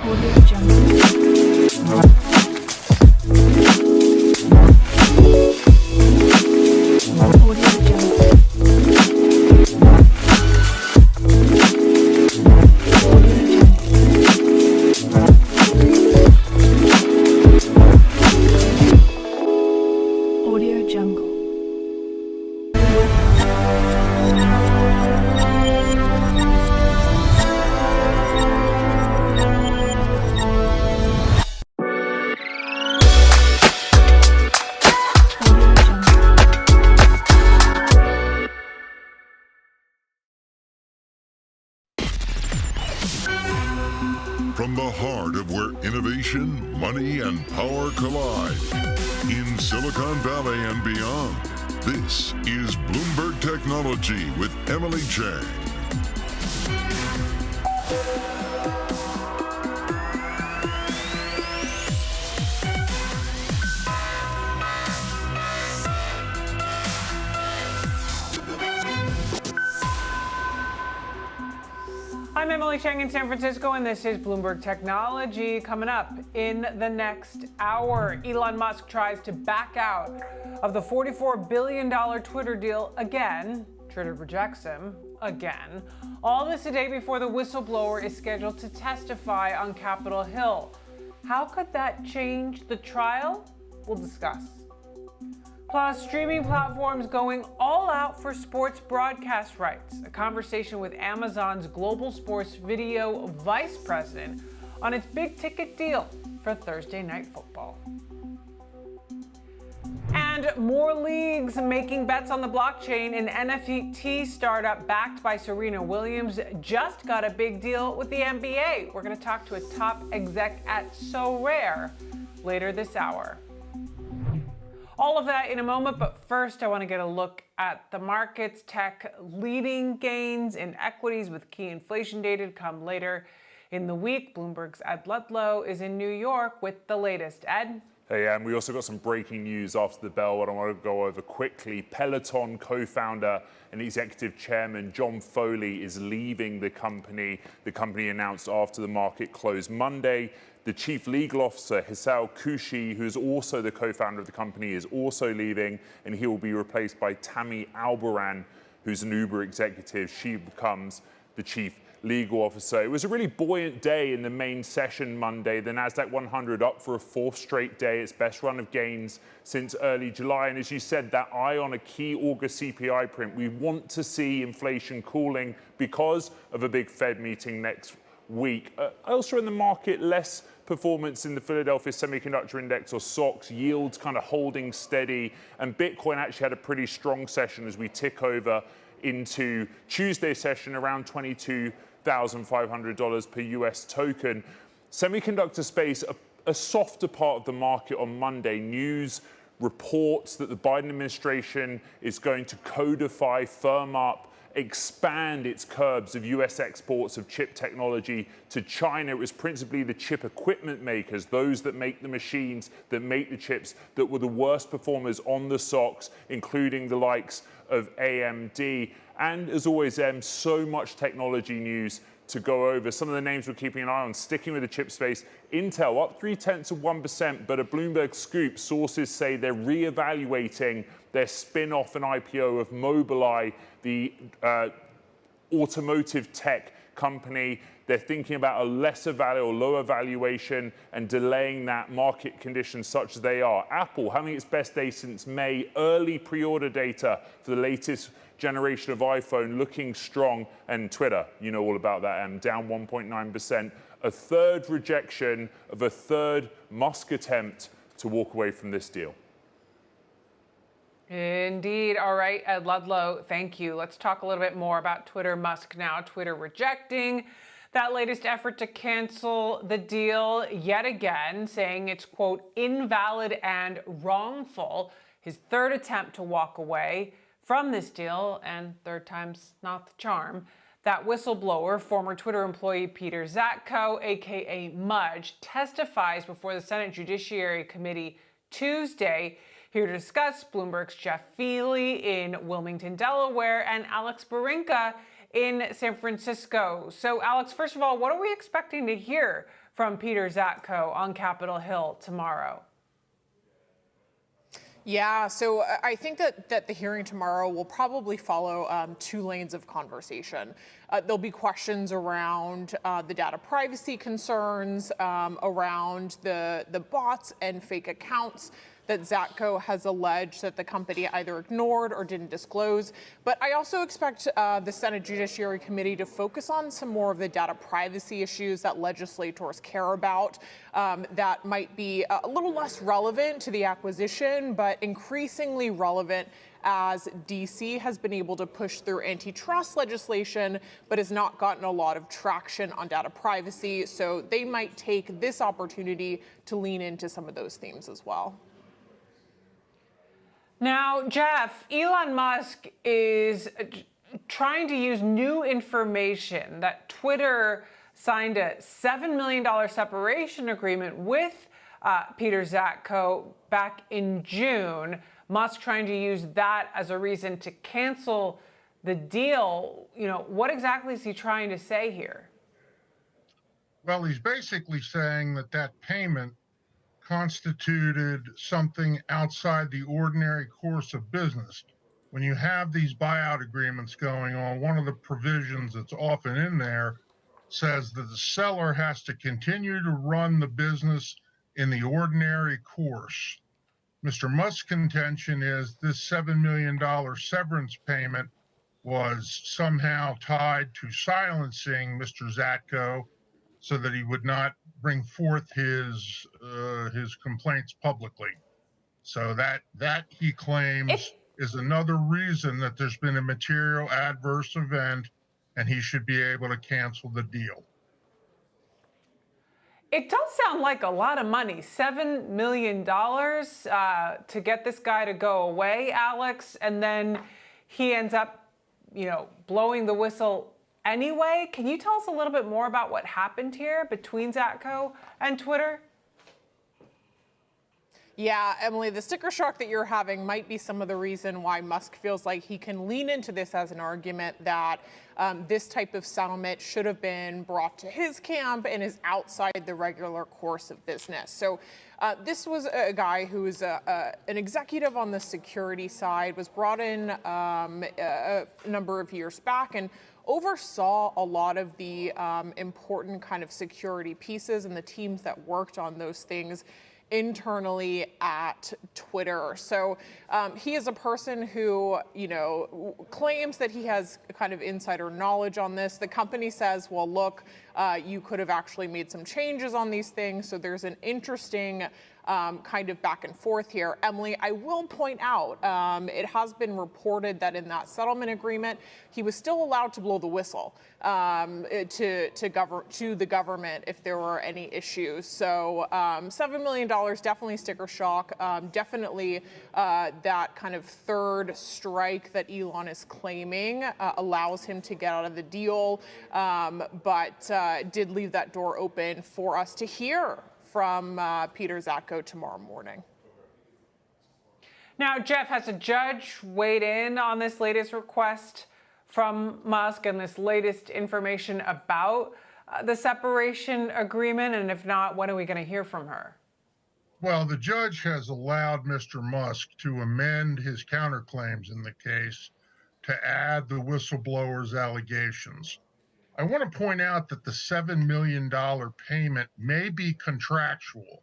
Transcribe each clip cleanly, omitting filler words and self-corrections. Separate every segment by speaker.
Speaker 1: Audio Jungle. Audio Jungle. Audio Jungle.
Speaker 2: From the heart of where innovation, money, and power collide, in Silicon Valley and beyond, this is Bloomberg Technology with Emily Chang.
Speaker 3: I'm Emily Chang in San Francisco, and this is Bloomberg Technology. Coming up in the next hour, Elon Musk tries to back out of the $44 billion Twitter deal again. Twitter rejects him again. All this a day before the whistleblower is scheduled to testify on Capitol Hill. How could that change the trial? We'll discuss. Plus, streaming platforms going all out for sports broadcast rights. A conversation with Amazon's global sports video vice president on its big ticket deal for Thursday Night Football. And more leagues making bets on the blockchain. An NFT startup backed by Serena Williams just got a big deal with the NBA. We're going to talk to a top exec at SoRare later this hour. All of that in a moment, but first I want to get a look at the markets. Tech leading gains in equities with key inflation data to come later in the week. Bloomberg's Ed Ludlow is in New York with the latest. Ed?
Speaker 4: Hey, and we also got some breaking news after the bell that I want to go over quickly. Peloton co-founder and executive chairman John Foley is leaving the company. The company announced after the market closed Monday. The chief legal officer, Hisao Kushi, who is also the co-founder of the company, is also leaving, and he will be replaced by Tammy Alboran, who's an Uber executive. She becomes the chief legal officer. It was a really buoyant day in the main session Monday. The Nasdaq 100 up for a fourth straight day, its best run of gains since early July. And as you said, that eye on a key August CPI print. We want to see inflation cooling because of a big Fed meeting next week. Also in the market, less performance in the Philadelphia Semiconductor Index, or SOX, yields kind of holding steady, and Bitcoin actually had a pretty strong session as we tick over into Tuesday's session around $22,500 per US token. Semiconductor space, a softer part of the market on Monday. News reports that the Biden administration is going to codify, firm up, expand its curbs of US exports of chip technology to China. It was principally the chip equipment makers, those that make the machines, that make the chips, that were the worst performers on the SOX, including the likes of AMD. And as always, so much technology news to go over. Some of the names we're keeping an eye on, sticking with the chip space. Intel up 0.3%, but a Bloomberg scoop, sources say they're reevaluating their spin-off and IPO of Mobileye, the automotive tech company. They're thinking about a lesser value or lower valuation and delaying that, market conditions such as they are. Apple having its best day since May. Early pre-order data for the latest generation of iPhone looking strong. And Twitter, you know all about that, down 1.9%. A third rejection of a third Musk attempt to walk away from this deal.
Speaker 3: Indeed. All right, Ed Ludlow, thank you. Let's talk a little bit more about Twitter. Musk now, Twitter rejecting that latest effort to cancel the deal yet again, saying it's, quote, invalid and wrongful. His third attempt to walk away from this deal, and third time's not the charm. That whistleblower, former Twitter employee Peter Zatko, aka Mudge, testifies before the Senate Judiciary Committee Tuesday. Here to discuss, Bloomberg's Jeff Feely in Wilmington, Delaware, and Alex Barinka in San Francisco. So, Alex, first of all, what are we expecting to hear from Peter Zatko on Capitol Hill tomorrow?
Speaker 5: Yeah, so I think that the hearing tomorrow will probably follow two lanes of conversation. There'll be questions around the data privacy concerns, around the bots and fake accounts that Zatko has alleged that the company either ignored or didn't disclose. But I also expect the Senate Judiciary Committee to focus on some more of the data privacy issues that legislators care about that might be a little less relevant to the acquisition, but increasingly relevant as DC has been able to push through antitrust legislation, but has not gotten a lot of traction on data privacy. So they might take this opportunity to lean into some of those themes as well.
Speaker 3: Now, Jeff, Elon Musk is trying to use new information that Twitter signed a $7 million separation agreement with Peter Zatko back in June. Musk trying to use that as a reason to cancel the deal. You know, what exactly is he trying to say here?
Speaker 6: Well, he's basically saying that that payment constituted something outside the ordinary course of business. When you have these buyout agreements going on, one of the provisions that's often in there says that the seller has to continue to run the business in the ordinary course. Mr. Musk's contention is this $7 million severance payment was somehow tied to silencing Mr. Zatko so that he would not bring forth his complaints publicly. So that he claims is another reason that there's been a material adverse event and he should be able to cancel the deal.
Speaker 3: It does sound like a lot of money, $7 million to get this guy to go away, Alex, and then he ends up, you know, blowing the whistle anyway. Can you tell us a little bit more about what happened here between Zatko and Twitter?
Speaker 5: Yeah, Emily, the sticker shock that you're having might be some of the reason why Musk feels like he can lean into this as an argument that this type of settlement should have been brought to his camp and is outside the regular course of business. So this was a guy who was an executive on the security side, was brought in a number of years back and oversaw a lot of the important kind of security pieces and the teams that worked on those things internally at Twitter. So he is a person who, you know, claims that he has kind of insider knowledge on this. The company says, well, look, you could have actually made some changes on these things. So there's an interesting kind of back and forth here. Emily, I will point out, it has been reported that in that settlement agreement, he was still allowed to blow the whistle to the government if there were any issues. So $7 million, definitely sticker shock, definitely that kind of third strike that Elon is claiming allows him to get out of the deal, but did leave that door open for us to hear from Peter Zatko tomorrow morning.
Speaker 3: Now, Jeff, has a judge weighed in on this latest request from Musk and this latest information about the separation agreement? And if not, when are we going to hear from her?
Speaker 6: Well, the judge has allowed Mr. Musk to amend his counterclaims in the case to add the whistleblower's allegations. I want to point out that the $7 million payment may be contractual.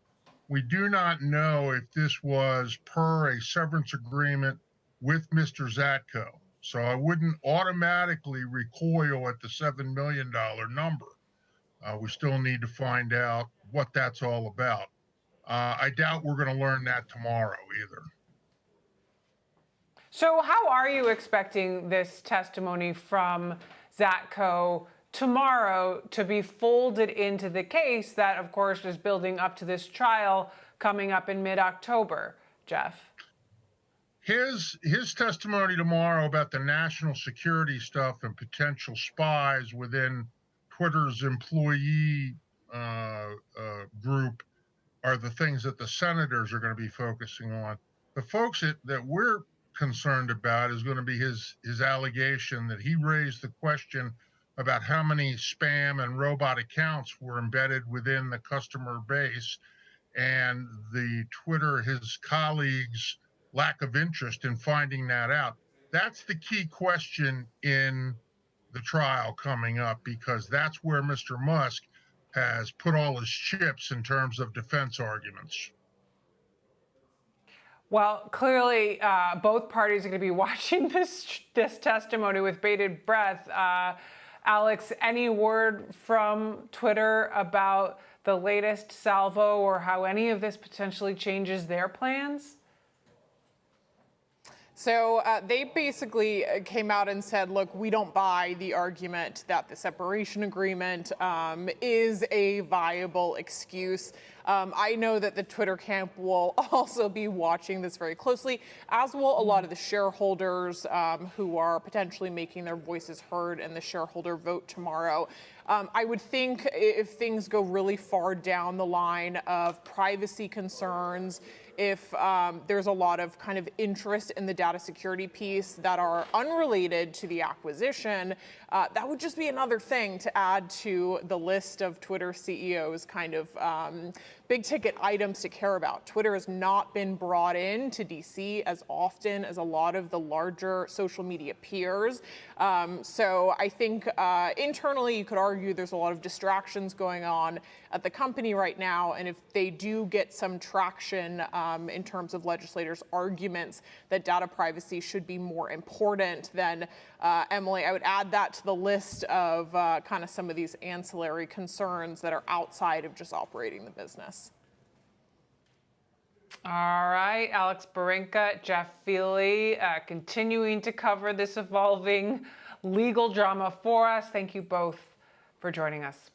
Speaker 6: We do not know if this was per a severance agreement with Mr. Zatko. So I wouldn't automatically recoil at the $7 million number. We still need to find out what that's all about. I doubt we're going to learn that tomorrow either.
Speaker 3: So how are you expecting this testimony from Zatko tomorrow to be folded into the case that, of course, is building up to this trial coming up in mid-October, Jeff?
Speaker 6: His testimony tomorrow about the national security stuff and potential spies within Twitter's employee group are the things that the senators are going to be focusing on. The folks that we're concerned about is going to be his allegation that he raised the question about how many spam and robot accounts were embedded within the customer base, and the Twitter, his colleagues' lack of interest in finding that out. That's the key question in the trial coming up, because that's where Mr. Musk has put all his chips in terms of defense arguments.
Speaker 3: Well, clearly, both parties are going to be watching this testimony with bated breath. Alex, any word from Twitter about the latest salvo or how any of this potentially changes their plans?
Speaker 5: So they basically came out and said, look, we don't buy the argument that the separation agreement is a viable excuse. I know that the Twitter camp will also be watching this very closely, as will a lot of the shareholders who are potentially making their voices heard in the shareholder vote tomorrow. I would think if things go really far down the line of privacy concerns, if there's a lot of kind of interest in the data security piece that are unrelated to the acquisition, that would just be another thing to add to the list of Twitter CEOs' kind of big ticket items to care about. Twitter has not been brought in to DC as often as a lot of the larger social media peers. So I think internally you could argue there's a lot of distractions going on at the company right now. And if they do get some traction in terms of legislators' arguments that data privacy should be more important, then Emily, I would add that to the list of kind of some of these ancillary concerns that are outside of just operating the business.
Speaker 3: All right, Alex Barinka, Jeff Feely, continuing to cover this evolving legal drama for us. Thank you both for joining us.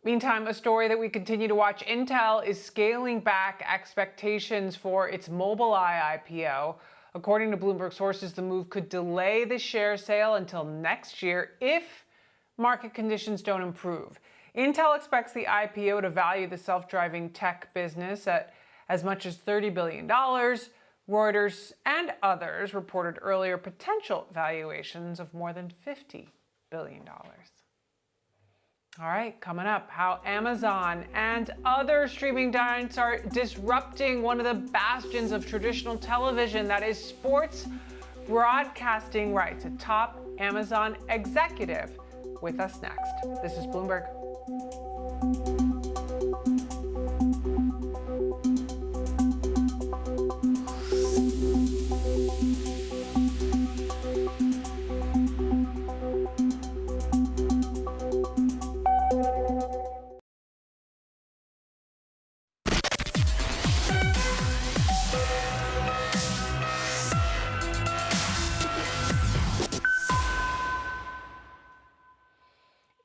Speaker 3: Meantime, a story that we continue to watch. Intel is scaling back expectations for its Mobileye IPO. According to Bloomberg sources, the move could delay the share sale until next year if market conditions don't improve. Intel expects the IPO to value the self-driving tech business at as much as $30 billion. Reuters and others reported earlier potential valuations of more than $50 billion. All right, coming up, how Amazon and other streaming giants are disrupting one of the bastions of traditional television, that is sports broadcasting rights. A top Amazon executive with us next. This is Bloomberg.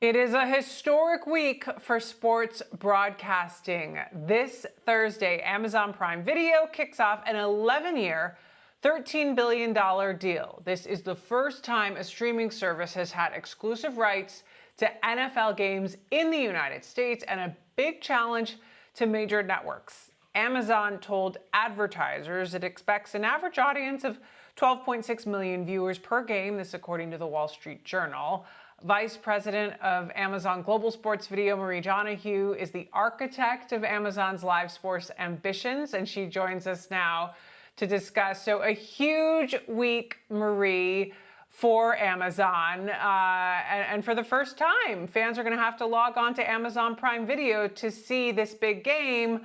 Speaker 3: It is a historic week for sports broadcasting. This Thursday, Amazon Prime Video kicks off an 11-year, $13 billion deal. This is the first time a streaming service has had exclusive rights to NFL games in the United States, and a big challenge to major networks. Amazon told advertisers it expects an average audience of 12.6 million viewers per game, this according to the Wall Street Journal. Vice President of Amazon Global Sports Video, Marie Donahue, is the architect of Amazon's live sports ambitions, and she joins us now to discuss. So a huge week, Marie, for Amazon. And for the first time, fans are going to have to log on to Amazon Prime Video to see this big game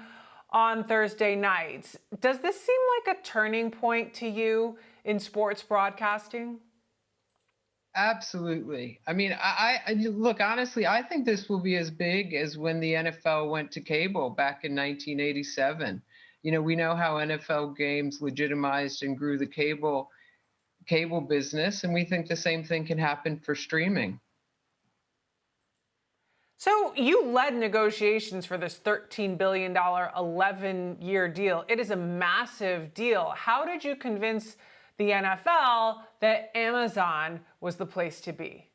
Speaker 3: on Thursday nights. Does this seem like a turning point to you in sports broadcasting?
Speaker 7: Absolutely. I mean, I look, honestly, I think this will be as big as when the NFL went to cable back in 1987. You know, we know how NFL games legitimized and grew the cable business, and we think the same thing can happen for streaming.
Speaker 3: So you led negotiations for this $13 billion 11-year deal. It is a massive deal. How did you convince the NFL that Amazon was the place to be?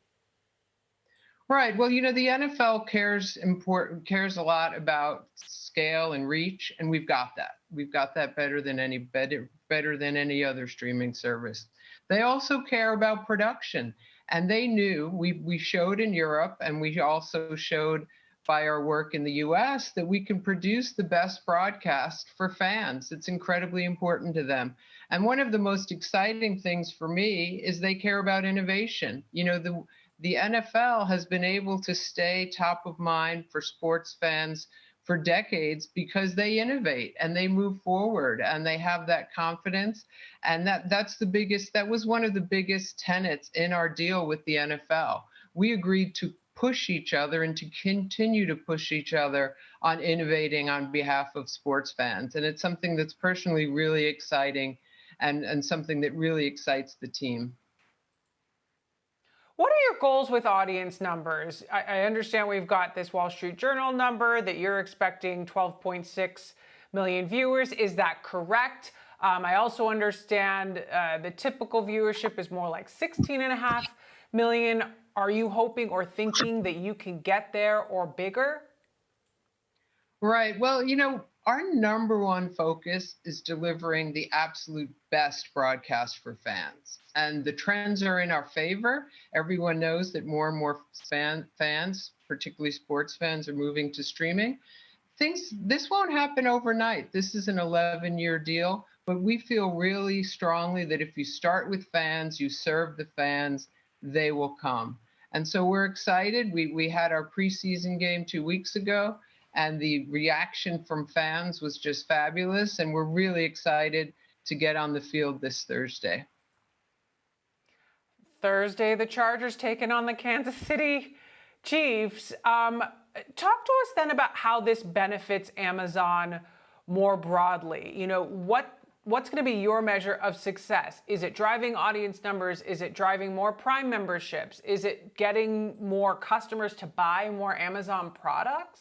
Speaker 7: Right. Well, you know, the NFL cares a lot about scale and reach, and we've got that. We've got that better than any other streaming service. They also care about production, And they knew, we showed in Europe, and we also showed by our work in the US that we can produce the best broadcast for fans. It's incredibly important to them. And one of the most exciting things for me is they care about innovation. You know, the NFL has been able to stay top of mind for sports fans for decades because they innovate and they move forward and they have that confidence. And that was one of the biggest tenets in our deal with the NFL. We agreed to push each other and to continue to push each other on innovating on behalf of sports fans. And it's something that's personally really exciting and something that really excites the team.
Speaker 3: What are your goals with audience numbers? I understand we've got this Wall Street Journal number that you're expecting 12.6 million viewers. Is that correct? I also understand the typical viewership is more like 16.5 million. Are you hoping or thinking that you can get there or bigger?
Speaker 7: Right. Well, you know, our number one focus is delivering the absolute best broadcast for fans. And the trends are in our favor. Everyone knows that more and more fans, particularly sports fans, are moving to streaming. This won't happen overnight. This is an 11-year deal, but we feel really strongly that if you start with fans, you serve the fans, they will come. And so we're excited. We had our preseason game 2 weeks ago, and the reaction from fans was just fabulous. And we're really excited to get on the field this Thursday.
Speaker 3: Thursday, the Chargers taking on the Kansas City Chiefs. Talk to us then about how this benefits Amazon more broadly. You know, what's going to be your measure of success? Is it driving audience numbers? Is it driving more Prime memberships? Is it getting more customers to buy more Amazon products?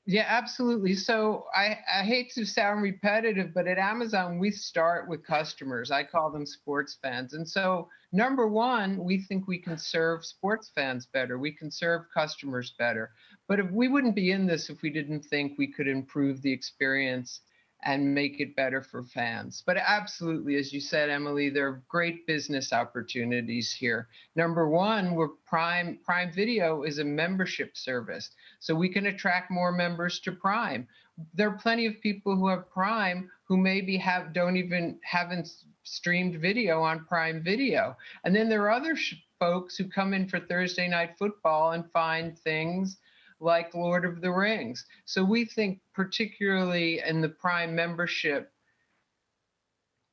Speaker 7: Yeah, absolutely. So I hate to sound repetitive, but at Amazon, we start with customers. I call them sports fans. And so, number one, we think we can serve sports fans better. We can serve customers better. But if we wouldn't be in this if we didn't think we could improve the experience and make it better for fans. But absolutely, as you said, Emily, there are great business opportunities here. Number one, Prime Video is a membership service, so we can attract more members to Prime. There are plenty of people who have Prime who maybe haven't streamed video on Prime Video. And then there are other folks who come in for Thursday Night Football and find things like Lord of the Rings. So we think particularly in the Prime membership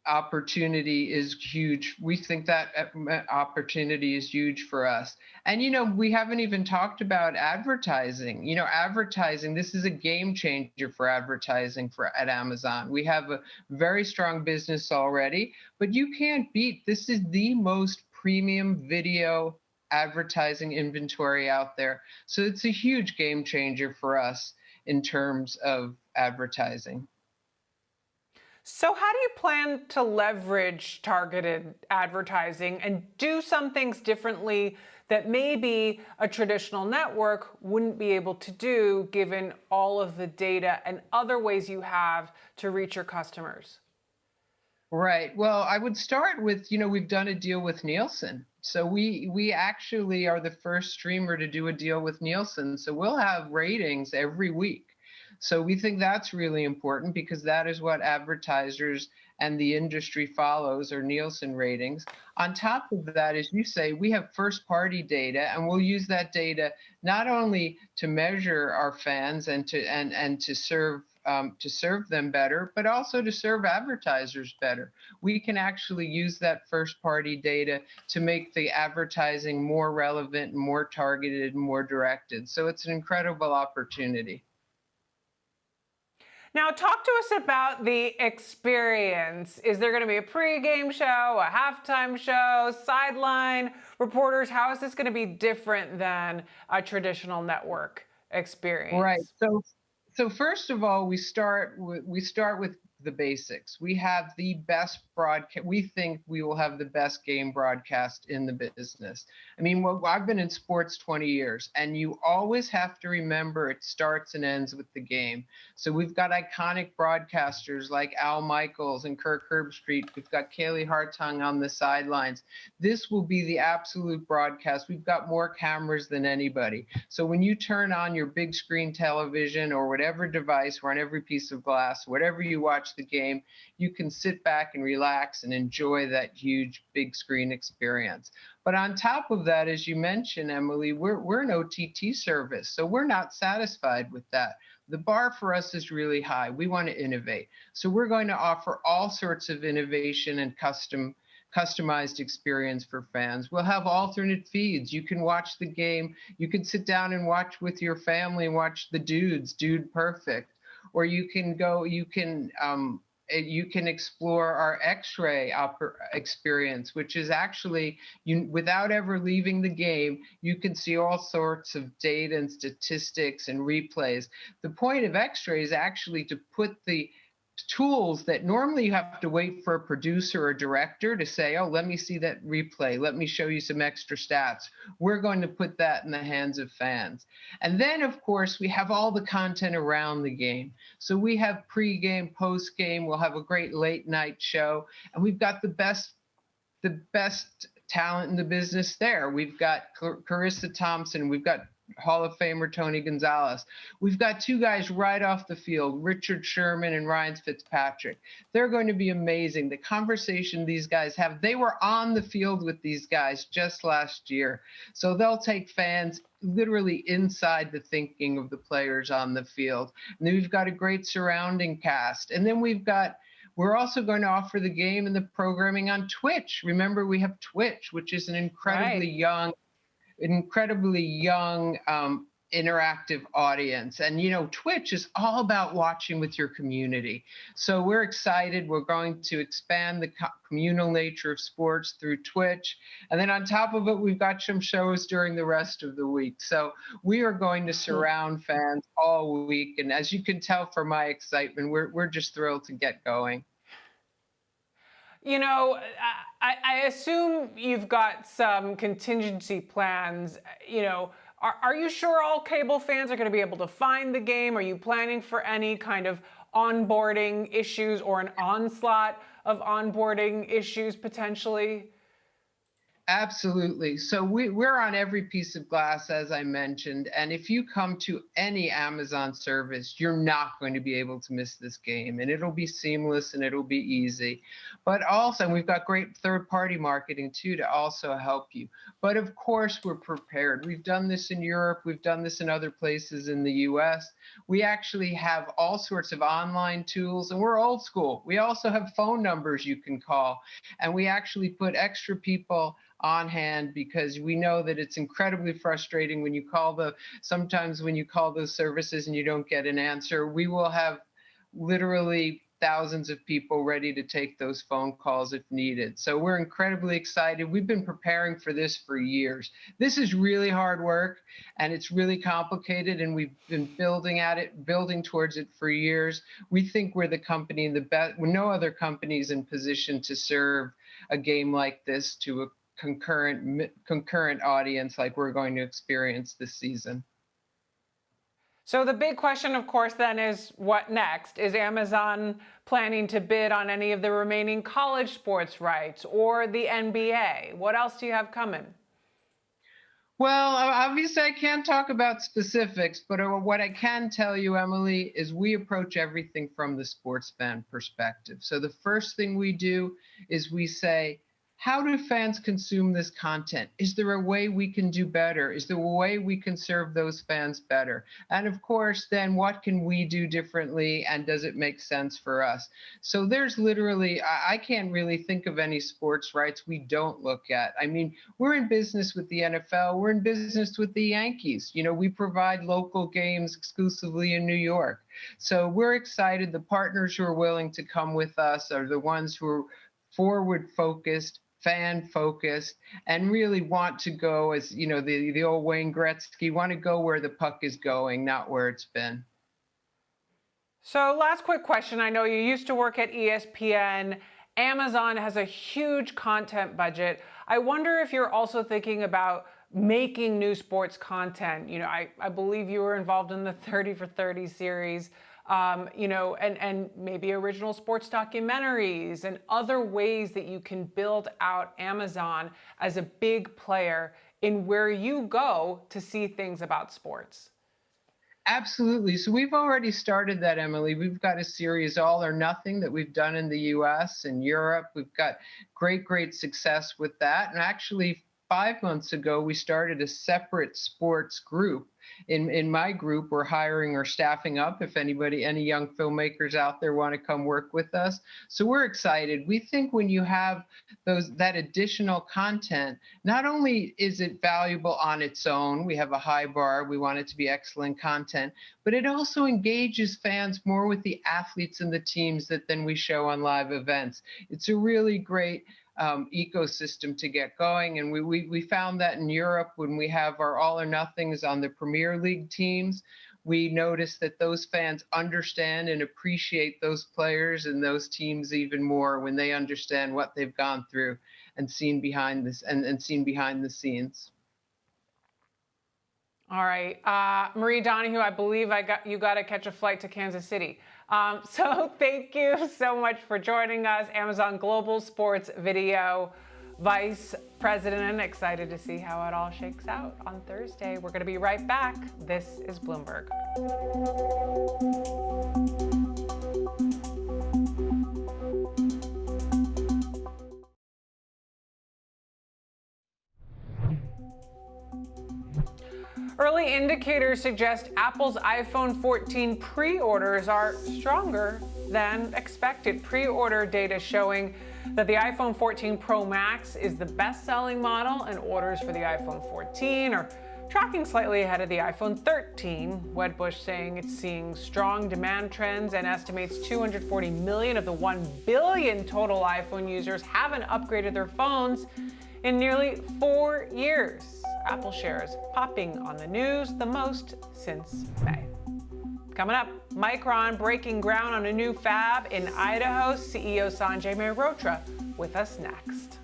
Speaker 7: opportunity is huge. We think that opportunity is huge for us. And, you know, we haven't even talked about advertising. You know, advertising, this is a game changer for advertising at Amazon. We have a very strong business already, but you can't beat, this is the most premium video advertising inventory out there. So it's a huge game changer for us in terms of advertising.
Speaker 3: So how do you plan to leverage targeted advertising and do some things differently that maybe a traditional network wouldn't be able to do given all of the data and other ways you have to reach your customers?
Speaker 7: Right. Well, I would start with, you know, we've done a deal with Nielsen. So we actually are the first streamer to do a deal with Nielsen. So we'll have ratings every week. So we think that's really important because that is what advertisers and the industry follows, are Nielsen ratings. On top of that, as you say, we have first-party data, and we'll use that data not only to measure our fans and to serve them better, but also to serve advertisers better. We can actually use that first-party data to make the advertising more relevant, more targeted, more directed. So it's an incredible opportunity.
Speaker 3: Now, talk to us about the experience. Is there going to be a pregame show, a halftime show, sideline reporters? How is this going to be different than a traditional network experience?
Speaker 7: Right. So first of all, we start with the basics. We have the best broadcast. We think we will have the best game broadcast in the business. I mean, well, I've been in sports 20 years, and you always have to remember it starts and ends with the game. So we've got iconic broadcasters like Al Michaels and Kirk Herbstreit. We've got Kaylee Hartung on the sidelines. This will be the absolute broadcast. We've got more cameras than anybody. So when you turn on your big screen television or whatever device, or on every piece of glass, whatever you watch the game, you can sit back and relax and enjoy that huge big screen experience. But on top of that, as you mentioned, Emily, we're an OTT service, so we're not satisfied with that. The bar for us is really high. We want to innovate. So we're going to offer all sorts of innovation and customized experience for fans. We'll have alternate feeds. You can watch the game. You can sit down and watch with your family and watch the Dude Perfect. Or you can go, you can explore our X-ray experience, which is actually, without ever leaving the game, you can see all sorts of data and statistics and replays. The point of X-ray is actually to put the tools that normally you have to wait for a producer or director to say, oh, let me see that replay, let me show you some extra stats. We're going to put that in the hands of fans. And then, of course, we have all the content around the game. So we have pre-game, post-game, we'll have a great late night show, and we've got the best talent in the business there. We've got Carissa Thompson, we've got Hall of Famer Tony Gonzalez. We've got two guys right off the field, Richard Sherman and Ryan Fitzpatrick. They're going to be amazing. The conversation these guys have, they were on the field with these guys just last year. So they'll take fans literally inside the thinking of the players on the field. And then we've got a great surrounding cast. And then we're also going to offer the game and the programming on Twitch. Remember, we have Twitch, which is an incredibly young interactive audience. And, Twitch is all about watching with your community. So we're excited. We're going to expand the communal nature of sports through Twitch. And then on top of it, we've got some shows during the rest of the week. So we are going to surround fans all week. And as you can tell from my excitement, we're just thrilled to get going.
Speaker 3: I assume you've got some contingency plans. Are you sure all cable fans are going to be able to find the game? Are you planning for any kind of onboarding issues or an onslaught of onboarding issues potentially?
Speaker 7: Absolutely. So we're on every piece of glass, as I mentioned. And if you come to any Amazon service, you're not going to be able to miss this game. And it'll be seamless and it'll be easy. But also, we've got great third-party marketing, too, to also help you. But of course, we're prepared. We've done this in Europe. We've done this in other places in the US. We actually have all sorts of online tools, and we're old school. We also have phone numbers you can call. And we actually put extra people on hand because we know that it's incredibly frustrating when you sometimes when you call those services and you don't get an answer. We will have literally thousands of people ready to take those phone calls if needed. So we're incredibly excited. We've been preparing for this for years. This is really hard work and it's really complicated, and we've been building towards it for years. We think we're the company no other company's in position to serve a game like this to a concurrent audience like we're going to experience this season.
Speaker 3: So the big question, of course, then is what next? Is Amazon planning to bid on any of the remaining college sports rights or the NBA? What else do you have coming?
Speaker 7: Well, obviously I can't talk about specifics, but what I can tell you, Emily, is we approach everything from the sports fan perspective. So the first thing we do is we say, how do fans consume this content? Is there a way we can do better? Is there a way we can serve those fans better? And of course, then what can we do differently, and does it make sense for us? So there's literally, I can't really think of any sports rights we don't look at. I mean, we're in business with the NFL. We're in business with the Yankees. We provide local games exclusively in New York. So we're excited. The partners who are willing to come with us are the ones who are forward-focused, fan-focused, and really want to go, as the old Wayne Gretzky, want to go where the puck is going, not where it's been.
Speaker 3: So last quick question. I know you used to work at ESPN, Amazon has a huge content budget. I wonder if you're also thinking about making new sports content. You know, I believe you were involved in the 30 for 30 series, you know, and maybe original sports documentaries and other ways that you can build out Amazon as a big player in where you go to see things about sports.
Speaker 7: Absolutely. So we've already started that, Emily. We've got a series, All or Nothing, that we've done in the US and Europe. We've got great success with that. And actually, 5 months ago, we started a separate sports group. In my group, we're hiring or staffing up if any young filmmakers out there want to come work with us. So we're excited. We think when you have that additional content, not only is it valuable on its own, we have a high bar, we want it to be excellent content, but it also engages fans more with the athletes and the teams that then we show on live events. It's a really great ecosystem to get going. And we found that in Europe, when we have our All or Nothings on the Premier League teams, we notice that those fans understand and appreciate those players and those teams even more when they understand what they've gone through and seen behind this and seen behind the scenes.
Speaker 3: All right, Marie Donahue, I believe you got to catch a flight to Kansas City. So thank you so much for joining us. Amazon Global Sports Video Vice President. Excited to see how it all shakes out on Thursday. We're going to be right back. This is Bloomberg. Early indicators suggest Apple's iPhone 14 pre-orders are stronger than expected. Pre-order data showing that the iPhone 14 Pro Max is the best-selling model, and orders for the iPhone 14 are tracking slightly ahead of the iPhone 13. Wedbush saying it's seeing strong demand trends and estimates 240 million of the 1 billion total iPhone users haven't upgraded their phones in nearly 4 years. Apple shares popping on the news the most since May. Coming up, Micron breaking ground on a new fab in Idaho. CEO Sanjay Mehrotra with us next.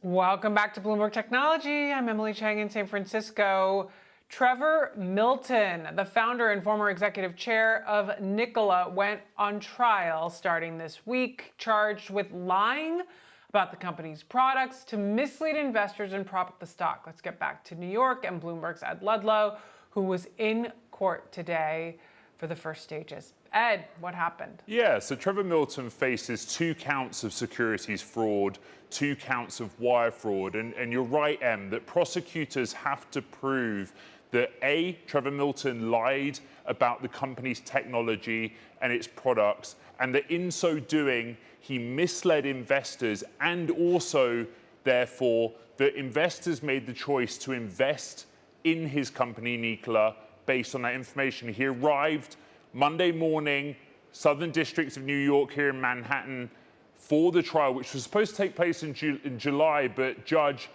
Speaker 3: Welcome back to Bloomberg Technology. I'm Emily Chang in San Francisco. Trevor Milton, the founder and former executive chair of Nikola, went on trial starting this week, charged with lying about the company's products to mislead investors and prop up the stock. Let's get back to New York and Bloomberg's Ed Ludlow, who was in court today for the first stages. Ed, what happened?
Speaker 4: Yeah, so Trevor Milton faces 2 counts of securities fraud, 2 counts of wire fraud. And you're right, Em, that prosecutors have to prove that A, Trevor Milton lied about the company's technology and its products, and that in so doing, he misled investors, and also, therefore, that investors made the choice to invest in his company, Nikola, based on that information. He arrived Monday morning, Southern District of New York here in Manhattan, for the trial, which was supposed to take place in July, but Judge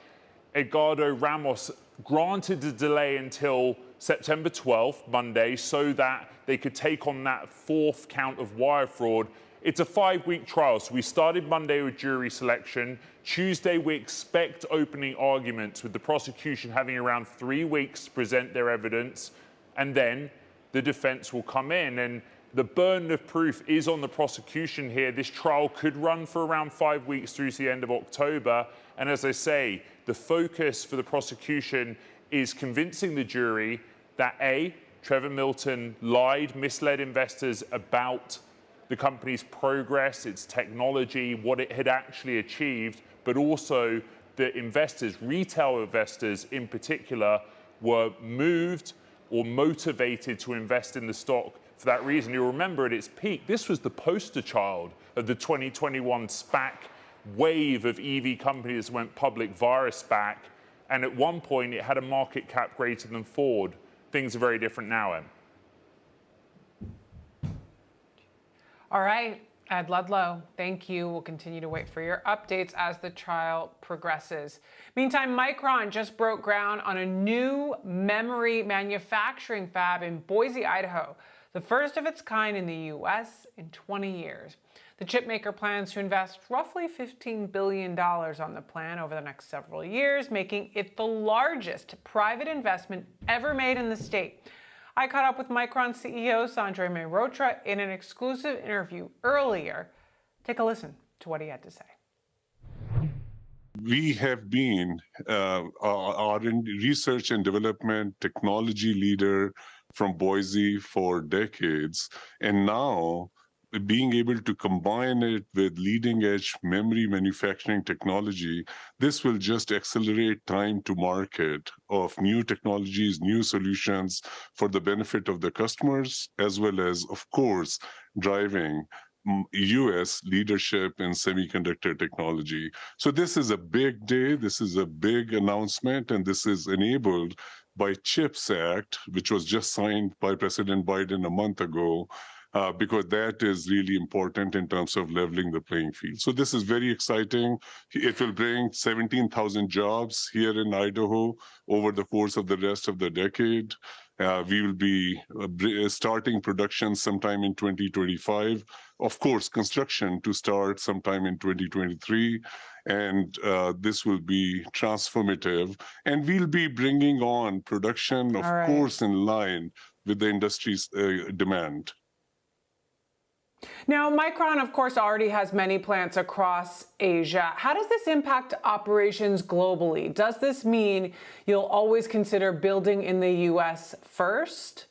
Speaker 4: Edgardo Ramos granted the delay until September 12th, Monday, so that they could take on that 4th count of wire fraud. It's a 5-week trial, so we started Monday with jury selection. Tuesday, we expect opening arguments, with the prosecution having around 3 weeks to present their evidence, and then the defense will come in. And the burden of proof is on the prosecution here. This trial could run for around 5 weeks through to the end of October. And as I say, the focus for the prosecution is convincing the jury that A, Trevor Milton lied, misled investors about the company's progress, its technology, what it had actually achieved, but also that investors, retail investors in particular, were moved or motivated to invest in the stock for that reason. You'll remember at its peak, this was the poster child of the 2021 SPAC wave of EV companies that went public via SPAC. And at one point, it had a market cap greater than Ford. Things are very different now, Em.
Speaker 3: All right. Ed Ludlow, thank you. We'll continue to wait for your updates as the trial progresses. Meantime, Micron just broke ground on a new memory manufacturing fab in Boise, Idaho, the first of its kind in the U.S. in 20 years. The chipmaker plans to invest roughly $15 billion on the plan over the next several years, making it the largest private investment ever made in the state. I caught up with Micron CEO Sanjay Mehrotra in an exclusive interview earlier. Take a listen to what he had to say.
Speaker 8: We have been our research and development technology leader from Boise for decades, and now being able to combine it with leading edge memory manufacturing technology, this will just accelerate time to market of new technologies, new solutions for the benefit of the customers, as well as, of course, driving U.S. leadership in semiconductor technology. So this is a big day, this is a big announcement, and this is enabled by CHIPS Act, which was just signed by President Biden a month ago, because that is really important in terms of leveling the playing field. So this is very exciting. It will bring 17,000 jobs here in Idaho over the course of the rest of the decade. We will be starting production sometime in 2025. Of course, construction to start sometime in 2023. And this will be transformative. And we'll be bringing on production, of course, in line with the industry's demand.
Speaker 3: Now, Micron, of course, already has many plants across Asia. How does this impact operations globally? Does this mean you'll always consider building in the U.S. first?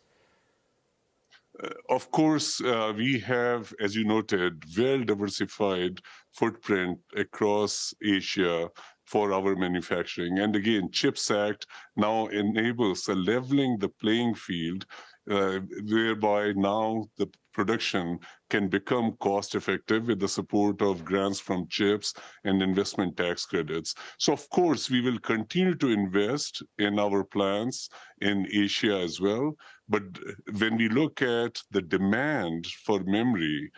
Speaker 8: Of course, we have, as you noted, well-diversified footprint across Asia for our manufacturing. And again, CHIPS Act now enables a leveling the playing field, whereby now the production can become cost-effective with the support of grants from CHIPS and investment tax credits. So, of course, we will continue to invest in our plants in Asia as well. But when we look at the demand for memory,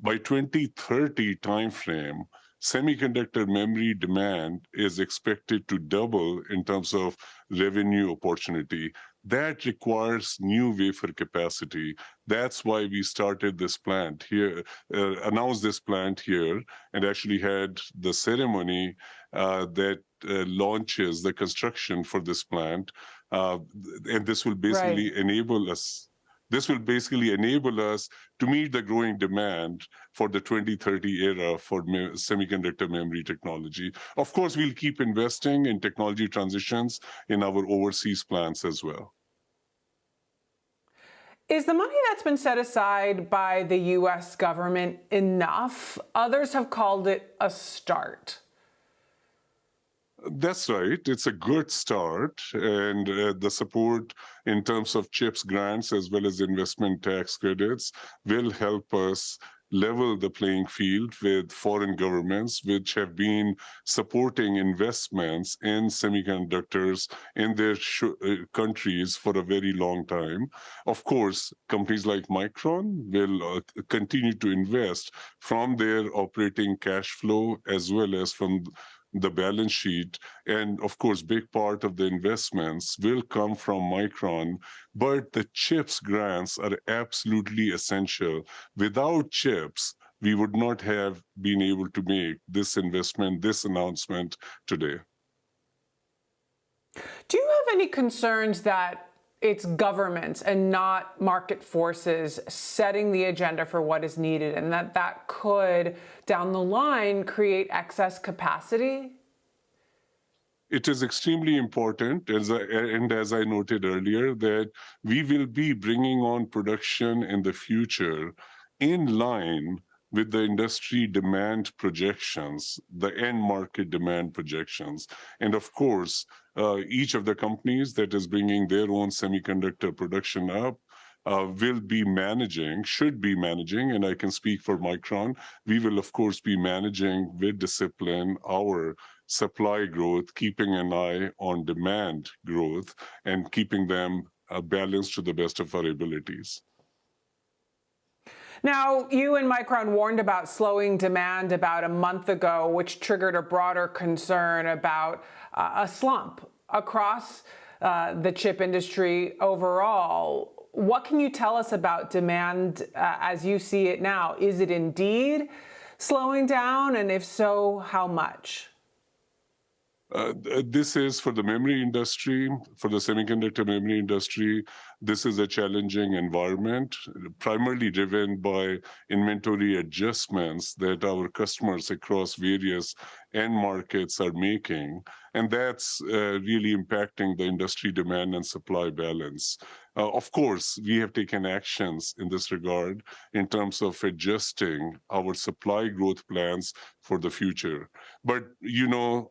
Speaker 8: by 2030 timeframe, semiconductor memory demand is expected to double in terms of revenue opportunity. That requires new wafer capacity. That's why we started this plant here, announced this plant here, and actually had the ceremony that launches the construction for this plant. And this will basically enable us. This will basically enable us to meet the growing demand for the 2030 era for semiconductor memory technology. Of course, we'll keep investing in technology transitions in our overseas plants as well.
Speaker 3: Is the money that's been set aside by the U.S. government enough? Others have called it a start.
Speaker 8: That's right. It's a good start. And the support in terms of CHIPS grants as well as investment tax credits will help us level the playing field with foreign governments, which have been supporting investments in semiconductors in their countries for a very long time. Of course, companies like Micron will continue to invest from their operating cash flow as well as from the balance sheet. And of course, big part of the investments will come from Micron, but the CHIPS grants are absolutely essential. Without CHIPS, we would not have been able to make this investment, this announcement today.
Speaker 3: Do you have any concerns that it's governments and not market forces setting the agenda for what is needed, and that could, down the line, create excess capacity?
Speaker 8: It is extremely important, as I noted earlier, that we will be bringing on production in the future in line with the industry demand projections, the end market demand projections. And of course, each of the companies that is bringing their own semiconductor production up will be managing, should be managing, and I can speak for Micron, we will of course be managing with discipline our supply growth, keeping an eye on demand growth, and keeping them balanced to the best of our abilities.
Speaker 3: Now, you and Micron warned about slowing demand about a month ago, which triggered a broader concern about a slump across the chip industry overall. What can you tell us about demand as you see it now? Is it indeed slowing down? And if so, how much?
Speaker 8: This is for the memory industry, for the semiconductor memory industry. This is a challenging environment, primarily driven by inventory adjustments that our customers across various end markets are making. And that's really impacting the industry demand and supply balance. Of course, we have taken actions in this regard in terms of adjusting our supply growth plans for the future. But you know,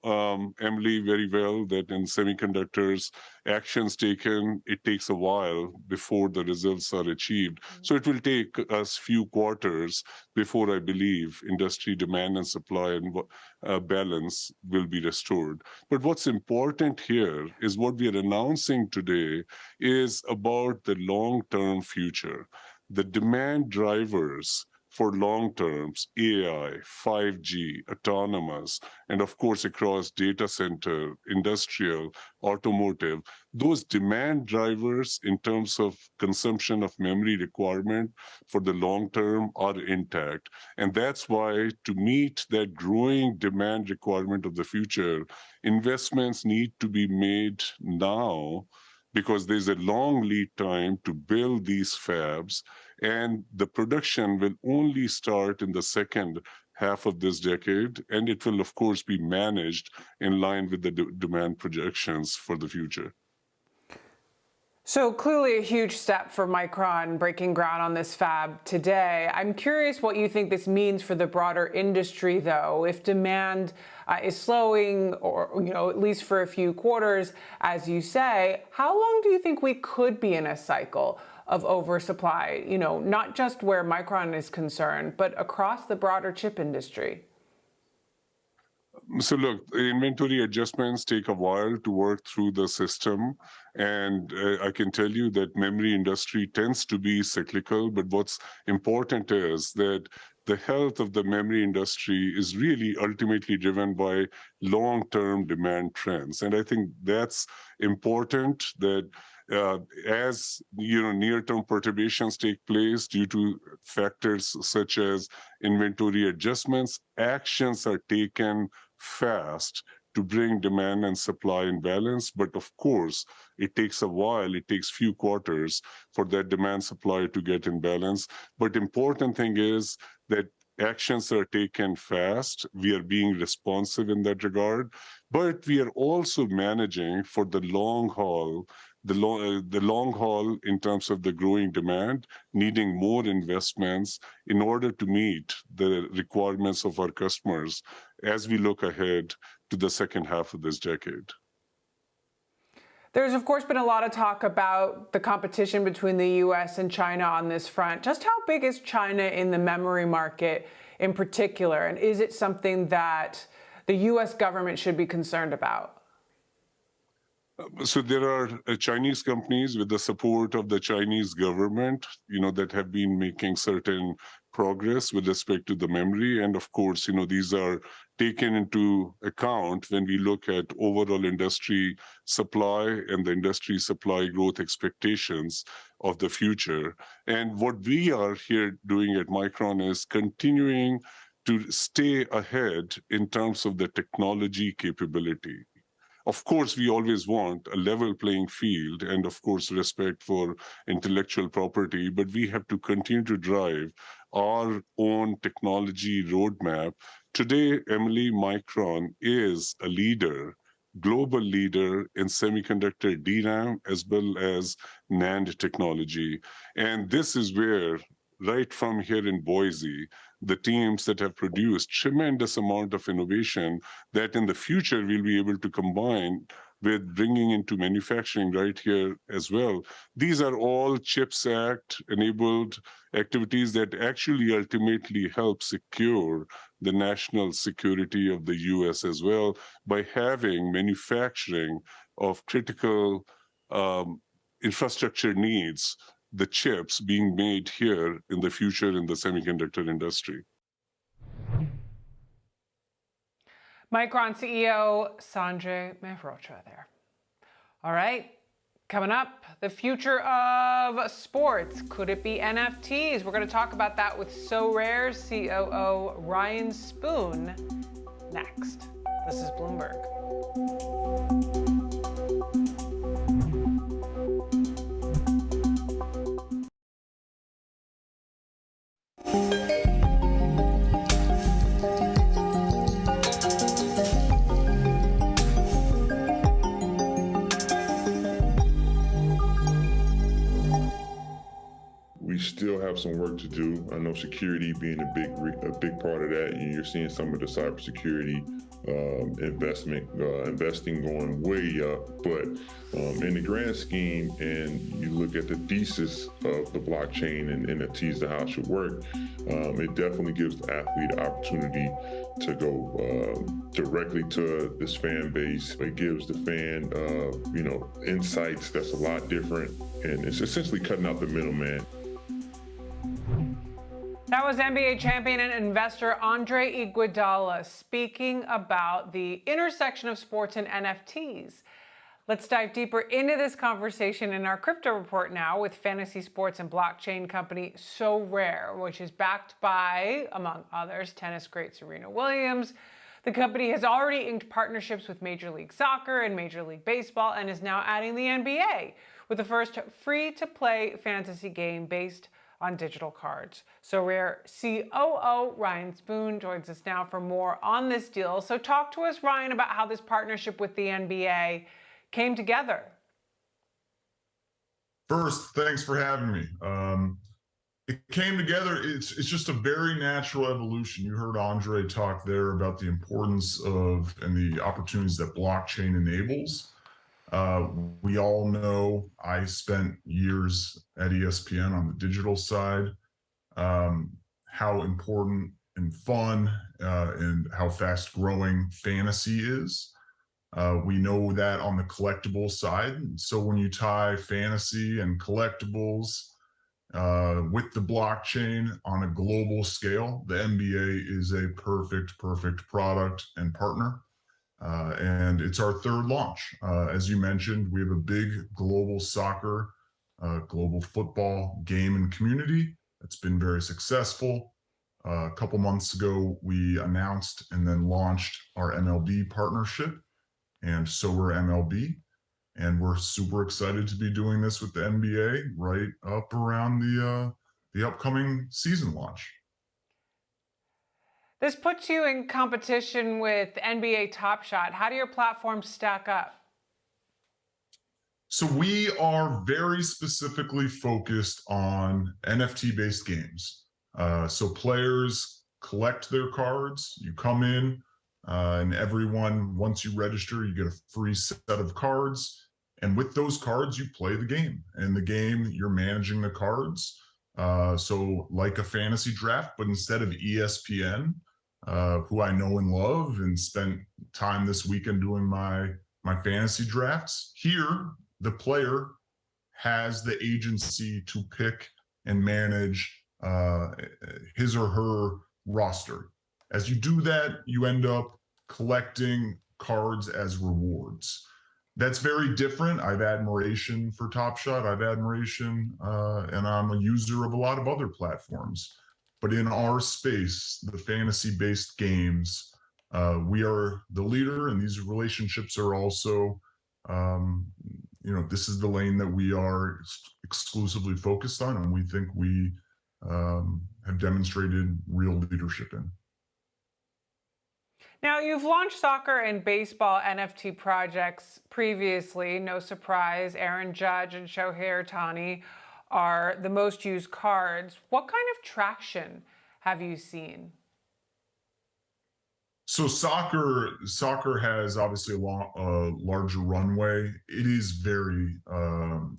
Speaker 8: Emily, very well that in semiconductors, actions taken, it takes a while before the results are achieved. So it will take us few quarters before I believe industry demand and supply and balance will be restored. But what's important here is what we are announcing today is about the long-term future. The demand drivers for long terms, AI, 5G, autonomous, and of course across data center, industrial, automotive, those demand drivers in terms of consumption of memory requirement for the long term are intact. And that's why to meet that growing demand requirement of the future, investments need to be made now because there's a long lead time to build these fabs, and the production will only start in the second half of this decade, and it will, of course, be managed in line with the demand projections for the future.
Speaker 3: So clearly a huge step for Micron breaking ground on this fab today. I'm curious what you think this means for the broader industry, though. If demand is slowing, or at least for a few quarters, as you say, how long do you think we could be in a cycle of oversupply? Not just where Micron is concerned, but across the broader chip industry.
Speaker 8: So look, inventory adjustments take a while to work through the system. And I can tell you that memory industry tends to be cyclical, but what's important is that the health of the memory industry is really ultimately driven by long-term demand trends. And I think that's important that as near-term perturbations take place due to factors such as inventory adjustments, actions are taken fast to bring demand and supply in balance. But of course, it takes a while, it takes few quarters for that demand supply to get in balance. But important thing is that actions are taken fast. We are being responsive in that regard, but we are also managing for the long haul, the long haul in terms of the growing demand, needing more investments in order to meet the requirements of our customers as we look ahead to the second half of this decade.
Speaker 3: There's, of course, been a lot of talk about the competition between the U.S. and China on this front. Just how big is China in the memory market in particular? And is it something that the U.S. government should be concerned about?
Speaker 8: So there are Chinese companies with the support of the Chinese government, that have been making certain progress with respect to the memory. And of course, these are taken into account when we look at overall industry supply and the industry supply growth expectations of the future. And what we are here doing at Micron is continuing to stay ahead in terms of the technology capability. Of course, we always want a level playing field and, of course, respect for intellectual property, but we have to continue to drive our own technology roadmap. Today, Emily, Micron is a leader, global leader in semiconductor DRAM as well as NAND technology. And this is where, right from here in Boise, the teams that have produced tremendous amount of innovation that in the future we'll be able to combine with bringing into manufacturing right here as well. These are all CHIPS Act enabled activities that actually ultimately help secure the national security of the US as well by having manufacturing of critical infrastructure needs the chips being made here in the future in the semiconductor industry.
Speaker 3: Micron CEO Sanjay Mehrotra there. All right, coming up, the future of sports. Could it be NFTs? We're going to talk about that with SoRare's COO Ryan Spoon next. This is Bloomberg.
Speaker 9: We still have some work to do. I know security being a big part of that, and you're seeing some of the cybersecurity investing going way up. But in the grand scheme, and you look at the thesis of the blockchain and NFTs and how it should work, it definitely gives the athlete the opportunity to go directly to this fan base. It gives the fan, insights that's a lot different, and it's essentially cutting out the middleman.
Speaker 3: That was NBA champion and investor Andre Iguodala speaking about the intersection of sports and NFTs. Let's dive deeper into this conversation in our crypto report now with fantasy sports and blockchain company SoRare, which is backed by, among others, tennis great Serena Williams. The company has already inked partnerships with Major League Soccer and Major League Baseball and is now adding the NBA with the first free-to-play fantasy game based on digital cards. SoRare COO Ryan Spoon joins us now for more on this deal. So talk to us, Ryan, about how this partnership with the NBA came together.
Speaker 10: First, thanks for having me. It came together. It's just a very natural evolution. You heard Andre talk there about the importance of and the opportunities that blockchain enables. We all know I spent years at ESPN on the digital side, how important and fun and how fast growing fantasy is. We know that on the collectible side. So when you tie fantasy and collectibles with the blockchain on a global scale, the NBA is a perfect product and partner. And it's our third launch. As you mentioned, we have a big global soccer, global football game and community that's been very successful. A couple months ago, we announced and then launched our MLB partnership, and so we're MLB. And we're super excited to be doing this with the NBA right up around the upcoming season launch.
Speaker 3: This puts you in competition with NBA Top Shot. How do your platforms stack up?
Speaker 10: So we are very specifically focused on NFT-based games. So players collect their cards. You come in, and everyone, once you register, you get a free set of cards. And with those cards, you play the game. And the game, you're managing the cards. So like a fantasy draft, but instead of ESPN, who I know and love and spent time this weekend doing my fantasy drafts, here the player has the agency to pick and manage his or her roster. As you do that, you end up collecting cards as rewards. That's very different. I have admiration for Top Shot. I have admiration, and I'm a user of a lot of other platforms. But in our space, the fantasy-based games, we are the leader, and these relationships are also, this is the lane that we are exclusively focused on, and we think we have demonstrated real leadership in.
Speaker 3: Now, you've launched soccer and baseball NFT projects previously. No surprise, Aaron Judge and Shohei Ohtani are the most used cards. What kind of traction have you seen?
Speaker 10: So soccer has obviously a larger runway. It is very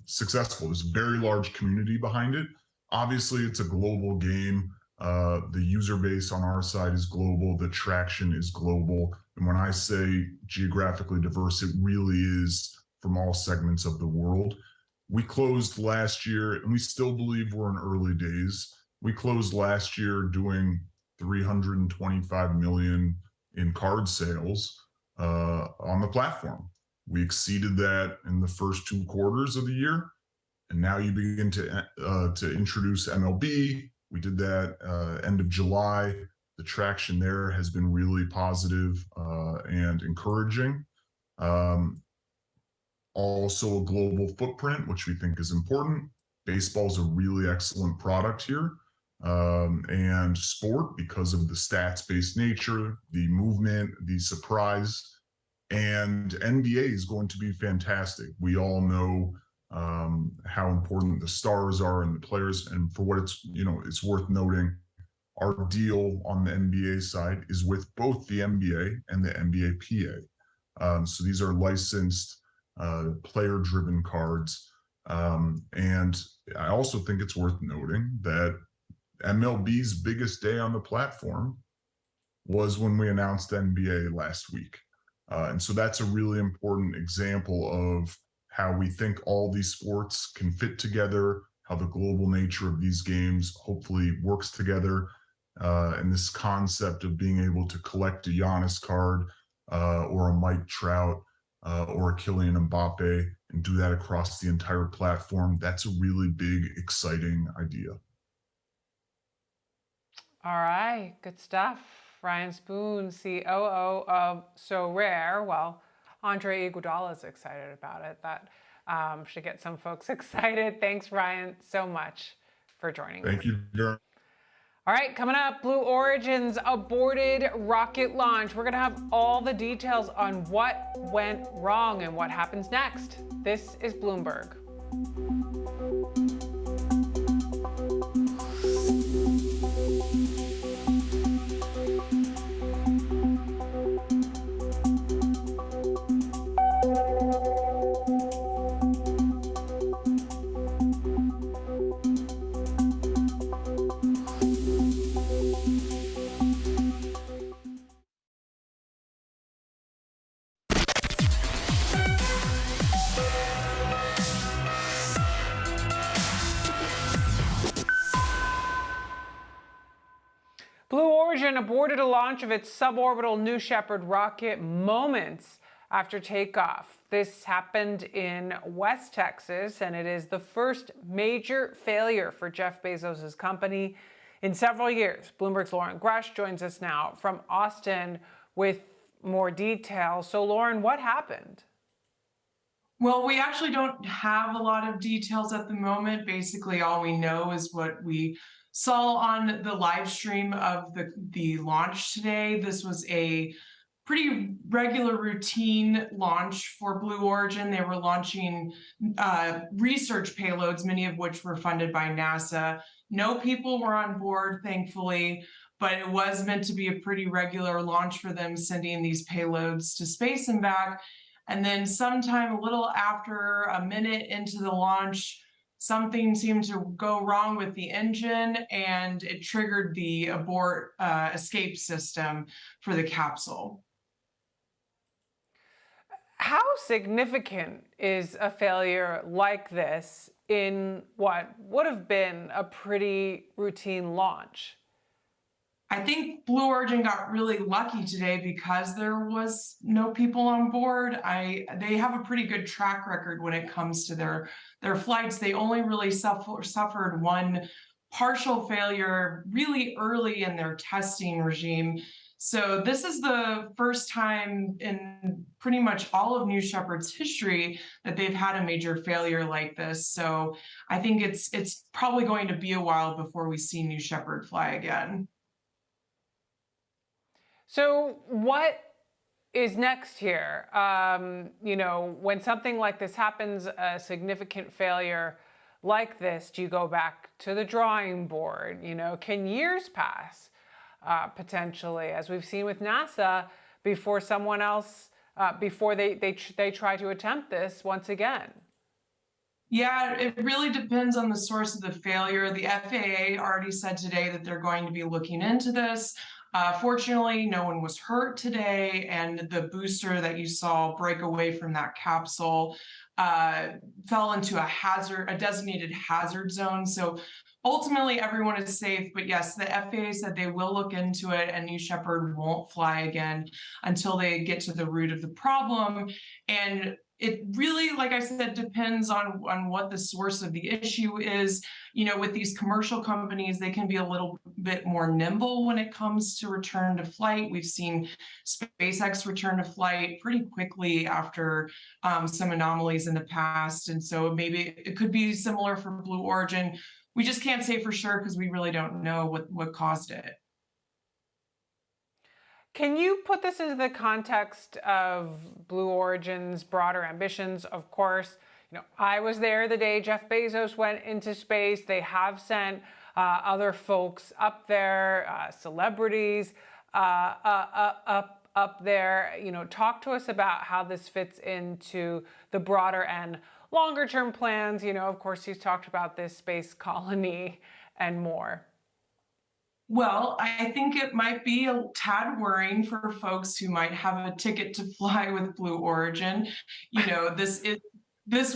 Speaker 10: successful. There's a very large community behind it. Obviously, it's a global game. The user base on our side is global. The traction is global. And when I say geographically diverse, it really is from all segments of the world. We closed last year, and we still believe we're in early days. We closed last year doing 325 million in card sales on the platform. We exceeded that in the first 2 quarters of the year, and now you begin to introduce MLB. We did that end of July. The traction there has been really positive and encouraging. Also a global footprint, which we think is important. Baseball is a really excellent product here. And sport, because of the stats-based nature, the movement, the surprise, and NBA is going to be fantastic. We all know how important the stars are and the players, and for what it's worth noting, our deal on the NBA side is with both the NBA and the NBA PA. So these are licensed player-driven cards. And I also think it's worth noting that MLB's biggest day on the platform was when we announced NBA last week. And so that's a really important example of how we think all these sports can fit together, how the global nature of these games hopefully works together. And this concept of being able to collect a Giannis card or a Mike Trout or a Kylian Mbappe and do that across the entire platform, that's a really big, exciting idea.
Speaker 3: All right, good stuff. Ryan Spoon, COO of So Rare. Well, Andre Iguodala is excited about it. That should get some folks excited. Thanks, Ryan, so much for joining us.
Speaker 10: Thank you, Darren.
Speaker 3: All right, coming up, Blue Origin's aborted rocket launch. We're going to have all the details on what went wrong and what happens next. This is Bloomberg. Blue Origin aborted a launch of its suborbital New Shepard rocket moments after takeoff. This happened in West Texas, and it is the first major failure for Jeff Bezos' company in several years. Bloomberg's Lauren Gresh joins us now from Austin with more details. So, Lauren, what happened?
Speaker 11: Well, we actually don't have a lot of details at the moment. Basically, all we know is what we saw on the live stream of the launch today. This was a pretty regular routine launch for Blue Origin. They were launching research payloads, many of which were funded by NASA. No people were on board, thankfully, but it was meant to be a pretty regular launch for them, sending these payloads to space and back. And then sometime a little after a minute into the launch, something seemed to go wrong with the engine, and it triggered the abort escape system for the capsule.
Speaker 3: How significant is a failure like this in what would have been a pretty routine launch?
Speaker 11: I think Blue Origin got really lucky today because there was no people on board. They have a pretty good track record when it comes to their flights. They only really suffered one partial failure really early in their testing regime. So this is the first time in pretty much all of New Shepard's history that they've had a major failure like this. So I think it's probably going to be a while before we see New Shepard fly again.
Speaker 3: So what is next here? When something like this happens, a significant failure like this, do you go back to the drawing board? Can years pass potentially, as we've seen with NASA, before someone else, before they try to attempt this once again?
Speaker 11: Yeah, it really depends on the source of the failure. The FAA already said today that they're going to be looking into this. Fortunately, no one was hurt today, and the booster that you saw break away from that capsule fell into a designated hazard zone. So ultimately, everyone is safe. But yes, the FAA said they will look into it, and New Shepard won't fly again until they get to the root of the problem. And it really, like I said, depends on what the source of the issue is. With these commercial companies, they can be a little bit more nimble when it comes to return to flight. We've seen SpaceX return to flight pretty quickly after some anomalies in the past. And so maybe it could be similar for Blue Origin. We just can't say for sure because we really don't know what caused it.
Speaker 3: Can you put this into the context of Blue Origin's broader ambitions? Of course, I was there the day Jeff Bezos went into space. They have sent other folks up there, celebrities up there. Talk to us about how this fits into the broader and longer term plans. Of course, he's talked about this space colony and more.
Speaker 11: Well, I think it might be a tad worrying for folks who might have a ticket to fly with Blue Origin. This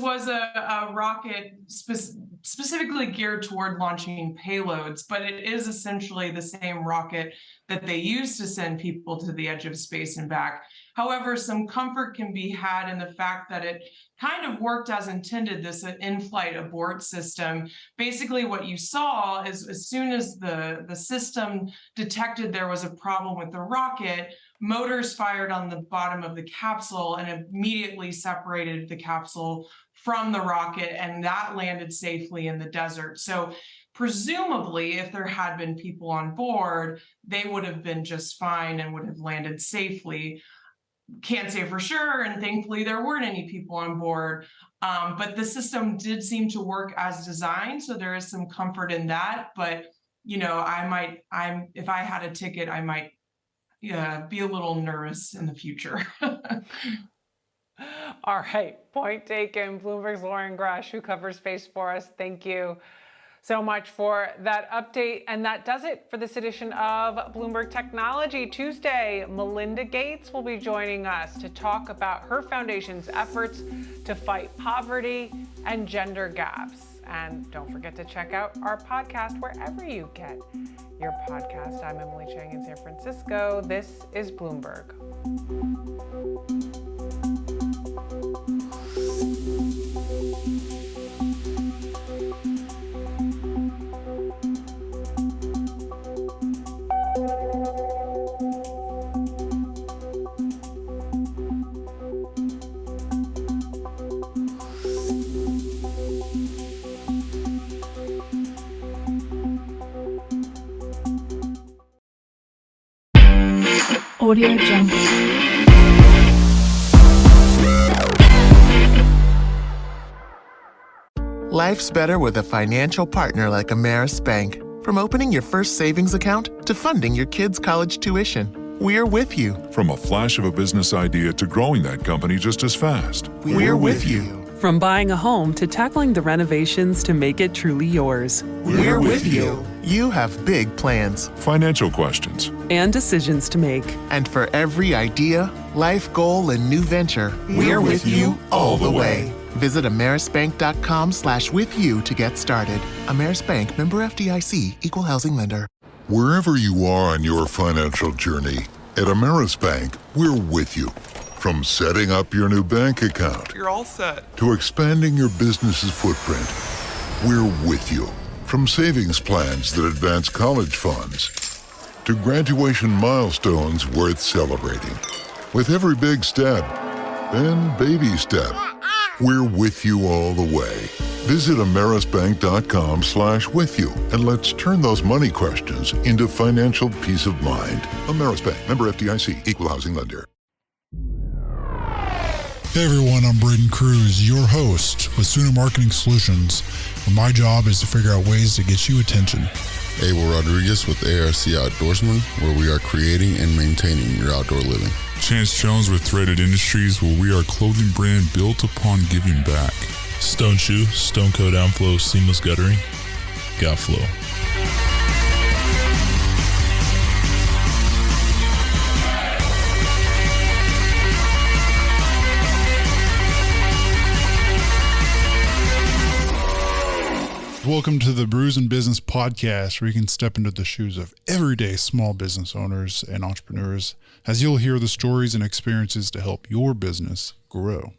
Speaker 11: was a rocket specifically geared toward launching payloads, but it is essentially the same rocket that they use to send people to the edge of space and back. However, some comfort can be had in the fact that it kind of worked as intended, this in-flight abort system. Basically, what you saw is as soon as the system detected there was a problem with the rocket, motors fired on the bottom of the capsule and immediately separated the capsule from the rocket, and that landed safely in the desert. So presumably, if there had been people on board, they would have been just fine and would have landed safely. Can't say for sure, and thankfully there weren't any people on board, but the system did seem to work as designed, so there is some comfort in that. But if I had a ticket, I might be a little nervous in the future.
Speaker 3: All right, point taken. Bloomberg's Lauren Grush, who covers space for us. Thank you so much for that update. And that does it for this edition of Bloomberg Technology Tuesday. Melinda Gates will be joining us to talk about her foundation's efforts to fight poverty and gender gaps. And don't forget to check out our podcast wherever you get your podcast. I'm Emily Chang in San Francisco. This is Bloomberg.
Speaker 1: Audio Jungle.
Speaker 12: Life's better with a financial partner like Ameris Bank. From opening your first savings account to funding your kids' college tuition, we're with you.
Speaker 2: From a flash of a business idea to growing that company just as fast.
Speaker 12: We're with you.
Speaker 13: From buying a home to tackling the renovations to make it truly yours.
Speaker 12: We're with you. You have big plans.
Speaker 2: Financial questions.
Speaker 13: And decisions to make.
Speaker 12: And for every idea, life goal, and new venture, we're with you all the way. Visit amerisbank.com/withyou to get started. Ameris Bank, member FDIC, equal housing lender.
Speaker 2: Wherever you are on your financial journey, at Ameris Bank, we're with you. From setting up your new bank account,
Speaker 14: you're all set,
Speaker 2: to expanding your business's footprint, we're with you. From savings plans that advance college funds, to graduation milestones worth celebrating. With every big step and baby step, we're with you all the way. Visit amerisbank.com/withyou and let's turn those money questions into financial peace of mind. Ameris Bank, member FDIC, equal housing lender.
Speaker 15: Hey everyone, I'm Braden Cruz, your host with Suna Marketing Solutions. And my job is to figure out ways to get you attention.
Speaker 16: Abel Rodriguez with ARC Outdoorsman, where we are creating and maintaining your outdoor living.
Speaker 17: Chance Jones with Threaded Industries, where we are a clothing brand built upon giving back.
Speaker 18: Stone Shoe, Stone Coat Downflow, Seamless Guttering, Got Flow.
Speaker 15: Welcome to the Brews and Business Podcast, where you can step into the shoes of everyday small business owners and entrepreneurs, as you'll hear the stories and experiences to help your business grow.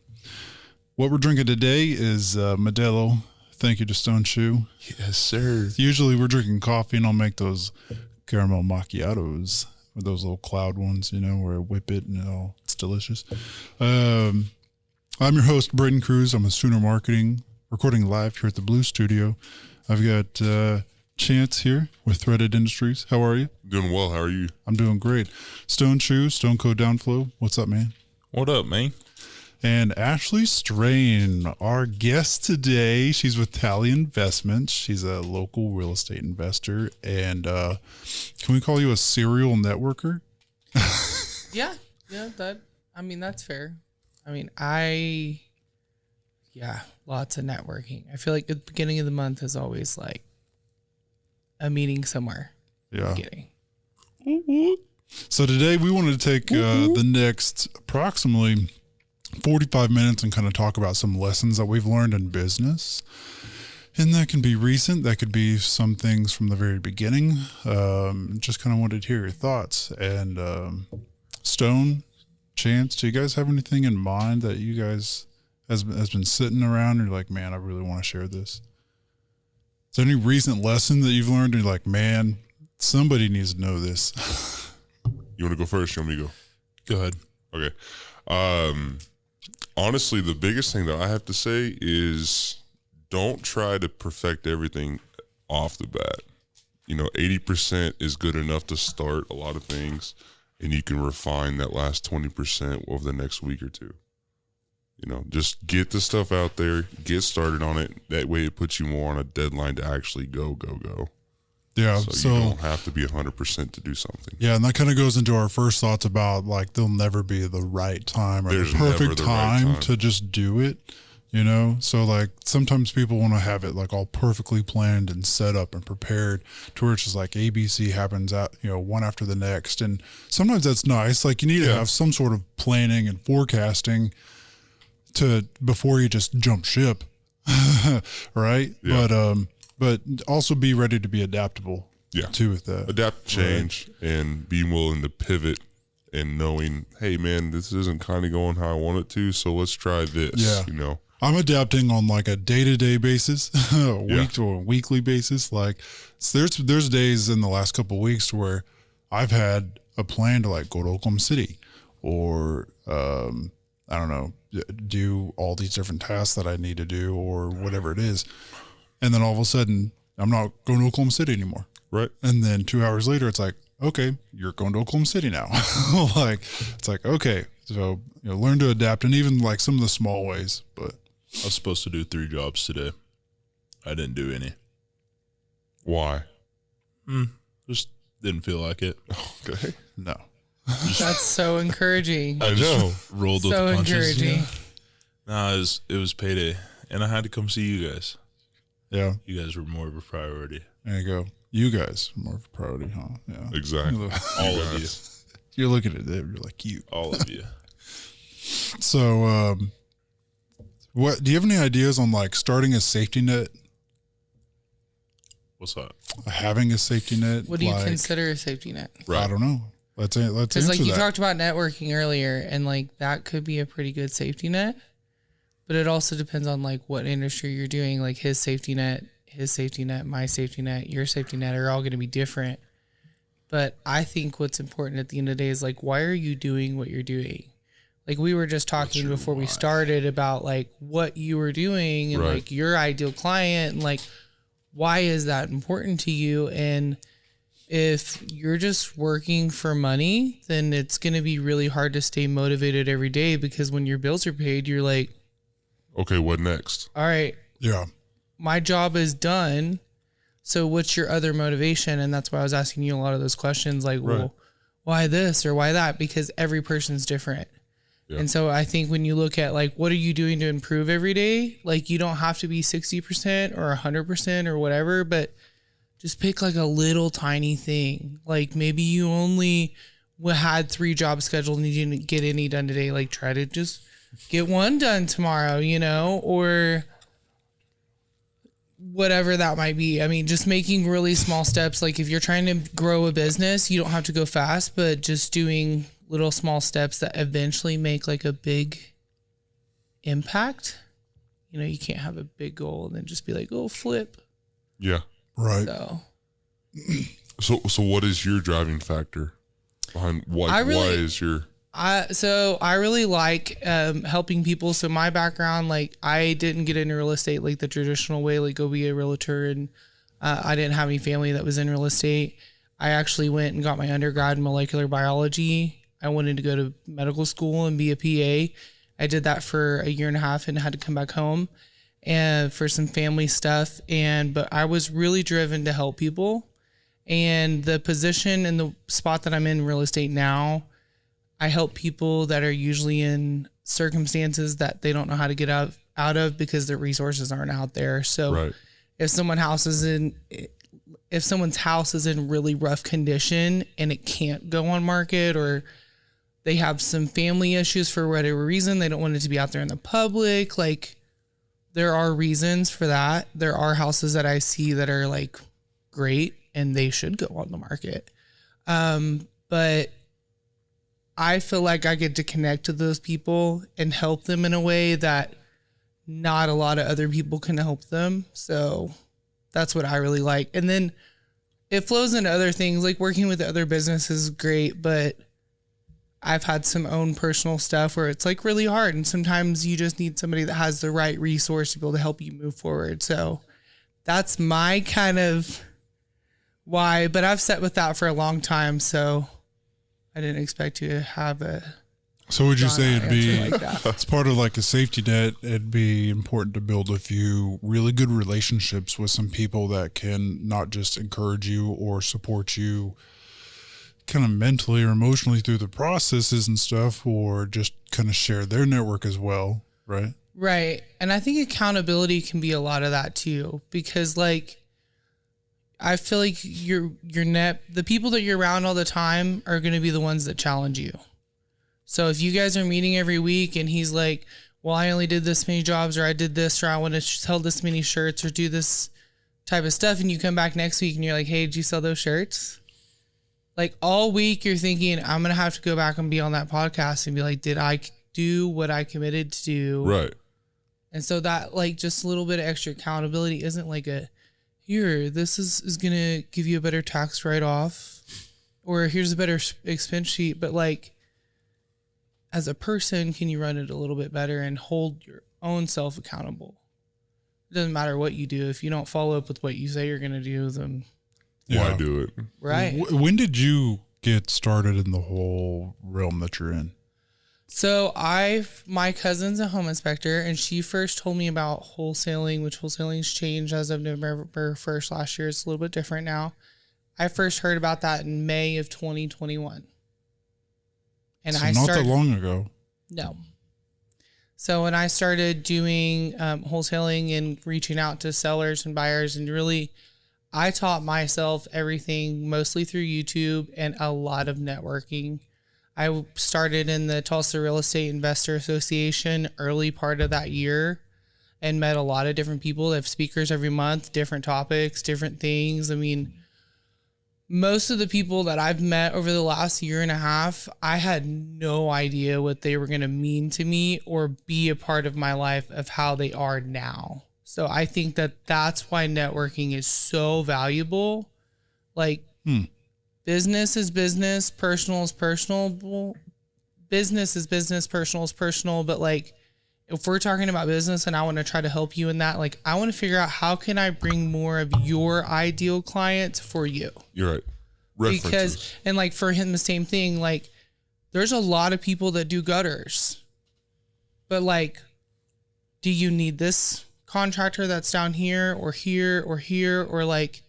Speaker 15: What we're drinking today is Modelo. Thank you to Stone Shoe.
Speaker 18: Yes, sir.
Speaker 15: Usually we're drinking coffee, and I'll make those caramel macchiatos, or those little cloud ones, where I whip it and it's delicious. I'm your host, Braden Cruz. I'm a Sooner Marketing, recording live here at the Blue Studio. I've got Chance here with Threaded Industries. How are you?
Speaker 16: Doing well. How are you?
Speaker 15: I'm doing great. Stone Shoe, Stone Code Downflow. What's up, man?
Speaker 18: What up, man?
Speaker 15: And Ashley Strain, our guest today. She's with Tally Investments. She's a local real estate investor. And can we call you a serial networker?
Speaker 14: Yeah, that's fair. Lots of networking. I feel like the beginning of the month is always like a meeting somewhere.
Speaker 15: Yeah. So today we wanted to take the next approximately 45 minutes and kind of talk about some lessons that we've learned in business. And that can be recent. That could be some things from the very beginning. Just kind of wanted to hear your thoughts. And Stone, Chance, do you guys have anything in mind that you guys has been sitting around and you're like, man, I really want to share this? Is there any recent lesson that you've learned and you're like, man, somebody needs to know this?
Speaker 16: You want to go first? You want me to go?
Speaker 18: Go ahead.
Speaker 16: Okay. Honestly, the biggest thing that I have to say is don't try to perfect everything off the bat. 80% is good enough to start a lot of things, and you can refine that last 20% over the next week or two. Just get the stuff out there, get started on it. That way it puts you more on a deadline to actually go.
Speaker 15: Yeah.
Speaker 16: So you don't have to be 100% to do something.
Speaker 15: Yeah. And that kind of goes into our first thoughts about like, there'll never be the right time or the perfect time to just do it, So like sometimes people want to have it like all perfectly planned and set up and prepared to where it's just like ABC happens out, one after the next. And sometimes that's nice. Like you need to have some sort of planning and forecasting before you just jump ship. Right. Yeah. But also be ready to be adaptable.
Speaker 16: Yeah.
Speaker 15: Too with that.
Speaker 16: Adapt, change, and be willing to pivot and knowing, hey man, this isn't kind of going how I want it to. So let's try this,
Speaker 15: I'm adapting on like a day-to-day basis, week to a weekly basis. Like there's days in the last couple of weeks where I've had a plan to like go to Oklahoma City or, I don't know, do all these different tasks that I need to do or whatever it is. And then all of a sudden I'm not going to Oklahoma City anymore.
Speaker 16: Right.
Speaker 15: And then 2 hours later, it's like, okay, you're going to Oklahoma City now. It's like, okay. So, learn to adapt, and even like some of the small ways, but
Speaker 18: I was supposed to do 3 jobs today. I didn't do any.
Speaker 16: Why?
Speaker 18: Just didn't feel like it.
Speaker 16: Okay.
Speaker 15: No.
Speaker 14: That's so encouraging.
Speaker 18: I just rolled with the punches.
Speaker 14: Encouraging.
Speaker 18: Nah, it was payday, and I had to come see you guys.
Speaker 15: Yeah.
Speaker 18: You guys were more of a priority.
Speaker 15: There you go. You guys are more of a priority, huh? Yeah.
Speaker 16: Exactly.
Speaker 18: All of you.
Speaker 15: You're looking at them. You're like, you.
Speaker 18: All of you.
Speaker 15: So, what do you have any ideas on like starting a safety net?
Speaker 18: What's that?
Speaker 15: Having a safety net.
Speaker 14: What do you consider a safety net?
Speaker 15: Right. I don't know. Let's answer that.
Speaker 14: Because like you talked about networking earlier, and like that could be a pretty good safety net, but it also depends on like what industry you're doing. Like his safety net, my safety net, your safety net are all going to be different. But I think what's important at the end of the day is like, why are you doing what you're doing? Like we were just talking before we started about like what you were doing and like your ideal client and like, why is that important to you? And if you're just working for money, then it's going to be really hard to stay motivated every day, because when your bills are paid, you're like,
Speaker 16: okay, what next?
Speaker 14: All right.
Speaker 15: Yeah.
Speaker 14: My job is done. So what's your other motivation? And that's why I was asking you a lot of those questions, like, well, why this or why that? Because every person's different. Yeah. And so I think when you look at like, what are you doing to improve every day? Like you don't have to be 60% or 100% or whatever, but just pick like a little tiny thing. Like maybe you only had 3 jobs scheduled and you didn't get any done today. Like try to just get one done tomorrow, you know, or whatever that might be. I mean, just making really small steps. Like if you're trying to grow a business, you don't have to go fast, but just doing little small steps that eventually make like a big impact. You know, you can't have a big goal and then just be like, oh, flip.
Speaker 16: Yeah.
Speaker 15: Right.
Speaker 16: So what is your driving factor behind why is your...
Speaker 14: So I really like helping people. So my background, like I didn't get into real estate like the traditional way, like go be a realtor, and I didn't have any family that was in real estate. I actually went and got my undergrad in molecular biology. I wanted to go to medical school and be a PA. I did that for a year and a half and had to come back home and for some family stuff. But I was really driven to help people, and the position and the spot that I'm in real estate now, I help people that are usually in circumstances that they don't know how to get out of because their resources aren't out there. So if someone's house is in really rough condition and it can't go on market, or they have some family issues for whatever reason, they don't want it to be out there in the public. Like there are reasons for that. There are houses that I see that are like great and they should go on the market. But I feel like I get to connect to those people and help them in a way that not a lot of other people can help them. So that's what I really like. And then it flows into other things, like working with other businesses is great, but I've had some own personal stuff where it's like really hard. And sometimes you just need somebody that has the right resource to be able to help you move forward. So that's my kind of why, but I've sat with that for a long time. So I didn't expect to have a.
Speaker 15: So would you say it'd be,
Speaker 14: like that.
Speaker 15: as part of like a safety net, it'd be important to build a few really good relationships with some people that can not just encourage you or support you kind of mentally or emotionally through the processes and stuff, or just kind of share their network as well, right?
Speaker 14: Right. And I think accountability can be a lot of that too, because like, I feel like the people that you're around all the time are going to be the ones that challenge you. So if you guys are meeting every week and he's like, well, I only did this many jobs, or I did this, or I want to sell this many shirts or do this type of stuff. And you come back next week and you're like, hey, did you sell those shirts? Like all week you're thinking, I'm going to have to go back and be on that podcast and be like, did I do what I committed to do?
Speaker 16: Right.
Speaker 14: And so that like just a little bit of extra accountability isn't like here, this is going to give you a better tax write-off, or here's a better expense sheet. But like, as a person, can you run it a little bit better and hold your own self accountable? It doesn't matter what you do. If you don't follow up with what you say you're going to do, then
Speaker 16: why do it?
Speaker 14: Right.
Speaker 15: When did you get started in the whole realm that you're in?
Speaker 14: So my cousin's a home inspector, and she first told me about wholesaling, which wholesaling's changed as of November 1st last year. It's a little bit different now. I first heard about that in May of 2021. And
Speaker 15: so not that long ago.
Speaker 14: No. So when I started doing wholesaling and reaching out to sellers and buyers, and really, I taught myself everything mostly through YouTube and a lot of networking. I started in the Tulsa Real Estate Investor Association early part of that year and met a lot of different people. They have speakers every month, different topics, different things. I mean, most of the people that I've met over the last year and a half, I had no idea what they were going to mean to me or be a part of my life of how they are now. So I think that that's why networking is so valuable. Like, business is business, personal is personal. Business is business, personal is personal. But like, if we're talking about business and I want to try to help you in that, like, I want to figure out how can I bring more of your ideal client for you?
Speaker 16: You're right. References.
Speaker 14: Because, and like for him, the same thing, like there's a lot of people that do gutters, but like, do you need this contractor that's down here or here or here? Or like,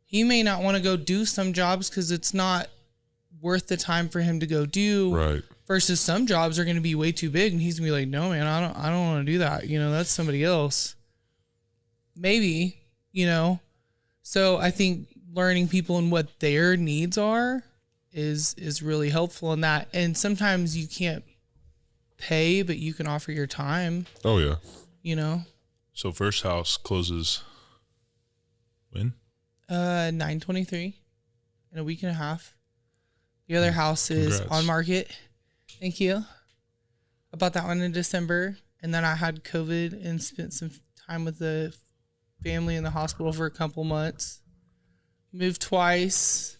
Speaker 14: he may not want to go do some jobs because it's not worth the time for him to go do.
Speaker 16: Right.
Speaker 14: Versus some jobs are going to be way too big, and he's gonna be like, no, man, I don't want to do that. You know, that's somebody else. Maybe, you know. So I think learning people and what their needs are is really helpful in that. And sometimes you can't pay, but you can offer your time.
Speaker 16: Oh yeah.
Speaker 14: You know.
Speaker 18: So first house closes When?
Speaker 14: 9/23 in a week and a half. The other house is
Speaker 18: Congrats.
Speaker 14: on market. Thank you. I bought that one in December, and then I had COVID and spent some time with the family in the hospital for a couple months. Moved twice.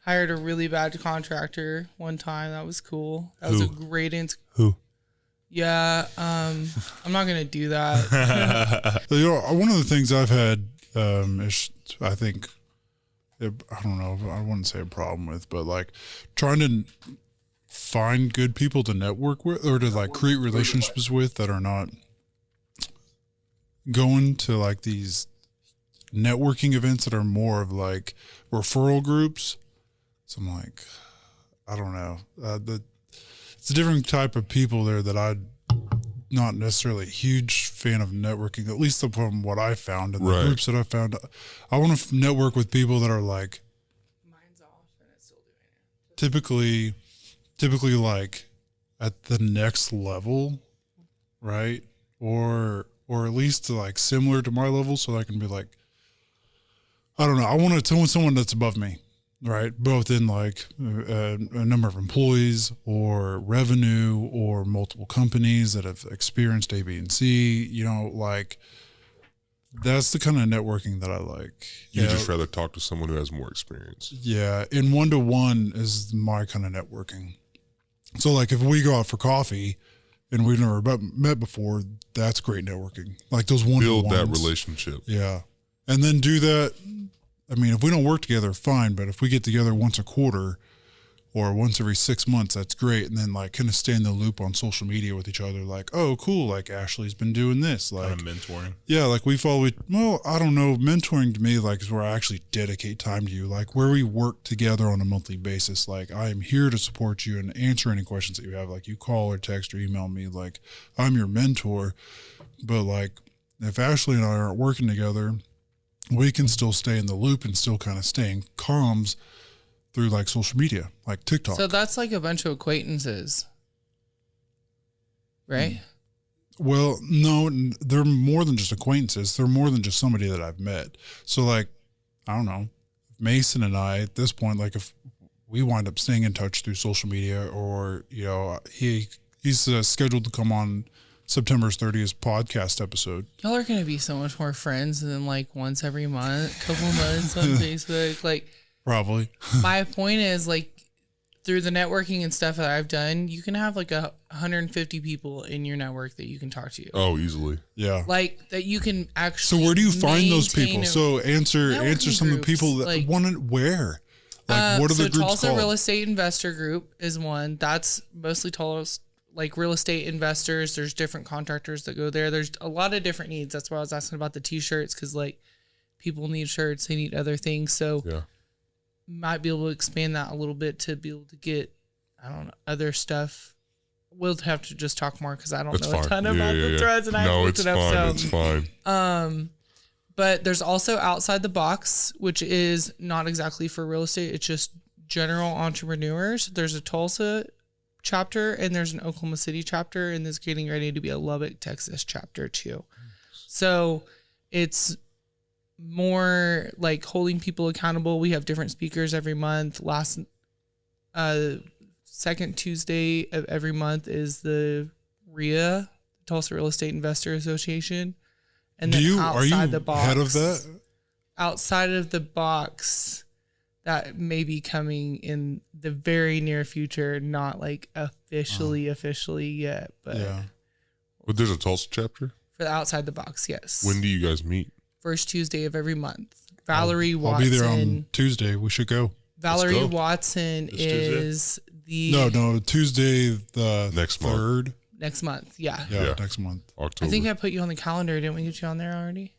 Speaker 14: Hired a really bad contractor one time. That was cool. That was a great
Speaker 18: Who?
Speaker 14: Yeah, I'm not gonna do that.
Speaker 15: You know, one of the things I've had is, I think, I don't know, I wouldn't say a problem with, but like trying to find good people to network with or to like create relationships with that are not going to like these networking events that are more of like referral groups. So I'm like, I don't know. It's a different type of people there that I'm not necessarily a huge fan of networking, at least from what I found in the groups that I found. I want to network with people that are like, mine's off and it's still doing it. Typically like at the next level, right? Or at least like similar to my level, so I can be like, I don't know. I want to tell someone that's above me, right? Both in like a number of employees or revenue or multiple companies that have experienced A, B, and C. You know, like that's the kind of networking that I like.
Speaker 16: You just rather talk to someone who has more experience.
Speaker 15: Yeah, and one-to-one is my kind of networking. So like if we go out for coffee and we've never met before, that's great networking. Like those one-to-ones.
Speaker 16: Build that relationship.
Speaker 15: Yeah. And then do that. I mean, if we don't work together, fine. But if we get together once a quarter or once every 6 months, that's great. And then like kind of stay in the loop on social media with each other. Like, oh, cool. Like Ashley's been doing this. Like
Speaker 18: Kind of mentoring.
Speaker 15: Yeah. Like we follow, well, I don't know. Mentoring to me, like is where I actually dedicate time to you, like where we work together on a monthly basis. Like I am here to support you and answer any questions that you have. Like you call or text or email me, like I'm your mentor. But like if Ashley and I aren't working together, we can still stay in the loop and still kind of stay in comms through like social media, like TikTok.
Speaker 14: So that's like a bunch of acquaintances, right?
Speaker 15: Well, no, they're more than just acquaintances. They're more than just somebody that I've met. So like, I don't know, Mason and I at this point, like if we wind up staying in touch through social media or, you know, he's scheduled to come on September's 30th podcast episode.
Speaker 14: Y'all are gonna be so much more friends than like once every month, couple months on Facebook. Like
Speaker 15: probably.
Speaker 14: My point is like through the networking and stuff that I've done, you can have like 150 people in your network that you can talk to.
Speaker 16: Oh, easily.
Speaker 15: Yeah.
Speaker 14: Like that you can actually.
Speaker 15: So where do you find those
Speaker 14: maintain
Speaker 15: people?
Speaker 14: a
Speaker 15: So answer some of the people that
Speaker 14: like,
Speaker 15: want to where. Like what are
Speaker 14: so
Speaker 15: the groups
Speaker 14: Tulsa
Speaker 15: called?
Speaker 14: Real Estate Investor Group is one. That's mostly Tulsa. Like real estate investors, there's different contractors that go there. There's a lot of different needs. That's why I was asking about the t-shirts, because like people need shirts, they need other things. So
Speaker 16: yeah,
Speaker 14: might be able to expand that a little bit to be able to get, I don't know, other stuff. We'll have to just talk more because I don't know a ton about the threads and I haven't looked it up.
Speaker 16: It's fine.
Speaker 14: But there's also Outside the Box, which is not exactly for real estate. It's just general entrepreneurs. There's a Tulsa chapter and there's an Oklahoma City chapter, and there's getting ready to be a Lubbock, Texas chapter too. So it's more like holding people accountable. We have different speakers every month. Last second Tuesday of every month is the RIA, Tulsa Real Estate Investor Association. And then Outside the Box,
Speaker 15: head of that?
Speaker 14: Outside of the Box, that may be coming in the very near future, not like officially yet, but
Speaker 15: yeah.
Speaker 16: But there's a Tulsa chapter?
Speaker 14: For the Outside the Box, yes.
Speaker 16: When do you guys meet?
Speaker 14: First Tuesday of every month. Valerie Watson.
Speaker 15: I'll be there on Tuesday. We should go.
Speaker 14: Valerie Watson is the...
Speaker 15: No, Tuesday the
Speaker 16: next
Speaker 15: 3rd.
Speaker 16: Month.
Speaker 14: Next month, yeah.
Speaker 15: Yeah, next month.
Speaker 16: October.
Speaker 14: I think I put you on the calendar. Didn't we get you on there already?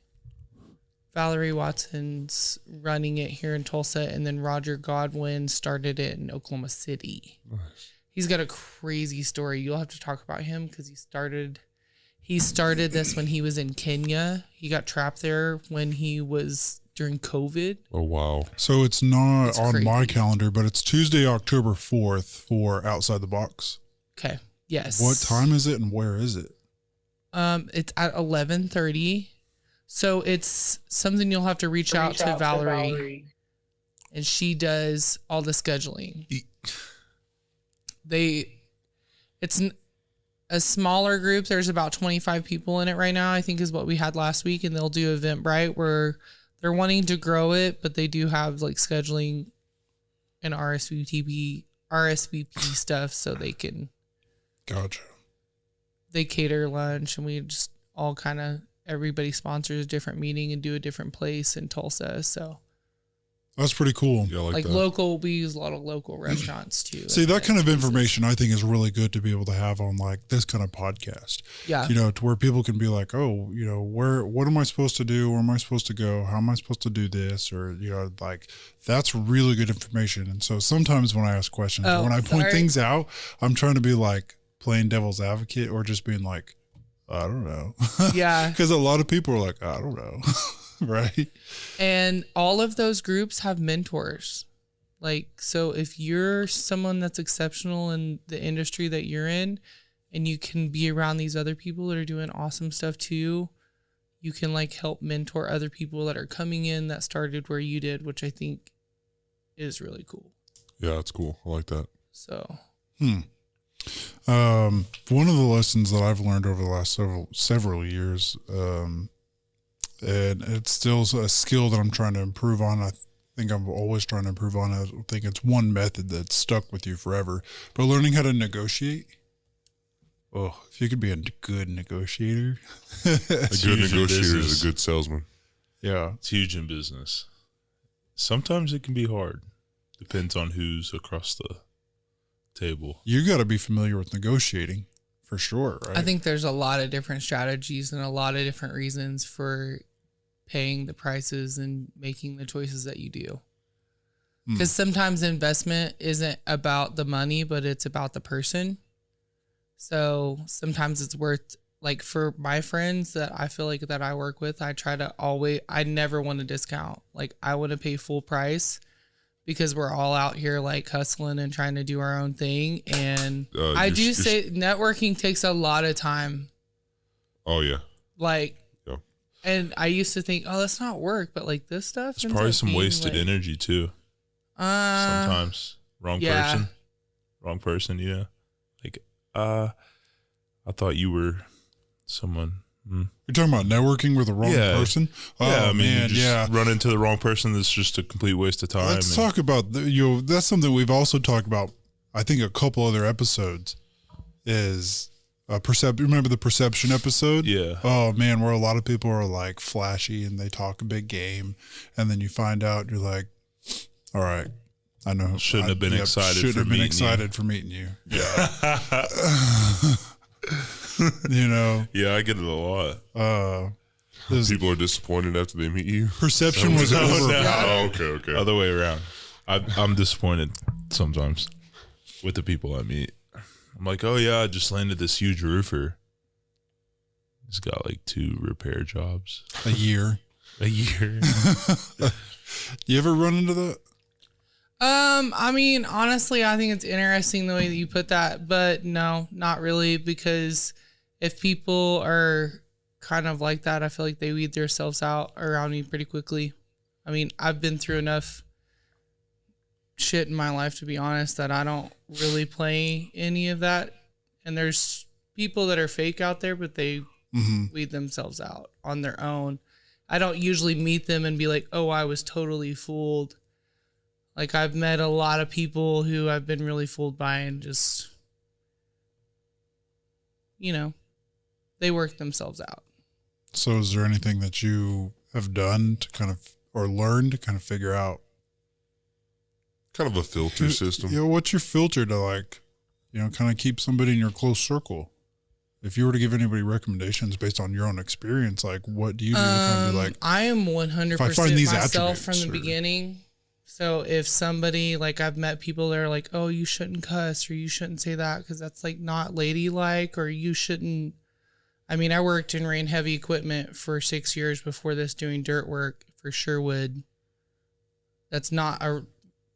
Speaker 14: Valerie Watson's running it here in Tulsa, and then Roger Godwin started it in Oklahoma City.
Speaker 16: Nice.
Speaker 14: He's got a crazy story. You'll have to talk about him because he started this when he was in Kenya. He got trapped there when he was during COVID.
Speaker 16: Oh, wow.
Speaker 15: So it's not on my calendar, but it's Tuesday, October 4th for Outside the Box.
Speaker 14: Okay. Yes.
Speaker 15: What time is it and where is it?
Speaker 14: It's at 11:30. So it's something you'll have to reach out to Valerie, and she does all the scheduling. It's a smaller group. There's about 25 people in it right now, I think is what we had last week, and they'll do Eventbrite where they're wanting to grow it, but they do have like scheduling and RSVP stuff so they can.
Speaker 15: Gotcha.
Speaker 14: They cater lunch, and we just all kind of, everybody sponsors a different meeting and do a different place in Tulsa. So
Speaker 15: that's pretty cool.
Speaker 16: Yeah,
Speaker 14: like local, we use a lot of local restaurants too.
Speaker 15: See, that kind of information I think is really good to be able to have on like this kind of podcast.
Speaker 14: Yeah.
Speaker 15: You know, to where people can be like, oh, you know, what am I supposed to do? Where am I supposed to go? How am I supposed to do this? Or, you know, like that's really good information. And so sometimes when I ask questions, when I point things out, I'm trying to be like playing devil's advocate or just being like, I don't know.
Speaker 14: Yeah.
Speaker 15: Because a lot of people are like, I don't know. Right.
Speaker 14: And all of those groups have mentors. Like, so if you're someone that's exceptional in the industry that you're in and you can be around these other people that are doing awesome stuff too, you can like help mentor other people that are coming in that started where you did, which I think is really cool.
Speaker 16: Yeah, it's cool. I like that.
Speaker 14: So.
Speaker 15: One of the lessons that I've learned over the last several years, and it's still a skill that I'm trying to improve on. I think I'm always trying to improve on. I think it's one method that's stuck with you forever, but learning how to negotiate. Oh, if you could be a good negotiator.
Speaker 16: A good negotiator is a good salesman.
Speaker 15: Yeah.
Speaker 18: It's huge in business. Sometimes it can be hard. Depends on who's across the table.
Speaker 15: You got to be familiar with negotiating for sure, right?
Speaker 14: I think there's a lot of different strategies and a lot of different reasons for paying the prices and making the choices that you do. Because sometimes investment isn't about the money, but it's about the person. So sometimes it's worth, like for my friends that I feel like that I work with, I never want to discount. Like I want to pay full price because we're all out here like hustling and trying to do our own thing. And I do say networking takes a lot of time.
Speaker 16: Oh yeah.
Speaker 14: Like, and I used to think, oh, that's not work, but like this stuff.
Speaker 18: It's probably some wasted energy too. Sometimes wrong person, you know, like, I thought you were someone.
Speaker 15: You're talking about networking with the wrong person? Oh,
Speaker 18: yeah, I mean,
Speaker 15: man,
Speaker 18: you just run into the wrong person. That's just a complete waste of time.
Speaker 15: Let's talk about, that's something we've also talked about, I think a couple other episodes, is remember the perception episode?
Speaker 18: Yeah.
Speaker 15: Oh, man, where a lot of people are like flashy and they talk a big game, and then you find out, you're like, all right, I know.
Speaker 18: Shouldn't have been excited
Speaker 15: for meeting you. Yeah. You know.
Speaker 16: Yeah, I get it a lot. People are disappointed after they meet you.
Speaker 15: Perception was over.
Speaker 16: Oh, okay.
Speaker 18: Other way around. I'm disappointed sometimes with the people I meet. I'm like, oh yeah, I just landed this huge roofer. He's got like 2 repair jobs
Speaker 15: a year. You ever run into that?
Speaker 14: I mean, honestly, I think it's interesting the way that you put that, but no, not really, because if people are kind of like that, I feel like they weed themselves out around me pretty quickly. I mean, I've been through enough shit in my life, to be honest, that I don't really play any of that. And there's people that are fake out there, but they weed themselves out on their own. I don't usually meet them and be like, oh, I was totally fooled. Like, I've met a lot of people who I've been really fooled by and just, you know, they work themselves out.
Speaker 15: So is there anything that you have done to kind of, or learned to kind of figure out?
Speaker 16: Kind of a filter system.
Speaker 15: You know, what's your filter to like, you know, kind of keep somebody in your close circle? If you were to give anybody recommendations based on your own experience, like what do you do to kind of be like?
Speaker 14: I am 100% myself from the beginning. So if somebody, like I've met people that are like, oh, you shouldn't cuss or you shouldn't say that because that's like not ladylike, or you shouldn't. I mean, I worked in rain heavy equipment for 6 years before this doing dirt work for Sherwood. That's not a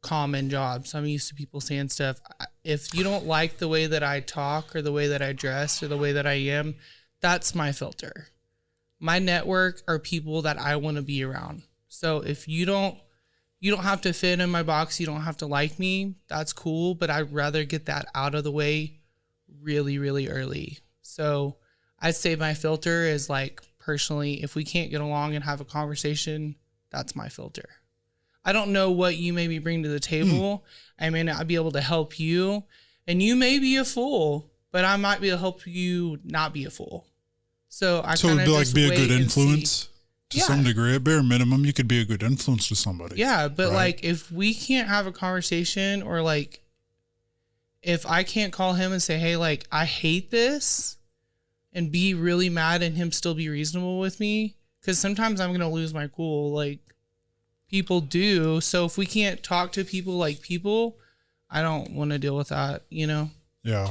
Speaker 14: common job. So I'm used to people saying stuff. If you don't like the way that I talk or the way that I dress or the way that I am, that's my filter. My network are people that I want to be around. So if you don't have to fit in my box, you don't have to like me, that's cool, but I'd rather get that out of the way really, really early. So I'd say my filter is like, personally, if we can't get along and have a conversation, that's my filter. I don't know what you maybe bring to the table. I may not be able to help you, and you may be a fool, but I might be able to help you not be a fool. So I
Speaker 15: so
Speaker 14: kind
Speaker 15: it'd
Speaker 14: of
Speaker 15: be like
Speaker 14: just
Speaker 15: be a
Speaker 14: wait
Speaker 15: good
Speaker 14: and
Speaker 15: influence
Speaker 14: see.
Speaker 15: to some degree. At bare minimum, you could be a good influence to somebody.
Speaker 14: Yeah, but
Speaker 15: right?
Speaker 14: like if we can't have a conversation, or like if I can't call him and say, hey, like I hate this, and be really mad and him still be reasonable with me, because sometimes I'm going to lose my cool, like people do. So if we can't talk to people like people, I don't want to deal with that, you know?
Speaker 15: Yeah,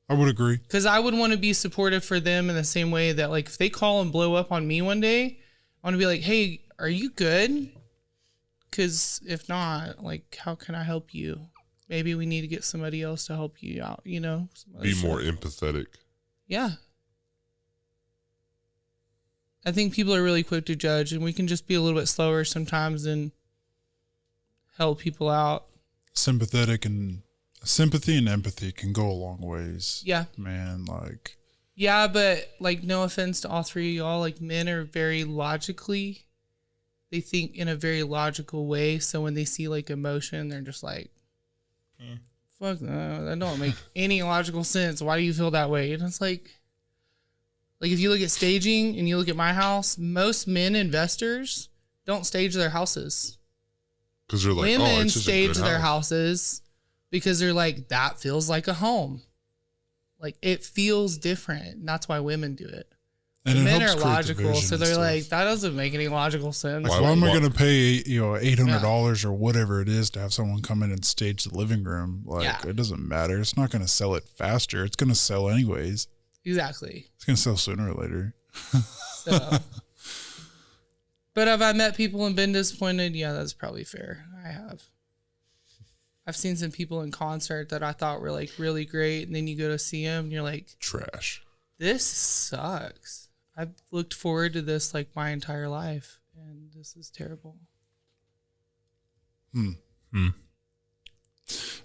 Speaker 15: I would agree.
Speaker 14: Because I would want to be supportive for them in the same way that, like, if they call and blow up on me one day, I want to be like, hey, are you good? Because if not, like, how can I help you? Maybe we need to get somebody else to help you out, you know?
Speaker 16: Be more empathetic.
Speaker 14: Yeah. I think people are really quick to judge, and we can just be a little bit slower sometimes and help people out.
Speaker 15: Sympathy and empathy can go a long ways.
Speaker 14: Yeah.
Speaker 15: Man, like.
Speaker 14: Yeah, but like, no offense to all three of y'all, like men are very logically, they think in a very logical way. So when they see like emotion, they're just like, fuck no, that don't make any logical sense. Why do you feel that way? And it's like if you look at staging and you look at my house, most men investors don't stage their houses.
Speaker 16: Because they're like,
Speaker 14: women
Speaker 16: it's just
Speaker 14: stage
Speaker 16: a good
Speaker 14: their
Speaker 16: house.
Speaker 14: houses because they're like, that feels like a home. Like it feels different. And that's why women do it.
Speaker 15: And it
Speaker 14: men
Speaker 15: helps
Speaker 14: are
Speaker 15: create the
Speaker 14: logical,
Speaker 15: vision
Speaker 14: so
Speaker 15: and
Speaker 14: they're
Speaker 15: stuff.
Speaker 14: like, that doesn't make any logical sense.
Speaker 15: Like, why am I going to pay, $800 or whatever it is to have someone come in and stage the living room? Like, it doesn't matter. It's not going to sell it faster. It's going to sell anyways.
Speaker 14: Exactly.
Speaker 15: It's going to sell sooner or later.
Speaker 14: So, but have I met people and been disappointed? Yeah, that's probably fair. I have. I've seen some people in concert that I thought were like really great, and then you go to see them and you're like,
Speaker 16: trash.
Speaker 14: This sucks. I've looked forward to this like my entire life, and this is terrible.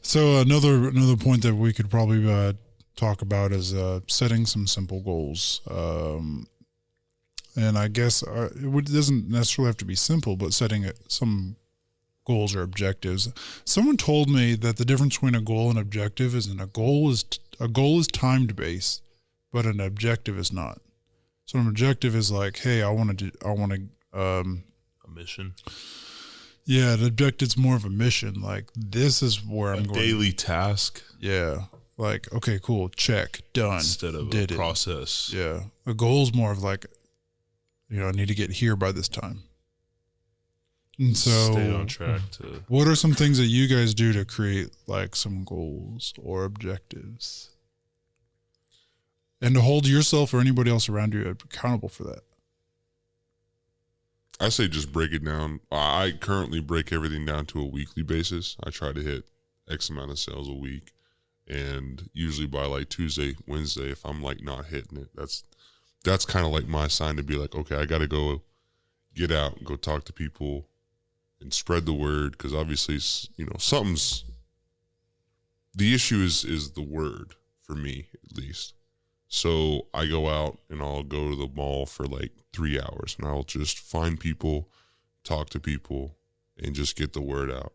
Speaker 15: So another point that we could probably talk about is setting some simple goals. And I guess it doesn't necessarily have to be simple, but setting some goals or objectives. Someone told me that the difference between a goal and objective is a goal is timed based, but an objective is not. So an objective is like, hey, I want
Speaker 18: a mission.
Speaker 15: Yeah, an objective's more of a mission. Like, this is where I'm going.
Speaker 18: Daily task.
Speaker 15: Yeah. Like, okay, cool. Check. Done.
Speaker 18: Instead of
Speaker 15: Did
Speaker 18: a
Speaker 15: it.
Speaker 18: process.
Speaker 15: Yeah. A goal's more of like, I need to get here by this time. And so,
Speaker 18: stay on track to.
Speaker 15: What are some things that you guys do to create like some goals or objectives? And to hold yourself or anybody else around you accountable for that?
Speaker 16: I say just break it down. I currently break everything down to a weekly basis. I try to hit X amount of sales a week. And usually by like Tuesday, Wednesday, if I'm like not hitting it, that's kind of like my sign to be like, okay, I got to go get out and go talk to people and spread the word. Because obviously, something's, the issue is the word for me, at least. So I go out and I'll go to the mall for like 3 hours and I'll just find people, talk to people, and just get the word out.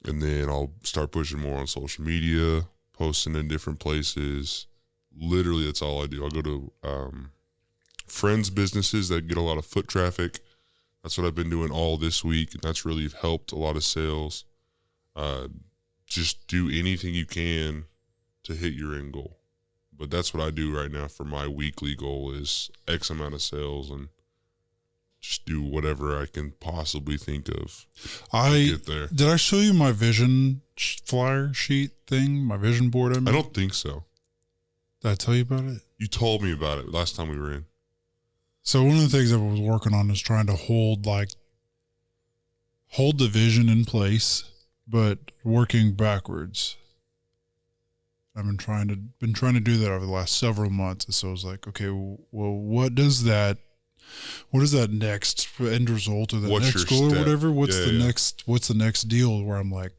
Speaker 16: And then I'll start pushing more on social media, posting in different places. Literally, that's all I do. I'll go to friends' businesses that get a lot of foot traffic. That's what I've been doing all this week, and that's really helped a lot of sales. Just do anything you can to hit your end goal. But that's what I do right now for my weekly goal is X amount of sales and just do whatever I can possibly think of to get there.
Speaker 15: Did I show you my vision flyer sheet thing, my vision board?
Speaker 16: I don't think so.
Speaker 15: Did I tell you about it?
Speaker 16: You told me about it last time we were in.
Speaker 15: So one of the things that I was working on is trying to hold the vision in place, but working backwards. I've been trying to do that over the last several months. And so I was like, okay, well, what does that what is that next end result or the
Speaker 16: What's
Speaker 15: next
Speaker 16: your
Speaker 15: goal or
Speaker 16: step?
Speaker 15: whatever? What's
Speaker 16: Yeah,
Speaker 15: the
Speaker 16: yeah.
Speaker 15: next deal where I'm like,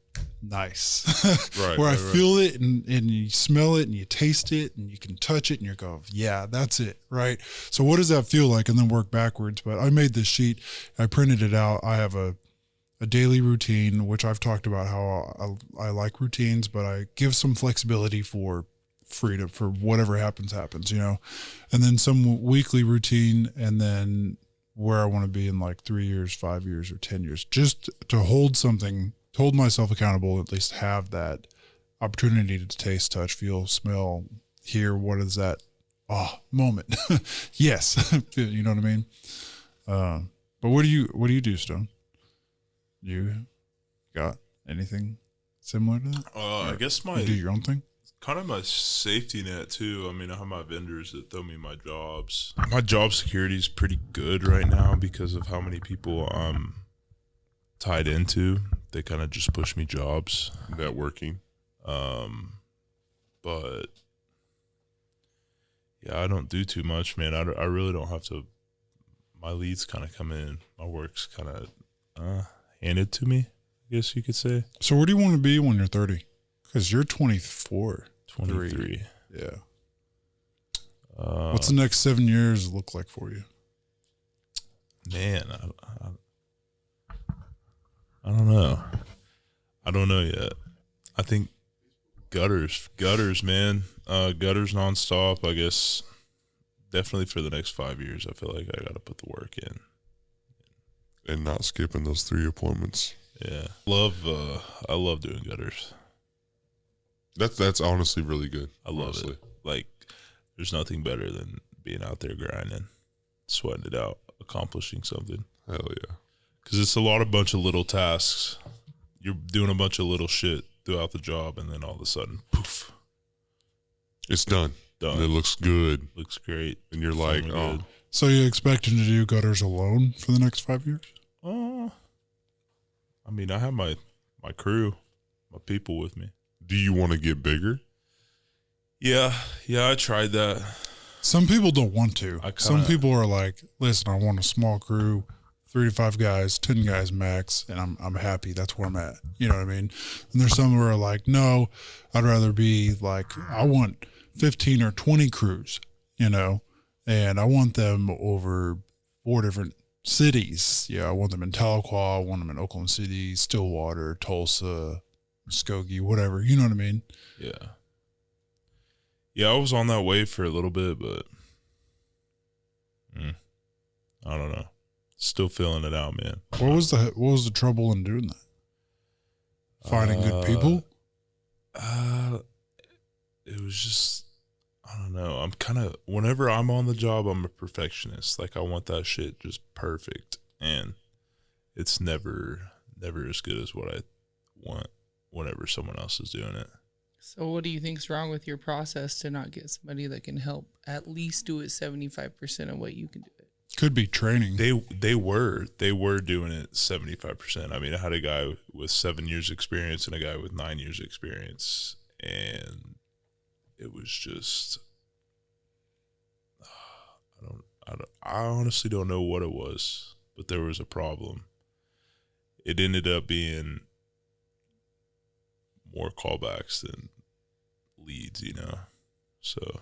Speaker 15: nice.
Speaker 16: Right,
Speaker 15: where I
Speaker 16: right,
Speaker 15: feel it and you smell it and you taste it and you can touch it and you go, yeah, that's it. Right. So what does that feel like? And then work backwards. But I made this sheet. I printed it out. I have a daily routine, which I've talked about how I like routines, but I give some flexibility for freedom for whatever happens, you know, and then some weekly routine, and then where I want to be in like 3 years, 5 years, or 10 years, just to hold myself accountable, at least have that opportunity to taste, touch, feel, smell, hear. What is that moment? Yes. You know what I mean? But what do you do, Stone? You got anything similar to that?
Speaker 18: I guess
Speaker 15: you do your own thing?
Speaker 18: Kind of my safety net too. I mean, I have my vendors that throw me my jobs. My job security is pretty good right now because of how many people I'm tied into. They kind of just push me jobs.
Speaker 16: Networking.
Speaker 18: But yeah, I don't do too much, man. I really don't have to. My leads kind of come in. My work's kind of handed to me, I guess you could say.
Speaker 15: So where do you want to be when you're 30? Because you're 24.
Speaker 18: 23.
Speaker 15: Yeah. What's the next 7 years look like for you?
Speaker 18: Man, I don't know. I don't know yet. I think gutters, man. Gutters nonstop. I guess definitely for the next 5 years. I feel like I got to put the work in.
Speaker 16: And not skipping those 3 appointments.
Speaker 18: Yeah. I love doing gutters.
Speaker 16: That's honestly really good.
Speaker 18: I love it. Like, there's nothing better than being out there grinding, sweating it out, accomplishing something.
Speaker 16: Hell yeah.
Speaker 18: Because it's a bunch of little tasks. You're doing a bunch of little shit throughout the job, and then all of a sudden, poof.
Speaker 16: It's done. And it looks good.
Speaker 18: Looks great.
Speaker 16: And you're like,
Speaker 18: good.
Speaker 15: So you expecting to do gutters alone for the next 5 years?
Speaker 18: I mean, I have my crew, my people with me.
Speaker 16: Do you want to get bigger?
Speaker 18: Yeah, I tried that.
Speaker 15: Some people don't want to. Some people are like, listen, I want a small crew, 3 to 5 guys, 10 guys max, and I'm happy. That's where I'm at. You know what I mean? And there's some who are like, no, I'd rather be like, I want 15 or 20 crews, you know, and I want them over 4 different cities. Yeah, I want them in Tahlequah, I want them in Oklahoma City, Stillwater, Tulsa, Muskogee, whatever. You know what I mean?
Speaker 18: Yeah. Yeah, I was on that wave for a little bit, but I don't know. Still feeling it out, man.
Speaker 15: What was the trouble in doing that? Finding good people?
Speaker 18: It was just, I don't know. I'm kind of, whenever I'm on the job, I'm a perfectionist. Like, I want that shit just perfect, and it's never as good as what I want whenever someone else is doing it.
Speaker 14: So what do you think's wrong with your process to not get somebody that can help at least do it 75% of what you can do it?
Speaker 15: Could be training.
Speaker 18: They were doing it 75%. I mean, I had a guy with 7 years experience and a guy with 9 years experience, and it was just, I honestly don't know what it was, but there was a problem. It ended up being more callbacks than leads, you know? So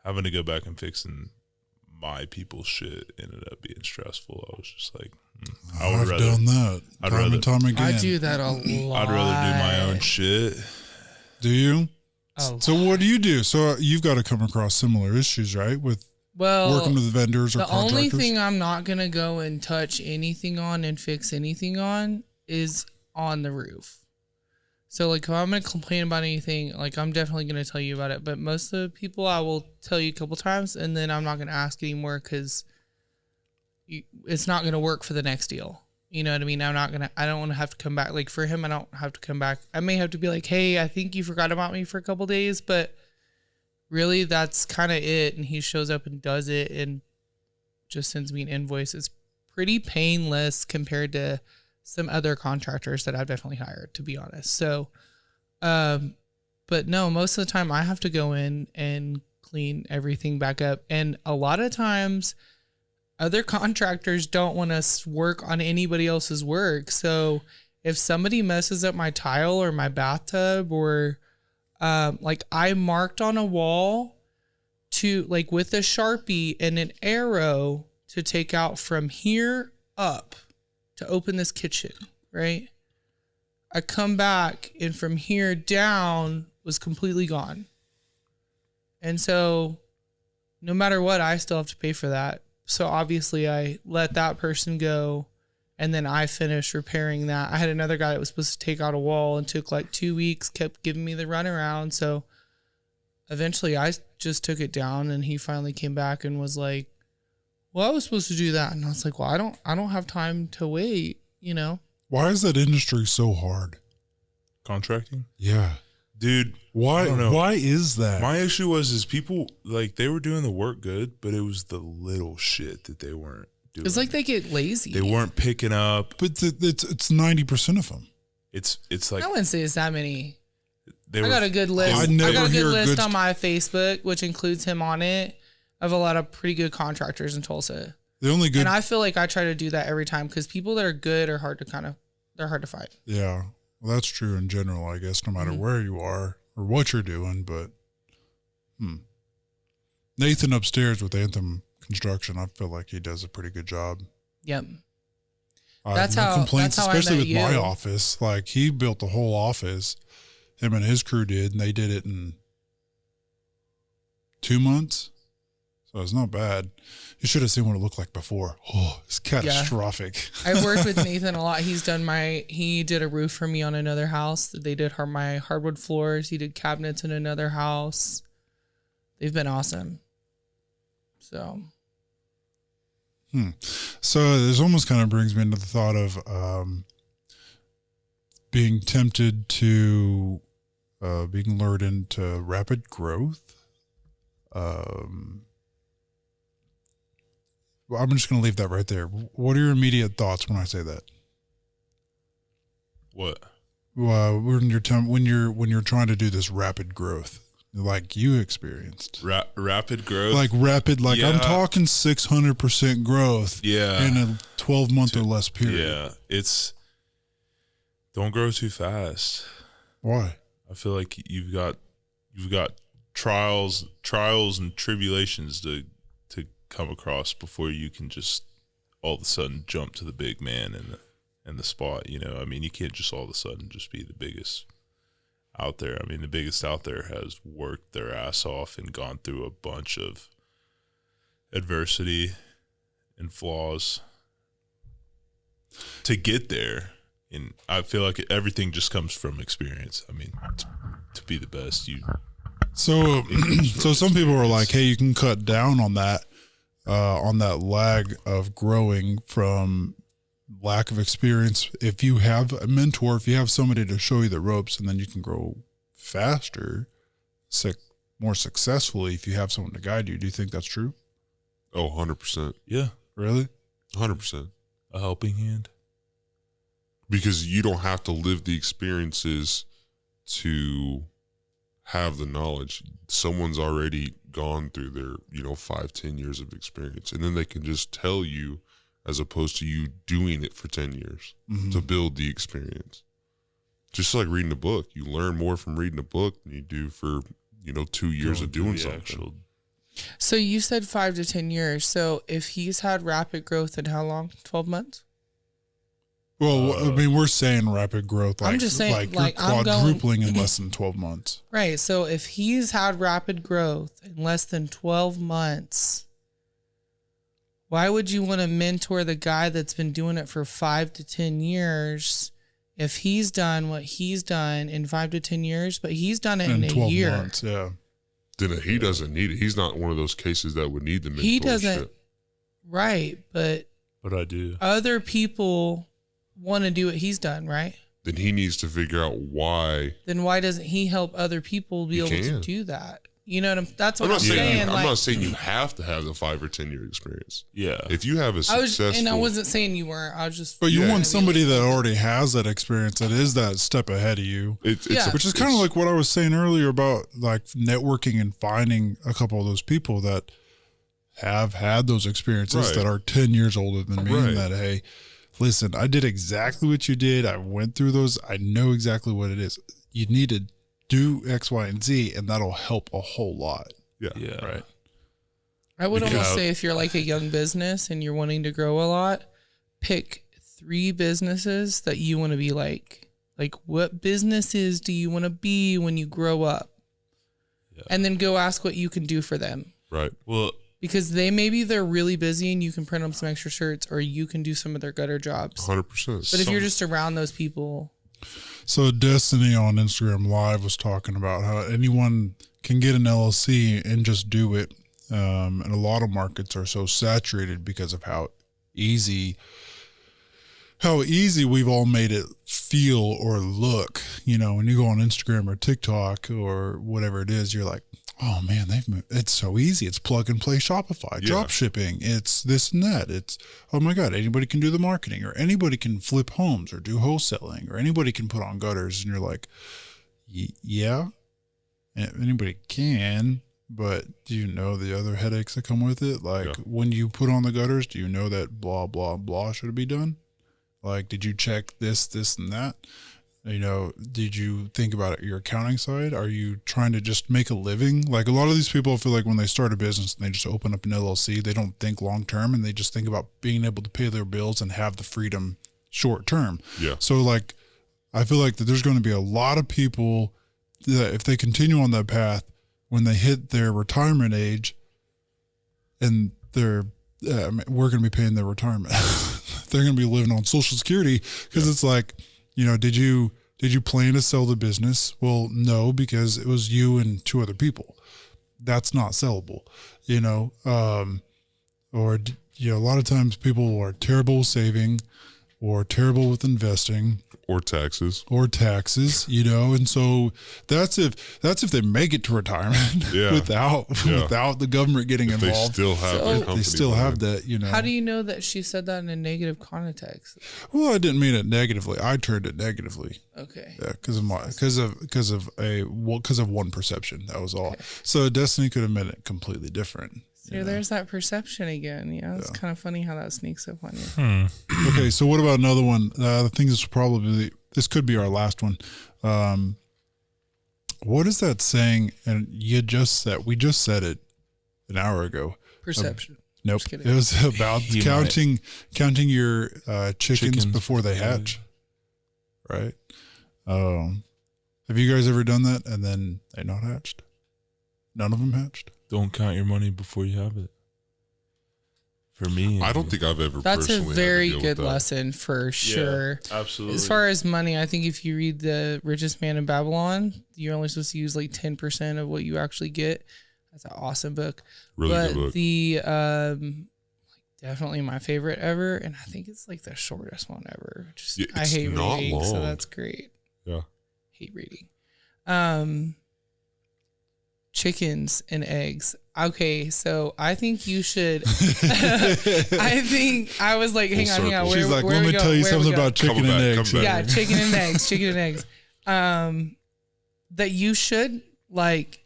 Speaker 18: having to go back and fixing my people's shit ended up being stressful. I was just like,
Speaker 15: I've done that time and time again.
Speaker 14: I do that a lot.
Speaker 18: I'd rather do my own shit.
Speaker 15: Do you?
Speaker 14: Oh.
Speaker 15: So what do you do? So you've got to come across similar issues, right? With working with vendors or contractors?
Speaker 14: The only thing I'm not going to go and touch anything on and fix anything on is on the roof. So, like, if I'm going to complain about anything, like, I'm definitely going to tell you about it. But most of the people, I will tell you a couple times, and then I'm not going to ask anymore because it's not going to work for the next deal. You know what I mean? I don't want to have to come back. Like, for him, I don't have to come back. I may have to be like, hey, I think you forgot about me for a couple days, but really, that's kind of it. And he shows up and does it and just sends me an invoice. It's pretty painless compared to some other contractors that I've definitely hired, to be honest. So, but no, most of the time I have to go in and clean everything back up. And a lot of times other contractors don't want us to work on anybody else's work. So if somebody messes up my tile or my bathtub, or like I marked on a wall to like with a Sharpie and an arrow to take out from here up to open this kitchen, right? I come back and from here down was completely gone. And so no matter what, I still have to pay for that. So obviously I let that person go, and then I finished repairing that. I had another guy that was supposed to take out a wall and took like 2 weeks, kept giving me the runaround. So eventually I just took it down, and he finally came back and was like, well, I was supposed to do that. And I was like, well, I don't have time to wait, you know?
Speaker 15: Why is that industry so hard?
Speaker 18: Contracting?
Speaker 15: Yeah.
Speaker 18: Dude,
Speaker 15: why?
Speaker 18: I don't know.
Speaker 15: Why is that?
Speaker 18: My issue is people, like, they were doing the work good, but it was the little shit that they weren't doing.
Speaker 14: It's like they get lazy.
Speaker 18: They weren't picking up.
Speaker 15: But it's 90% of them.
Speaker 18: It's like,
Speaker 14: I wouldn't say it's that many.
Speaker 18: I
Speaker 14: got a good list. I got a good list on my Facebook, which includes him on it, of a lot of pretty good contractors in Tulsa.
Speaker 15: The only good,
Speaker 14: and I feel like I try to do that every time, because people that are good are hard to they're hard to find.
Speaker 15: Yeah. Well, that's true in general, I guess, no matter where you are or what you're doing. But Nathan upstairs with Anthem Construction, I feel like he does a pretty good job.
Speaker 14: Yep.
Speaker 15: That's
Speaker 14: how
Speaker 15: complaints,
Speaker 14: that's how
Speaker 15: especially
Speaker 14: I
Speaker 15: with
Speaker 14: met
Speaker 15: my
Speaker 14: you.
Speaker 15: office. Like, he built the whole office. Him and his crew did, and they did it in 2 months. So it's not bad. You should have seen what it looked like before. Oh, it's catastrophic.
Speaker 14: Yeah. I've worked with Nathan a lot. He did a roof for me on another house. They did my hardwood floors. He did cabinets in another house. They've been awesome. So.
Speaker 15: So this almost kind of brings me into the thought of being tempted to being lured into rapid growth. Well, I'm just going to leave that right there. What are your immediate thoughts when I say that?
Speaker 18: What?
Speaker 15: Well, when you're trying to do this rapid growth, like you experienced.
Speaker 18: Rapid growth?
Speaker 15: Like rapid, like
Speaker 18: Yeah.
Speaker 15: I'm talking 600% growth.
Speaker 18: Yeah.
Speaker 15: In a 12-month or less period.
Speaker 18: Yeah. Don't grow too fast.
Speaker 15: Why?
Speaker 18: I feel like you've got trials and tribulations to come across before you can just all of a sudden jump to the big man in the spot. You know, I mean, you can't just all of a sudden just be the biggest out there. I mean, the biggest out there has worked their ass off and gone through a bunch of adversity and flaws to get there. And I feel like everything just comes from experience. I mean, to be the best,
Speaker 15: So some people are like, hey, you can cut down on that lag of growing from lack of experience. If you have a mentor, if you have somebody to show you the ropes, and then you can grow faster, more successfully if you have someone to guide you. Do you think that's true?
Speaker 16: Oh, 100%.
Speaker 18: Yeah.
Speaker 15: Really?
Speaker 16: 100%.
Speaker 18: A helping hand.
Speaker 16: Because you don't have to live the experiences to have the knowledge. Someone's already gone through their 5-10 years of experience, and then they can just tell you, as opposed to you doing it for 10 years to build the experience. Just like reading a book, you learn more from reading a book than you do for 2 years of doing something.
Speaker 14: So you said 5 to 10 years. So if he's had rapid growth in how long? 12 months?
Speaker 15: Well, I mean, we're saying rapid growth. Like,
Speaker 14: I'm just saying,
Speaker 15: you're quadrupling in less than 12 months.
Speaker 14: Right. So if he's had rapid growth in less than 12 months, why would you want to mentor the guy that's been doing it for 5 to 10 years if he's done what he's done in 5 to 10 years, but he's done it in a
Speaker 15: 12
Speaker 14: year?
Speaker 15: months, yeah.
Speaker 16: Then he doesn't need it. He's not one of those cases that would need the mentorship.
Speaker 14: He doesn't. Right. But
Speaker 18: I do.
Speaker 14: Other people want to do what he's done, right?
Speaker 16: Then he needs to figure out why.
Speaker 14: Then why doesn't he help other people be able to
Speaker 16: can.
Speaker 14: do that? You know that's what
Speaker 16: I'm
Speaker 14: I'm
Speaker 16: not saying.
Speaker 14: saying.
Speaker 16: I'm not saying you have to have the 5 or 10 year experience.
Speaker 18: Yeah.
Speaker 16: If you have a successful,
Speaker 14: I wasn't saying you weren't. I was just.
Speaker 15: But you want somebody that already has that experience, that is that step ahead of you. Which is kind of like what I was saying earlier about like networking and finding a couple of those people that have had those experiences that are 10 years older than me, and that, hey, listen, I did exactly what you did. I went through those. I know exactly what it is. You need to do X, Y, and Z, and that'll help a whole lot.
Speaker 18: Yeah.
Speaker 15: Right.
Speaker 14: I would almost say if you're like a young business and you're wanting to grow a lot, pick 3 businesses that you want to be like. Like, what businesses do you want to be when you grow up? Yeah. And then go ask what you can do for them.
Speaker 16: Right.
Speaker 18: Well,
Speaker 14: because maybe they're really busy and you can print them some extra shirts, or you can do some of their gutter jobs.
Speaker 16: 100%.
Speaker 14: But if you're just around those people.
Speaker 15: So Destiny on Instagram Live was talking about how anyone can get an LLC and just do it. And a lot of markets are so saturated because of how easy we've all made it feel or look. You know, when you go on Instagram or TikTok or whatever it is, you're like, oh man, it's so easy. It's plug and play Shopify, drop shipping. It's this and that. It's, oh my God, anybody can do the marketing, or anybody can flip homes or do wholesaling, or anybody can put on gutters. And you're like, yeah, anybody can, but do you know the other headaches that come with it? Like when you put on the gutters, do you know that blah, blah, blah should be done? Like, did you check this, and that? You know, did you think about your accounting side? Are you trying to just make a living? Like a lot of these people, I feel like when they start a business and they just open up an LLC, they don't think long term, and they just think about being able to pay their bills and have the freedom short term.
Speaker 16: Yeah.
Speaker 15: So like, I feel like that there's going to be a lot of people that if they continue on that path, when they hit their retirement age and we're going to be paying their retirement, they're going to be living on Social Security because it's like, you know, did you plan to sell the business? Well, no, because it was you and 2 other people. That's not sellable, you know. Or you know, a lot of times people are terrible with saving, or terrible with investing,
Speaker 16: or taxes,
Speaker 15: you know. And so that's if they make it to retirement without the government getting involved. They still have that, you know.
Speaker 14: How do you know that she said that in a negative context?
Speaker 15: Well, I didn't mean it negatively. I turned it negatively.
Speaker 14: Okay.
Speaker 15: Yeah, because of one perception. That was all. Okay. So Destiny could have meant it completely different.
Speaker 14: So there's that perception again. Yeah, it's kind of funny how that sneaks up on you.
Speaker 15: Okay, so what about another one? I think this could be our last one. What is that saying? And we just said it an hour ago.
Speaker 14: Perception.
Speaker 15: Nope. It was about counting your chickens before they hatch. Right. Have you guys ever done that and then they not hatched? None of them hatched?
Speaker 18: Don't count your money before you have it. For me,
Speaker 16: I don't think I've ever.
Speaker 14: That's a very good lesson for sure.
Speaker 18: Yeah, absolutely.
Speaker 14: As far as money, I think if you read The Richest Man in Babylon, you're only supposed to use like 10% of what you actually get. That's an awesome book.
Speaker 16: Really good book.
Speaker 14: The definitely my favorite ever, and I think it's like the shortest one ever. I hate reading, so that's great.
Speaker 16: Yeah,
Speaker 14: hate reading. Chickens and eggs. Okay, so I think you should. I was like, hang on.
Speaker 15: She's like, let me tell you something about chicken and eggs.
Speaker 14: Yeah, chicken and eggs. That you should like.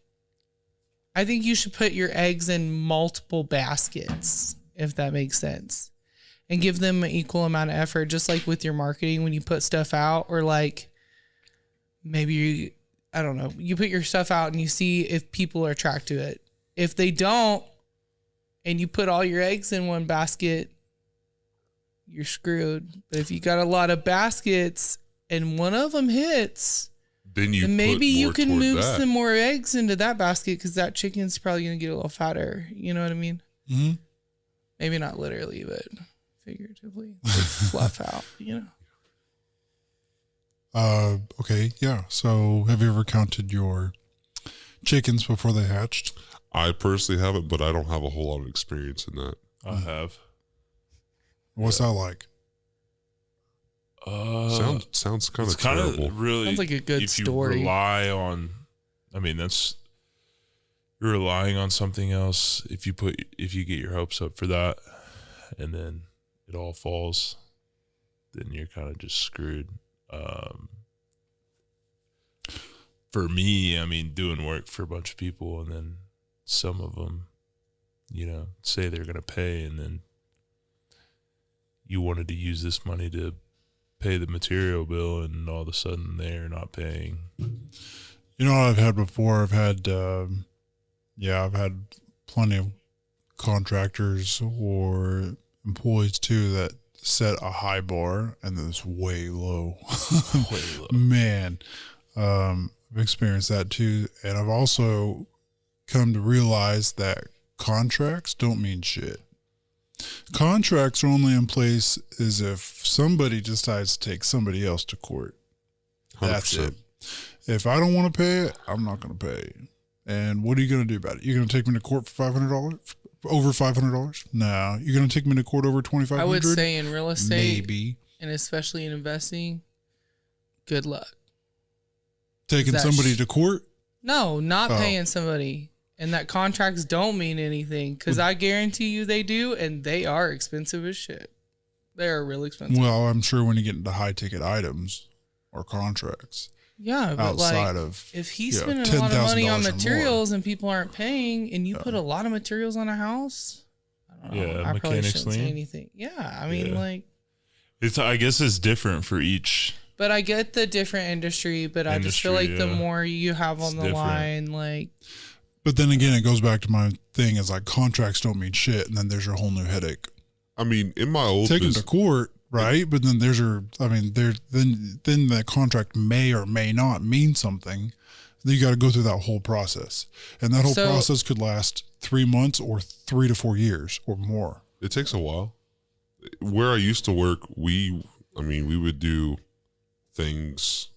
Speaker 14: I think you should put your eggs in multiple baskets, if that makes sense, and give them an equal amount of effort. Just like with your marketing, when you put stuff out, or like maybe I don't know, you put your stuff out and you see if people are attracted to it. If they don't, and you put all your eggs in one basket, you're screwed. But if you got a lot of baskets and one of them hits, then maybe you can move some more eggs into that basket, because that chicken's probably going to get a little fatter. You know what I mean?
Speaker 15: Mm-hmm.
Speaker 14: Maybe not literally, but figuratively. Fluff out, you know?
Speaker 15: Okay, yeah. So have you ever counted your chickens before they hatched?
Speaker 16: I personally haven't, but I don't have a whole lot of experience in that.
Speaker 18: I have.
Speaker 15: What's that like?
Speaker 16: Sounds kind of terrible.
Speaker 18: Really
Speaker 14: sounds like a good
Speaker 18: if
Speaker 14: story.
Speaker 18: You rely on, I mean, that's you're relying on something else. If you get your hopes up for that, and then it all falls, then you're kind of just screwed. For me, I mean, doing work for a bunch of people, and then some of them, say they're going to pay, and then you wanted to use this money to pay the material bill, and all of a sudden they're not paying.
Speaker 15: You know what I've had before? I've had plenty of contractors or employees too that set a high bar and then it's way low.
Speaker 18: Way low.
Speaker 15: Man, I've experienced that too. And I've also come to realize that contracts don't mean shit. Contracts are only in place as if somebody decides to take somebody else to court. That's
Speaker 16: 100%.
Speaker 15: it. If I don't want to pay it, I'm not going to pay. And what are you going to do about it? You're going to take me to court for $500? Over $500? No. You're going to take me to court over $2,500?
Speaker 14: I would say in real estate,
Speaker 15: maybe,
Speaker 14: and especially in investing, good luck.
Speaker 15: taking somebody to court?
Speaker 14: No, not paying somebody. And that contracts don't mean anything, because I guarantee you they do, and they are expensive as shit. They are really expensive.
Speaker 15: Well, I'm sure when you get into high ticket items or contracts.
Speaker 14: Yeah, but
Speaker 15: outside
Speaker 14: like,
Speaker 15: of,
Speaker 14: if he's spending a lot of money on materials and people aren't paying, and you put a lot of materials on a house, I don't know.
Speaker 18: Yeah,
Speaker 14: I probably shouldn't say
Speaker 18: mechanically.
Speaker 14: anything. Yeah, I mean, like,
Speaker 18: I guess it's different for each.
Speaker 14: but I get the different industry, but I just feel like the more you have on the line, like.
Speaker 15: But then again, it goes back to my thing is like contracts don't mean shit, and then there's your whole new headache.
Speaker 16: I mean, in my old
Speaker 15: taking to court, right? But then there's your, I mean, then that contract may or may not mean something. Then you got to go through that whole process, and that whole process could last 3 months or 3 to 4 years or more.
Speaker 16: It takes a while. Where I used to work, we would do things,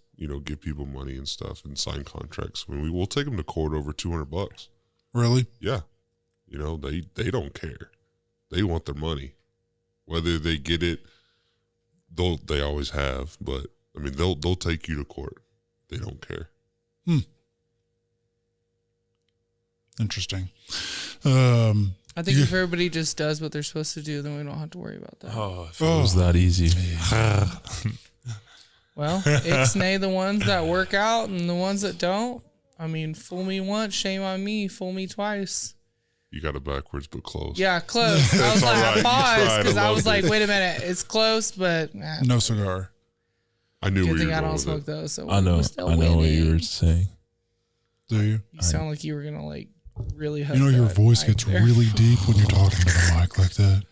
Speaker 16: give people money and stuff and sign contracts. I mean, we'll take them to court over $200.
Speaker 15: Really?
Speaker 16: Yeah. They don't care. They want their money. Whether they get it, they always have, but I mean, they'll take you to court. They don't care.
Speaker 15: Interesting.
Speaker 14: I think if everybody just does what they're supposed to do, then we don't have to worry about that.
Speaker 18: Oh, if it was that easy.
Speaker 14: Well, ixnay the ones that work out and the ones that don't. I mean, fool me once, shame on me. Fool me twice.
Speaker 16: You got it backwards, but close.
Speaker 14: Yeah, close. I was like, I paused because I was like,
Speaker 16: it.
Speaker 14: wait a minute, it's close, but
Speaker 15: no cigar.
Speaker 16: I knew
Speaker 14: good
Speaker 16: where
Speaker 14: thing
Speaker 16: you were
Speaker 14: I
Speaker 16: going
Speaker 14: don't
Speaker 16: with
Speaker 14: smoke
Speaker 16: it.
Speaker 14: those. So
Speaker 18: I know what you were saying.
Speaker 15: Do you?
Speaker 14: You sound like you were gonna like really.
Speaker 15: You know, your voice gets really deep when you're talking to the mic like that.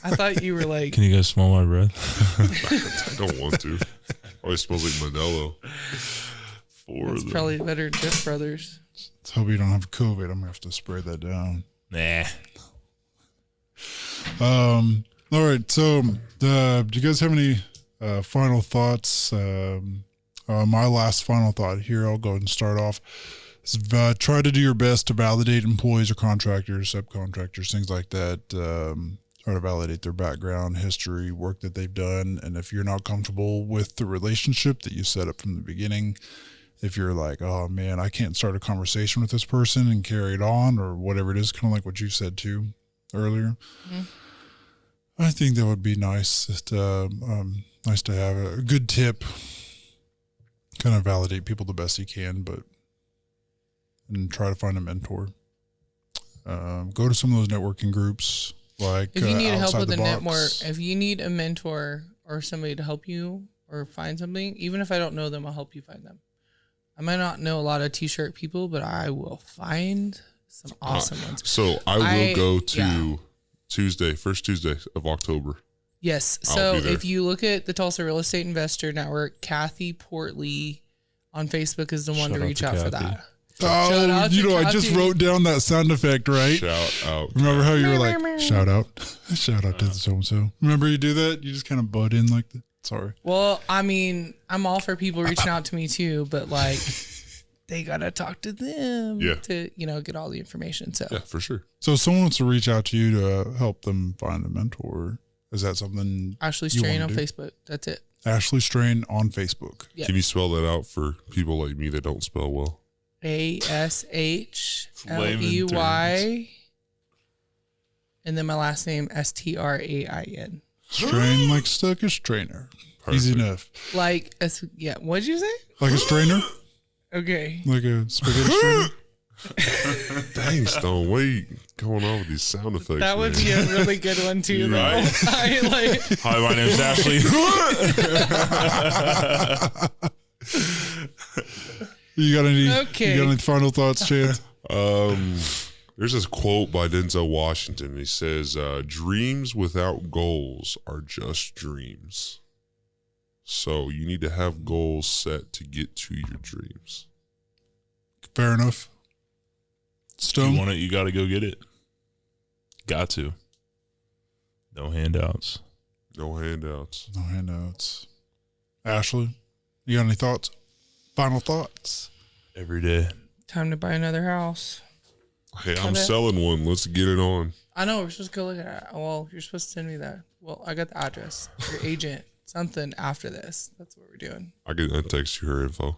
Speaker 14: I thought you were like.
Speaker 18: Can you guys smell my breath?
Speaker 16: I don't want to. Always smells like Modelo.
Speaker 14: It's probably better than Dip Brothers.
Speaker 15: Let's hope you don't have COVID. I'm gonna have to spray that down.
Speaker 18: Nah.
Speaker 15: All right. So, do you guys have any final thoughts? My last final thought here. I'll go ahead and start off. Is, try to do your best to validate employees or contractors, subcontractors, things like that. Try to validate their background, history, work that they've done, and if you're not comfortable with the relationship that you set up from the beginning. If you're like, oh man, I can't start a conversation with this person and carry it on or whatever it is, kind of like what you said too earlier. Mm-hmm. I think that would be nice. Nice to have a good tip. Kind of validate people the best you can, and try to find a mentor. Go to some of those networking groups. Like
Speaker 14: if you need help with
Speaker 15: the
Speaker 14: a
Speaker 15: box.
Speaker 14: network, if you need a mentor or somebody to help you or find something, even if I don't know them, I'll help you find them. I might not know a lot of t-shirt people, but I will find some awesome ones.
Speaker 16: So I will go to Tuesday, first Tuesday of October.
Speaker 14: Yes. So if you look at the Tulsa Real Estate Investor Network, Kathy Portley on Facebook is the one to reach out for that.
Speaker 15: Oh, I just wrote down that sound effect, right?
Speaker 16: Shout out.
Speaker 15: Remember how you were like, shout out? Shout out to the so-and-so. Remember you do that? You just kind of butt in like that? Sorry.
Speaker 14: Well, I mean, I'm all for people reaching out to me too, but like they got to talk to them to, get all the information. So
Speaker 16: yeah, for sure.
Speaker 15: So if someone wants to reach out to you to help them find a mentor, is that something
Speaker 14: Ashley Strain on Facebook. That's it.
Speaker 15: Ashley Strain on Facebook.
Speaker 14: Yep.
Speaker 16: Can you spell that out for people like me that don't spell well?
Speaker 14: ASHLEY. And then my last name, STRAIN.
Speaker 15: Strain like stuck a strainer. Easy enough.
Speaker 14: Like, yeah. What'd you say?
Speaker 15: Like a strainer?
Speaker 14: Okay.
Speaker 15: Like a spaghetti strainer?
Speaker 16: Dang, Stone, what are you going on with these sound effects?
Speaker 14: That would be a really good one too, though.
Speaker 18: Right. Hi, my name's Ashley.
Speaker 15: You got any final thoughts, Chance?
Speaker 16: There's this quote by Denzel Washington. He says, dreams without goals are just dreams. So you need to have goals set to get to your dreams.
Speaker 15: Fair enough. Stone?
Speaker 18: You want it, you got to go get it. Got to. No handouts.
Speaker 16: No handouts.
Speaker 15: No handouts. Ashley, you got any thoughts? Final thoughts?
Speaker 18: Every day.
Speaker 14: Time to buy another house.
Speaker 16: Hey, I'm selling one. Let's get it on.
Speaker 14: I know. We're supposed to go look at it. Well, you're supposed to send me that. Well, I got the address. Your agent. Something after this. That's what we're doing.
Speaker 16: I can text you her info.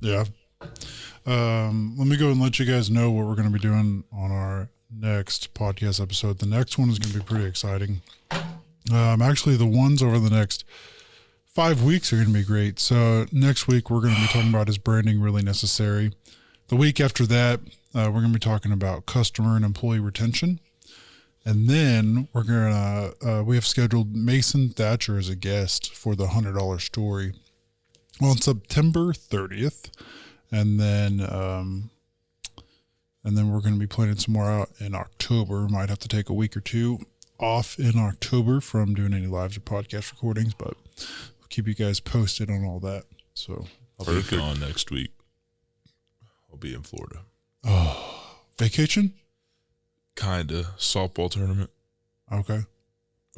Speaker 15: Yeah. Let me go and let you guys know what we're going to be doing on our next podcast episode. The next one is going to be pretty exciting. Actually, the ones over the next 5 weeks are going to be great. So next week, we're going to be talking about, is branding really necessary? The week after that, we're going to be talking about customer and employee retention. And then we're going to, we have scheduled Mason Thatcher as a guest for the $100 story on September 30th. And then we're going to be planning some more out in October. Might have to take a week or two off in October from doing any lives or podcast recordings, but we'll keep you guys posted on all that. So
Speaker 18: I'll be gone next week. I'll be in Florida.
Speaker 15: Oh, vacation?
Speaker 18: Kinda. Softball tournament.
Speaker 15: Okay.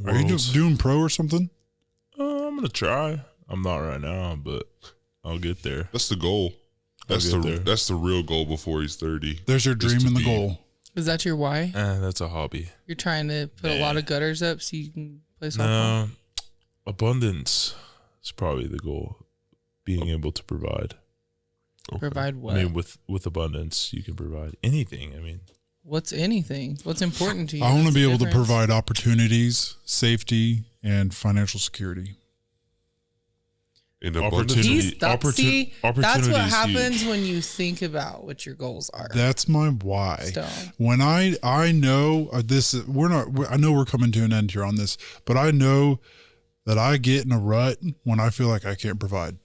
Speaker 15: Are you doing pro or something?
Speaker 18: I'm going to try. I'm not right now, but I'll get there.
Speaker 16: That's the goal. That's the real goal before he's 30.
Speaker 15: There's your dream and the goal.
Speaker 14: Is that your why?
Speaker 18: That's a hobby.
Speaker 14: You're trying to put a lot of gutters up so you can play softball?
Speaker 18: No, abundance is probably the goal. Being able to provide.
Speaker 14: Okay. Provide what?
Speaker 18: I mean, with abundance, you can provide anything. I mean,
Speaker 14: what's anything? What's important to you?
Speaker 15: I want to be able to provide opportunities, safety, and financial security.
Speaker 16: In
Speaker 18: opportunity.
Speaker 14: That's what happens when you think about what your goals are.
Speaker 15: That's my why.
Speaker 14: Stone.
Speaker 15: When I know this, I know we're coming to an end here on this, but I know that I get in a rut when I feel like I can't provide.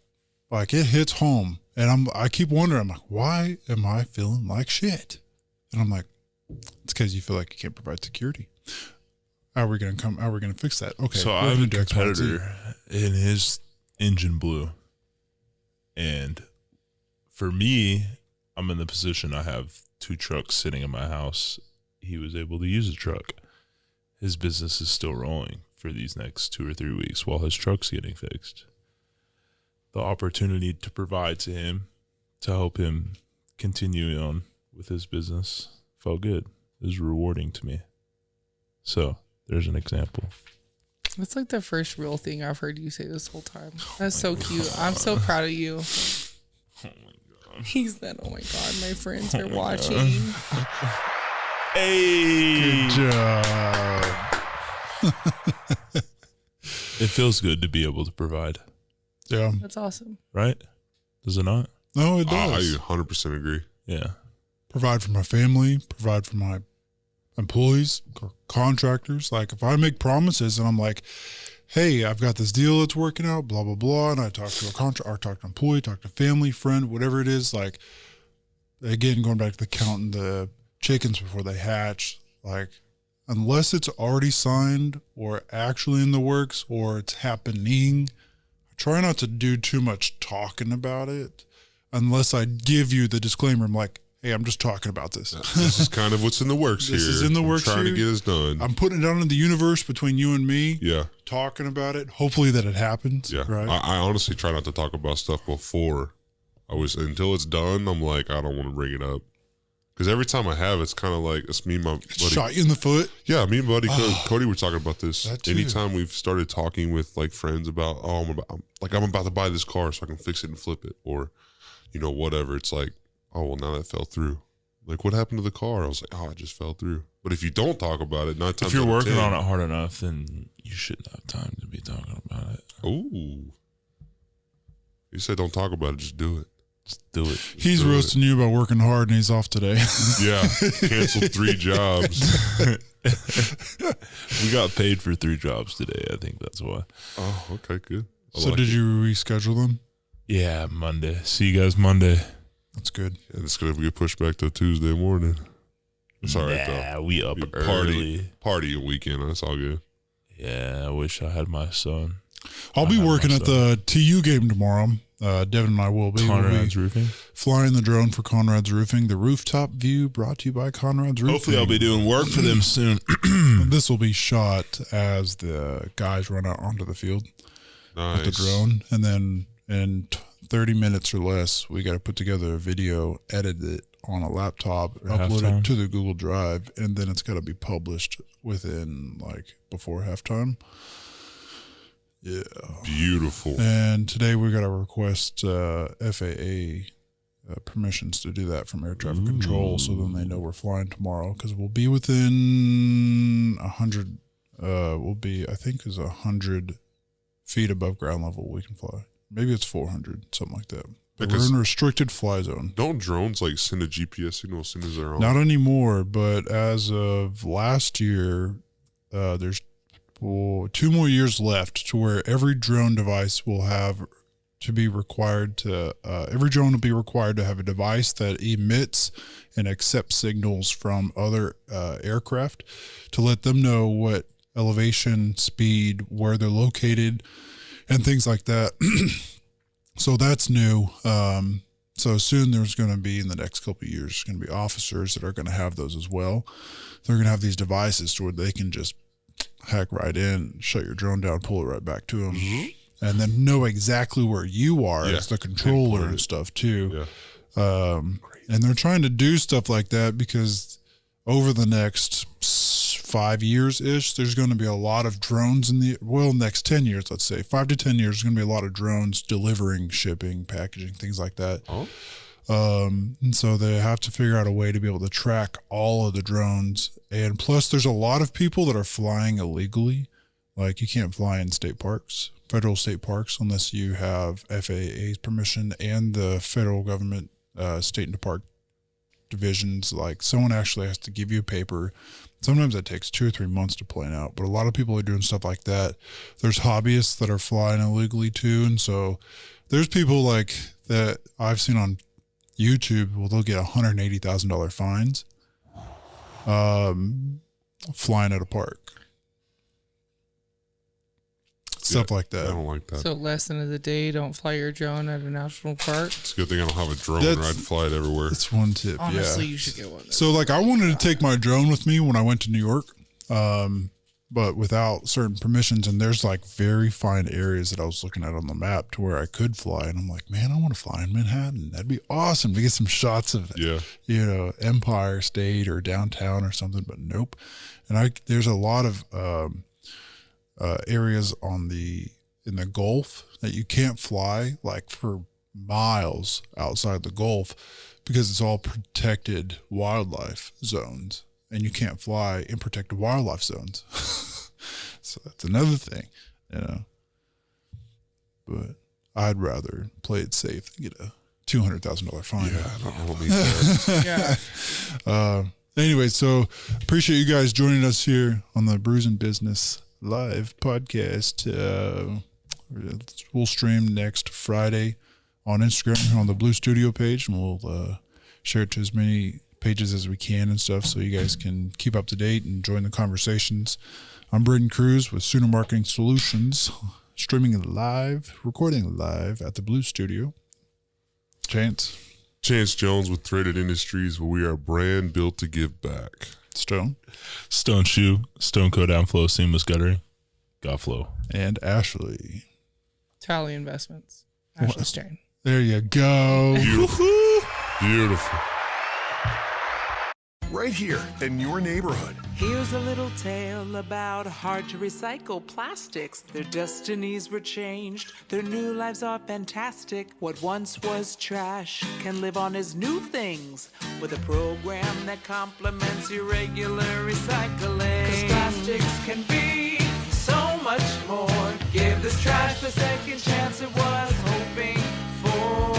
Speaker 15: Like it hits home, and I keep wondering. I'm like, why am I feeling like shit? And I'm like, it's because you feel like you can't provide security. How are we gonna fix that? Okay.
Speaker 18: So I have a competitor, and his engine blew, and for me, I'm in the position I have 2 trucks sitting in my house. He was able to use a truck. His business is still rolling for these next 2 or 3 weeks while his truck's getting fixed. The opportunity to provide to him, to help him continue on with his business, felt good. It was rewarding to me. So there's an example.
Speaker 14: That's like the first real thing I've heard you say this whole time. That's so cute. I'm so proud of you.
Speaker 18: Oh my God.
Speaker 14: He said, oh my God, my friends are watching.
Speaker 18: Hey.
Speaker 15: Good job.
Speaker 18: It feels good to be able to provide.
Speaker 15: Yeah.
Speaker 14: That's awesome.
Speaker 18: Right? Does it not?
Speaker 15: No, it does.
Speaker 16: I 100% agree.
Speaker 18: Yeah.
Speaker 15: Provide for my family, provide for my employees, contractors. Like if I make promises and I'm like, hey, I've got this deal that's working out, blah, blah, blah. And I talk to a contractor, or talk to an employee, talk to family, friend, whatever it is. Like, again, going back to the counting the chickens before they hatch, like, unless it's already signed or actually in the works or it's happening, I try not to do too much talking about it unless I give you the disclaimer. I'm like, hey, I'm just talking about this.
Speaker 16: This is kind of what's in the works here.
Speaker 15: This is in the works
Speaker 16: trying
Speaker 15: here.
Speaker 16: to get this done.
Speaker 15: I'm putting it out in the universe between you and me.
Speaker 16: Yeah.
Speaker 15: Talking about it. Hopefully that it happens.
Speaker 16: Yeah.
Speaker 15: Right.
Speaker 16: I honestly try not to talk about stuff before until it's done. I'm like, I don't want to bring it up. Because every time I have, it's kind of like, it's me and my buddy.
Speaker 15: Shot you in the foot?
Speaker 16: Yeah, me and buddy Cody were talking about this.
Speaker 15: That too.
Speaker 16: Anytime we've started talking with like friends about, I'm about to buy this car so I can fix it and flip it. Or, whatever. It's like, oh, well, now that fell through. Like, what happened to the car? I was like, oh, it just fell through. But if you don't talk about it, 9 times
Speaker 18: if you're
Speaker 16: out of
Speaker 18: working
Speaker 16: 10,
Speaker 18: on it hard enough, then you shouldn't have time to be talking about it.
Speaker 16: Ooh. You said don't talk about it, just do it.
Speaker 18: Just do it.
Speaker 15: He's roasting you about working hard, and he's off today.
Speaker 16: Yeah, canceled 3 jobs.
Speaker 18: We got paid for 3 jobs today. I think that's why.
Speaker 16: Oh, okay, good.
Speaker 15: So did you reschedule them?
Speaker 18: Yeah, Monday. See you guys Monday.
Speaker 15: That's good.
Speaker 16: Yeah, it's going to get pushed back to Tuesday morning. It's all right, though.
Speaker 18: We up early.
Speaker 16: Party a weekend. That's all good.
Speaker 18: Yeah, I wish I had my son.
Speaker 15: I'll be working at the TU game tomorrow. Devin and I will be.
Speaker 18: Conrad's Roofing.
Speaker 15: Flying the drone for Conrad's Roofing. The rooftop view brought to you by Conrad's Roofing.
Speaker 18: Hopefully I'll be doing work for them soon.
Speaker 15: This will be shot as the guys run out onto the field with the drone. And then in 30 minutes or less, we got to put together a video, edit it on a laptop, upload it to the Google Drive, and then it's got to be published within, before halftime. Yeah.
Speaker 16: Beautiful.
Speaker 15: And today we got to request FAA permissions to do that from air traffic control, so then they know we're flying tomorrow, because we'll be within 100, I think is 100 feet above ground level we can fly. Maybe it's 400, something like that. But we're in a restricted fly zone.
Speaker 16: Don't drones send a GPS signal as soon as they're on?
Speaker 15: Not anymore, but as of last year, there's 2 more years left to where every drone device will have to be required to, every drone will be required to have a device that emits and accepts signals from other aircraft to let them know what elevation, speed, where they're located, and things like that. So that's new. So soon there's going to be, in the next couple of years, there's going to be officers that are going to have those as well. They're going to have these devices to where they can just hack right in, shut your drone down, pull it right back to them, and then know exactly where you are as the controller and stuff too. Yeah. And they're trying to do stuff like that because over the next 5 years-ish, there's going to be a lot of drones next 10 years, let's say. 5 to 10 years, there's going to be a lot of drones delivering, shipping, packaging, things like that. And so they have to figure out a way to be able to track all of the drones. And plus, there's a lot of people that are flying illegally. Like, you can't fly in state parks, federal state parks, unless you have FAA's permission and the federal government, state and park divisions. Like, someone actually has to give you a paper. Sometimes that takes 2 or 3 months to plan out, but a lot of people are doing stuff like that. There's hobbyists that are flying illegally too. And so there's people like that I've seen on YouTube, well, they'll get $180,000 fines flying at a park. Stuff like that.
Speaker 16: I don't like that.
Speaker 14: So lesson of the day, don't fly your drone at a national park.
Speaker 16: It's a good thing I don't have a drone or I'd fly it everywhere.
Speaker 15: That's one tip.
Speaker 14: Honestly, you should get one.
Speaker 15: So I wanted to take my drone with me when I went to New York, but without certain permissions. And there's very fine areas that I was looking at on the map to where I could fly. And I'm like, man, I want to fly in Manhattan. That'd be awesome to get some shots of, Empire State or downtown or something, but nope. And there's a lot of, areas in the Gulf that you can't fly for miles outside the Gulf because it's all protected wildlife zones, and you can't fly in protected wildlife zones. So that's another thing, but I'd rather play it safe than get a $200,000 fine.
Speaker 16: Yeah, I don't need that.
Speaker 15: Yeah. Anyway, so appreciate you guys joining us here on the Bruising Business live podcast. We'll stream next Friday on Instagram on the Blue Studio page, and we'll share it to as many pages as we can and stuff, so you guys can keep up to date and join the conversations. I'm Braden Cruz with Sooner Marketing Solutions, streaming live, recording live at the Blue Studio. Chance
Speaker 16: Jones with Threaded Industries, where we are a brand built to give back.
Speaker 15: Stone
Speaker 18: Shoe, Stone Co Downflow, Seamless Guttering, Got Flow.
Speaker 15: And Ashley.
Speaker 14: Tally Investments. Ashley Stern.
Speaker 15: There you go.
Speaker 16: Beautiful. Beautiful.
Speaker 19: right here in your neighborhood.
Speaker 20: Here's a little tale about hard to recycle plastics. Their destinies were changed, their new lives are fantastic. What once was trash can live on as new things with a program that complements your regular recycling. 'Cause plastics can be so much more. Give this trash the second chance it was hoping for.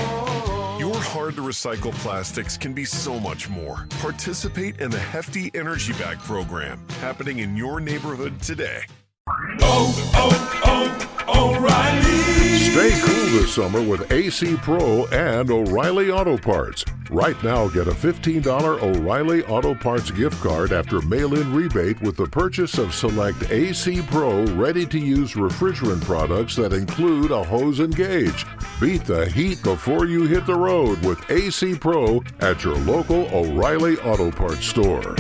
Speaker 19: Your hard-to-recycle plastics can be so much more. Participate in the Hefty Energy Bag program happening in your neighborhood today.
Speaker 2: O'Reilly! Stay cool this summer with AC Pro and O'Reilly Auto Parts. Right now, get a $15 O'Reilly Auto Parts gift card after mail-in rebate with the purchase of select AC Pro ready-to-use refrigerant products that include a hose and gauge. Beat the heat before you hit the road with AC Pro at your local O'Reilly Auto Parts store.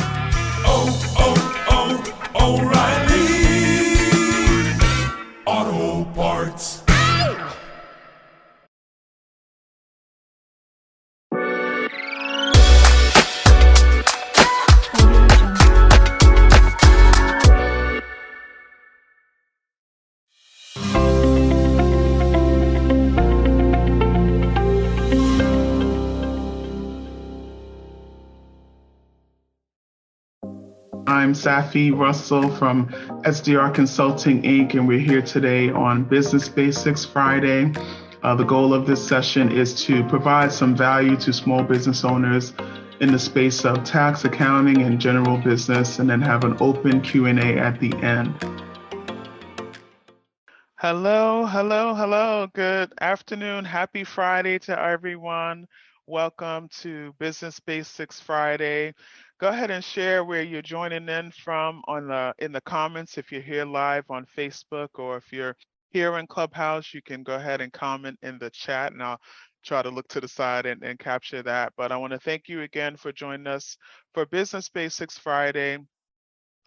Speaker 17: O'Reilly Auto Parts.
Speaker 21: I'm Safi Russell from SDR Consulting, Inc., and we're here today on Business Basics Friday. The goal of this session is to provide some value to small business owners in the space of tax, accounting, and general business, and then have an open Q&A at the end. Hello. Good afternoon. Happy Friday to everyone. Welcome to Business Basics Friday. Go ahead and share where you're joining in from in the comments. If you're here live on Facebook or if you're here in Clubhouse, you can go ahead and comment in the chat, and I'll try to look to the side and capture that. But I want to thank you again for joining us for Business Basics Friday.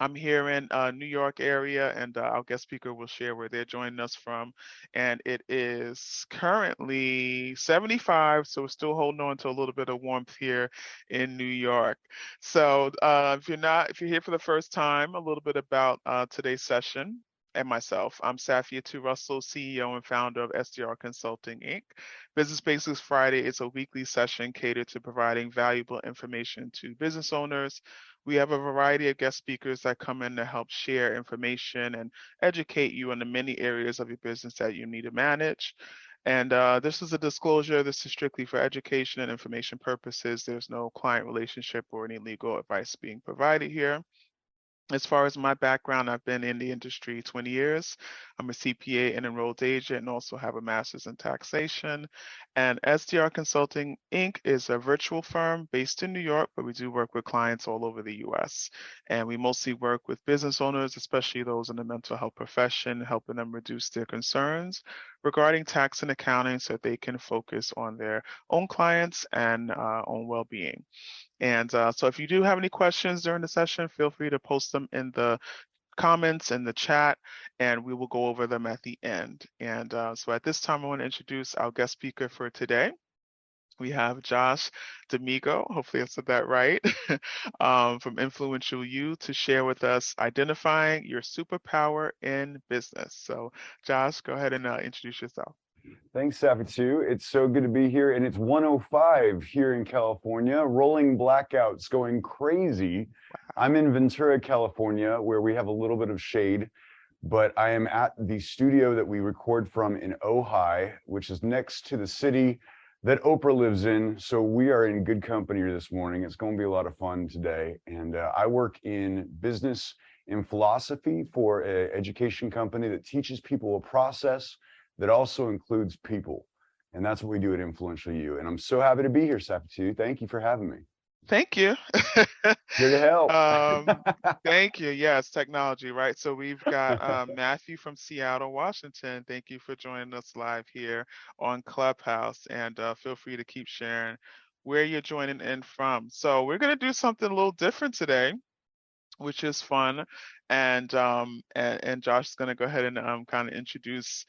Speaker 21: I'm here in New York area, and our guest speaker will share where they're joining us from. And it is currently 75, so we're still holding on to a little bit of warmth here in New York. So if you're here for the first time, a little bit about today's session and myself. I'm Safiatou Russell, CEO and founder of SDR Consulting, Inc. Business Basics Friday is a weekly session catered to providing valuable information to business owners. We have a variety of guest speakers that come in to help share information and educate you on the many areas of your business that you need to manage. And this is a disclosure. This is strictly for education and information purposes. There's no client relationship or any legal advice being provided here. As far as my background, I've been in the industry 20 years. I'm a CPA and enrolled agent and also have a master's in taxation. And SDR Consulting, Inc. is a virtual firm based in New York, but we do work with clients all over the US. And we mostly work with business owners, especially those in the mental health profession, helping them reduce their concerns regarding tax and accounting so that they can focus on their own clients and own well-being. And so if you do have any questions during the session, feel free to post them in the comments in the chat, and we will go over them at the end. And so at this time, I want to introduce our guest speaker for today. We have Josh D'Amico, hopefully I said that right, from Influential You to share with us identifying your superpower in business. So Josh, go ahead and introduce yourself.
Speaker 22: Thanks, Safiatou. It's so good to be here, and it's 105 here in California. Rolling blackouts going crazy. I'm in Ventura, California, where we have a little bit of shade, but I am at the studio that we record from in Ojai, which is next to the city that Oprah lives in. So we are in good company this morning. It's going to be a lot of fun today. And I work in business and philosophy for an education company that teaches people a process that also includes people. And that's what we do at Influential You. And I'm so happy to be here, Safiatou. Thank you for having me.
Speaker 21: Thank you.
Speaker 22: Here to help.
Speaker 21: Thank you. Yes, technology, right? So we've got Matthew from Seattle, Washington. Thank you for joining us live here on Clubhouse. And feel free to keep sharing where you're joining in from. So we're going to do something a little different today, which is fun. And Josh is going to go ahead and kind of introduce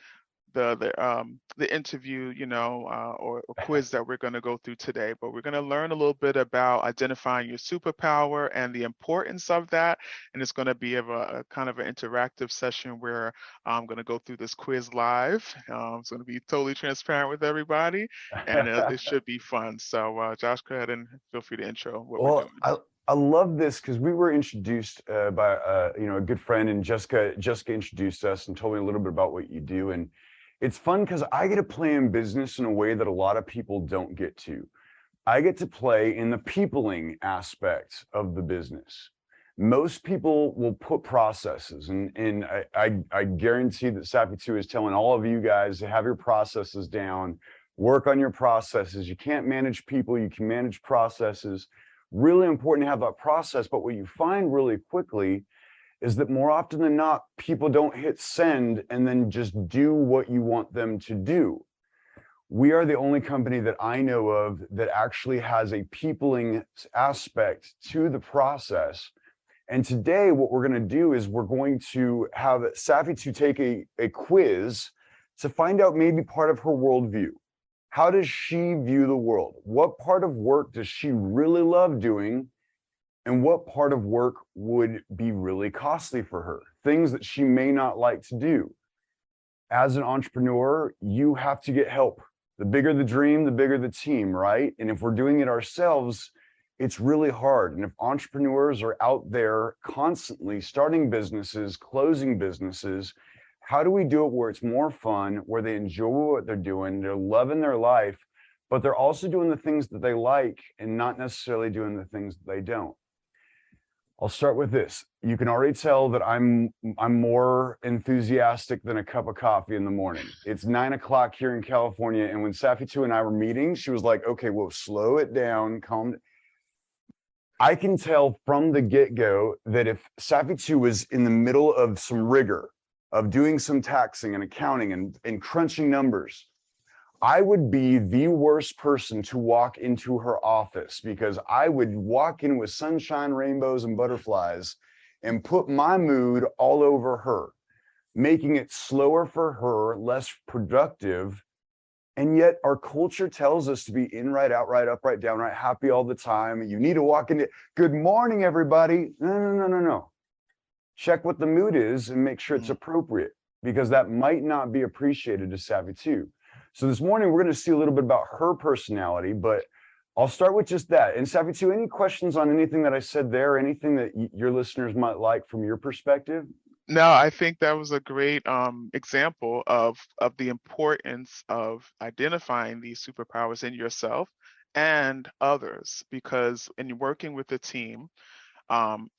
Speaker 21: the interview, or quiz that we're going to go through today, but we're going to learn a little bit about identifying your superpower and the importance of that. And it's going to be a kind of an interactive session where I'm going to go through this quiz live. It's going to be totally transparent with everybody, and it should be fun. So Josh, go ahead and feel free to intro what we're doing.
Speaker 22: I love this because we were introduced by a good friend, and Jessica introduced us and told me a little bit about what you do. And it's fun because I get to play in business in a way that a lot of people don't get to. I get to play in the peopling aspect of the business. Most people will put processes, and I guarantee that Sappy 2 is telling all of you guys to have your processes down, work on your processes. You can't manage people, you can manage processes. Really important to have that process, but what you find really quickly is that more often than not, people don't hit send and then just do what you want them to do. We are the only company that I know of that actually has a peopling aspect to the process. And today, what we're going to do is we're going to have Sappy to take a quiz to find out maybe part of her worldview. How does she view the world? What part of work does she really love doing? And what part of work would be really costly for her? Things that she may not like to do. As an entrepreneur, you have to get help. The bigger the dream, the bigger the team, right? And if we're doing it ourselves, it's really hard. And if entrepreneurs are out there constantly starting businesses, closing businesses, how do we do it where it's more fun, where they enjoy what they're doing, they're loving their life, but they're also doing the things that they like and not necessarily doing the things that they don't? I'll start with this. You can already tell that I'm more enthusiastic than a cup of coffee in the morning. It's 9 o'clock here in California, and when Sappy 2 and I were meeting, she was like, okay, well, slow it down, calm down. I can tell from the get-go that if Sappy 2 was in the middle of some rigor, of doing some taxing and accounting and crunching numbers, I would be the worst person to walk into her office, because I would walk in with sunshine, rainbows, and butterflies and put my mood all over her, making it slower for her, less productive. And yet our culture tells us to be in, right, out, right, up, right, down, right, happy all the time. You need to walk into, good morning, everybody. No. Check what the mood is and make sure it's appropriate, because that might not be appreciated to Sappy 2. So this morning, we're going to see a little bit about her personality, but I'll start with just that. And Sappy 2, any questions on anything that I said there, anything that your listeners might like from your perspective?
Speaker 21: No, I think that was a great example of the importance of identifying these superpowers in yourself and others, because in working with a team,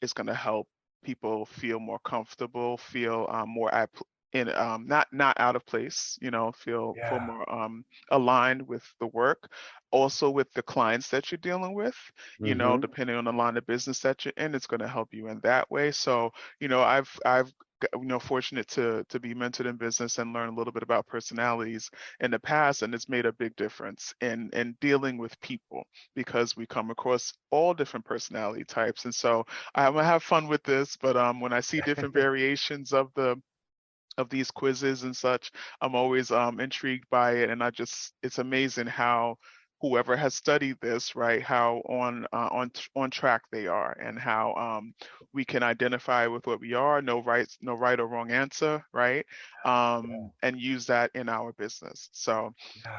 Speaker 21: it's going to help people feel more comfortable, feel more not out of place, feel more aligned with the work, also with the clients that you're dealing with, depending on the line of business that you're in, it's going to help you in that way. So, I've fortunate to be mentored in business and learn a little bit about personalities in the past, and it's made a big difference in dealing with people, because we come across all different personality types. And so I'm gonna have fun with this, but when I see different variations of these quizzes and such, I'm always intrigued by it, and it's amazing how whoever has studied this, right, how on track they are, and how we can identify with what we are, no right or wrong answer, right, and use that in our business. So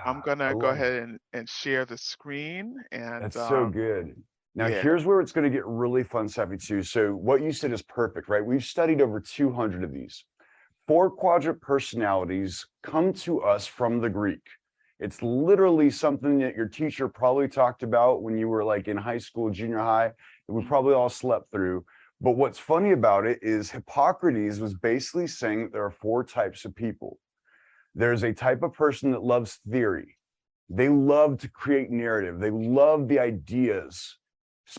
Speaker 21: I'm gonna go ahead and share the screen. And
Speaker 22: that's so good. Now, here's where it's going to get really fun, Sappy 2. So what you said is perfect, right? We've studied over 200 of these. 4-quadrant personalities come to us from the Greek. It's literally something that your teacher probably talked about when you were like in high school, junior high, that we probably all slept through. But what's funny about it is Hippocrates was basically saying that there are 4 types of people. There's a type of person that loves theory. They love to create narrative. They love the ideas,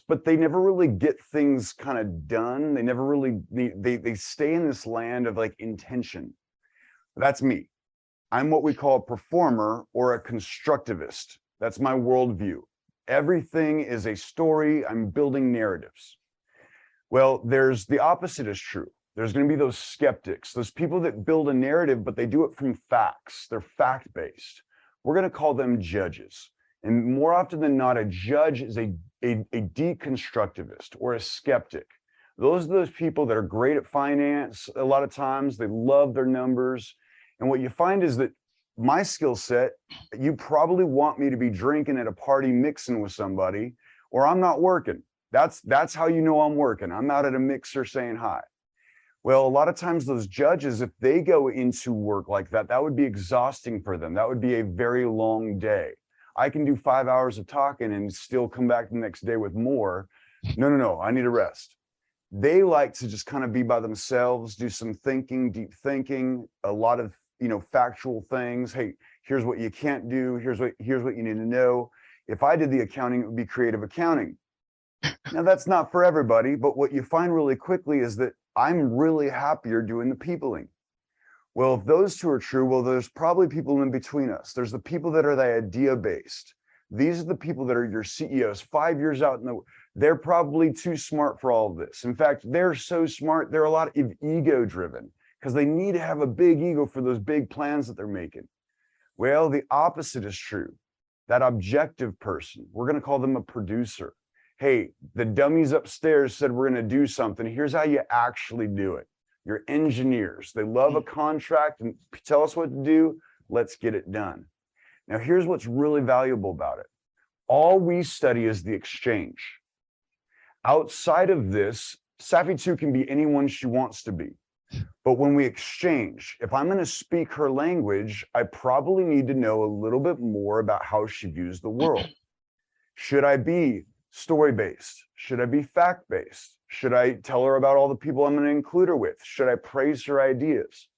Speaker 22: but they never really get things kind of done. They never really, they stay in this land of like intention. That's me. I'm what we call a performer or a constructivist. That's my worldview. Everything is a story. I'm building narratives. Well, there's the opposite is true. There's going to be those skeptics, those people that build a narrative, but they do it from facts. They're fact-based. We're going to call them judges. And more often than not, a judge is a deconstructivist or a skeptic. Those are those people that are great at finance a lot of times. They love their numbers. And what you find is that my skill set, you probably want me to be drinking at a party mixing with somebody, or I'm not working. That's how you know I'm working. I'm out at a mixer saying hi. Well, a lot of times those judges, if they go into work like that, that would be exhausting for them. That would be a very long day. I can do 5 hours of talking and still come back the next day with more. No, I need a rest. They like to just kind of be by themselves, do some thinking, deep thinking, a lot of, factual things. Hey, here's what you can't do. Here's what you need to know. If I did the accounting, it would be creative accounting. Now, that's not for everybody, but what you find really quickly is that I'm really happier doing the peopling. Well, if those two are true, well, there's probably people in between us. There's the people that are the idea-based. These are the people that are your CEOs 5 years out they're probably too smart for all of this. In fact, they're so smart, they're a lot of ego-driven because they need to have a big ego for those big plans that they're making. Well, the opposite is true. That objective person, we're going to call them a producer. Hey, the dummies upstairs said we're going to do something. Here's how you actually do it. Your engineers, they love a contract and tell us what to do. Let's get it done. Now, here's what's really valuable about it. All we study is the exchange. Outside of this, Safi 2 can be anyone she wants to be. But when we exchange, if I'm going to speak her language, I probably need to know a little bit more about how she views the world. Should I be story-based? Should I be fact-based? Should I tell her about all the people I'm going to include her with? Should I praise her ideas?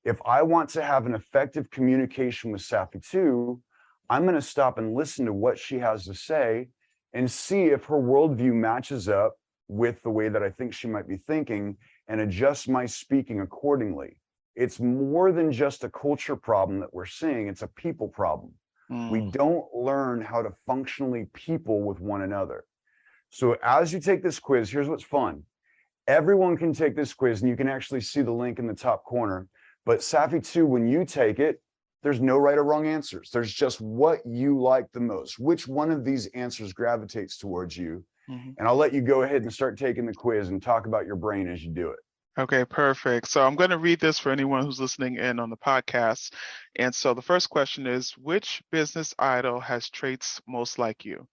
Speaker 22: If I want to have an effective communication with Safi 2, I'm going to stop and listen to what she has to say and see if her worldview matches up with the way that I think she might be thinking and adjust my speaking accordingly. It's more than just a culture problem that we're seeing. It's a people problem. We don't learn how to functionally people with one another. So as you take this quiz, here's what's fun. Everyone can take this quiz, and you can actually see the link in the top corner. But Safi 2, when you take it, there's no right or wrong answers. There's just what you like the most. Which one of these answers gravitates towards you? And I'll let you go ahead and start taking the quiz and talk about your brain as you do it.
Speaker 21: Okay, perfect. So I'm going to read this for anyone who's listening in on the podcast. And so the first question is, which business idol has traits most like you?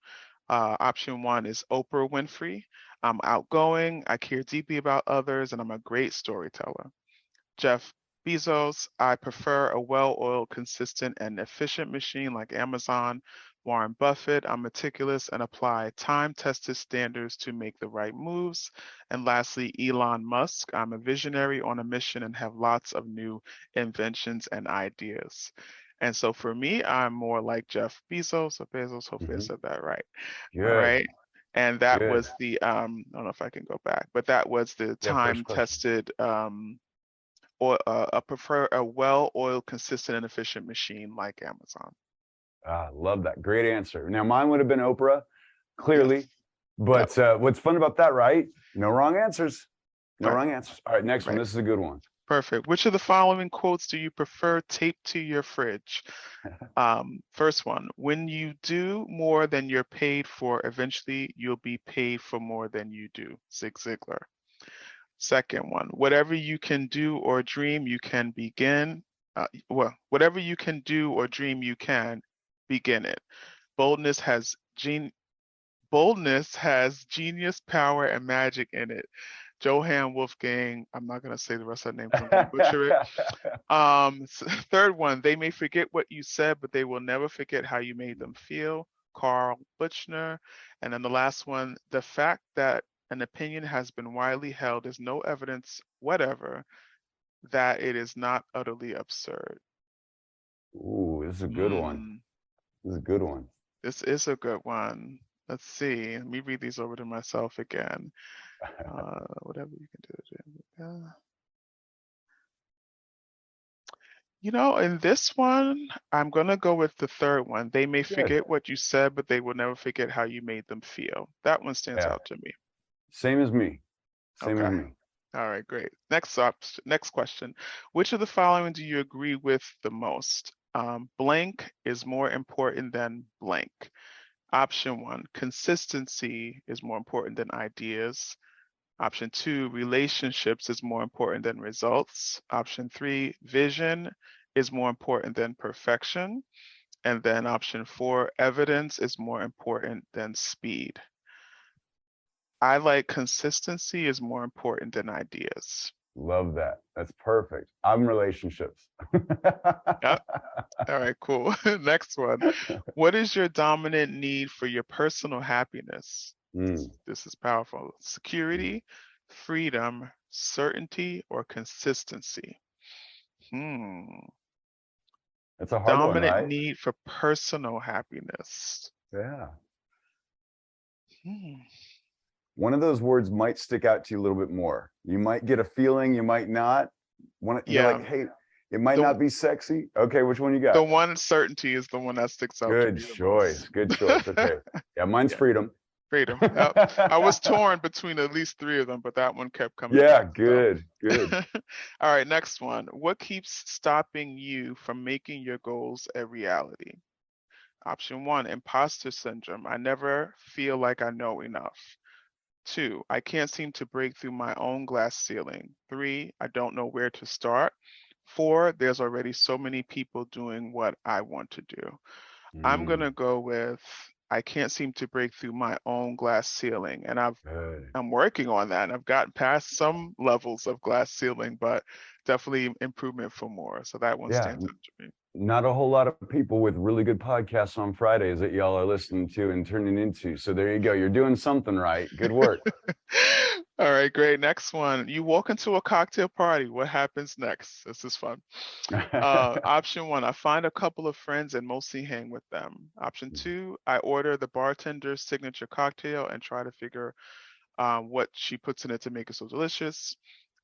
Speaker 21: Option 1 is Oprah Winfrey. I'm outgoing, I care deeply about others, and I'm a great storyteller. Jeff Bezos, I prefer a well-oiled, consistent, and efficient machine like Amazon. Warren Buffett, I'm meticulous and apply time-tested standards to make the right moves. And lastly, Elon Musk, I'm a visionary on a mission and have lots of new inventions and ideas. And so for me, I'm more like Jeff Bezos, hopefully I said that right.
Speaker 22: Good.
Speaker 21: All right. And that
Speaker 22: Good.
Speaker 21: was the, I don't know if I can go back, but that was the time-tested, or I prefer a well-oiled, consistent, and efficient machine like Amazon.
Speaker 22: Love that. Great answer. Now, mine would have been Oprah, clearly. But what's fun about that, right? No wrong answers. No wrong answers. All right, next one. This is a good one.
Speaker 21: Perfect. Which of the following quotes do you prefer taped to your fridge? First one, when you do more than you're paid for, eventually you'll be paid for more than you do. Zig Ziglar. Second one, whatever you can do or dream, you can begin. Whatever you can do or dream, you can begin it. Boldness has genius, power, and magic in it. Johann Wolfgang, I'm not going to say the rest of the name because I'm going to butcher it. Third one, they may forget what you said, but they will never forget how you made them feel. Carl Buchner. And then the last one, the fact that an opinion has been widely held is no evidence whatever that it is not utterly absurd.
Speaker 22: Ooh, this is a good one. This is a good one.
Speaker 21: This is a good one. Let's see. Let me read these over to myself again. Whatever you can do. You know, in this one, I'm going to go with the third one. They may forget what you said, but they will never forget how you made them feel. That one stands out to me.
Speaker 22: Same as me. Same as me.
Speaker 21: All right, great. Next question. Which of the following do you agree with the most? Blank is more important than blank. Option 1, consistency is more important than ideas. Option 2, relationships is more important than results. Option 3, vision is more important than perfection. And then option 4, evidence is more important than speed. I like consistency is more important than ideas.
Speaker 22: Love that. That's perfect. I'm relationships.
Speaker 21: Yep. All right, cool. Next one. What is your dominant need for your personal happiness? This is powerful. Security, freedom, certainty, or consistency?
Speaker 22: That's a hard one,
Speaker 21: Dominant
Speaker 22: right?
Speaker 21: need for personal happiness.
Speaker 22: Yeah. One of those words might stick out to you a little bit more. You might get a feeling, you might not. You're like, hey, it might not be sexy. Okay, which one you got?
Speaker 21: The one certainty is the one that sticks out to me the most.
Speaker 22: Good choice. Okay. Yeah, mine's freedom.
Speaker 21: Freedom. Yep. I was torn between at least 3 of them, but that one kept coming back.
Speaker 22: Good.
Speaker 21: All right, next one. What keeps stopping you from making your goals a reality? Option 1, imposter syndrome. I never feel like I know enough. 2, I can't seem to break through my own glass ceiling. 3, I don't know where to start. 4, there's already so many people doing what I want to do. I'm going to go with I can't seem to break through my own glass ceiling. And I'm working on that. And I've gotten past some levels of glass ceiling, but definitely improvement for more. So that one stands out to me.
Speaker 22: Not a whole lot of people with really good podcasts on Fridays that y'all are listening to and turning into. So there you go. You're doing something right. Good work.
Speaker 21: All right, great. Next one. You walk into a cocktail party. What happens next? This is fun. Option 1, I find a couple of friends and mostly hang with them. Option 2, I order the bartender's signature cocktail and try to figure what she puts in it to make it so delicious.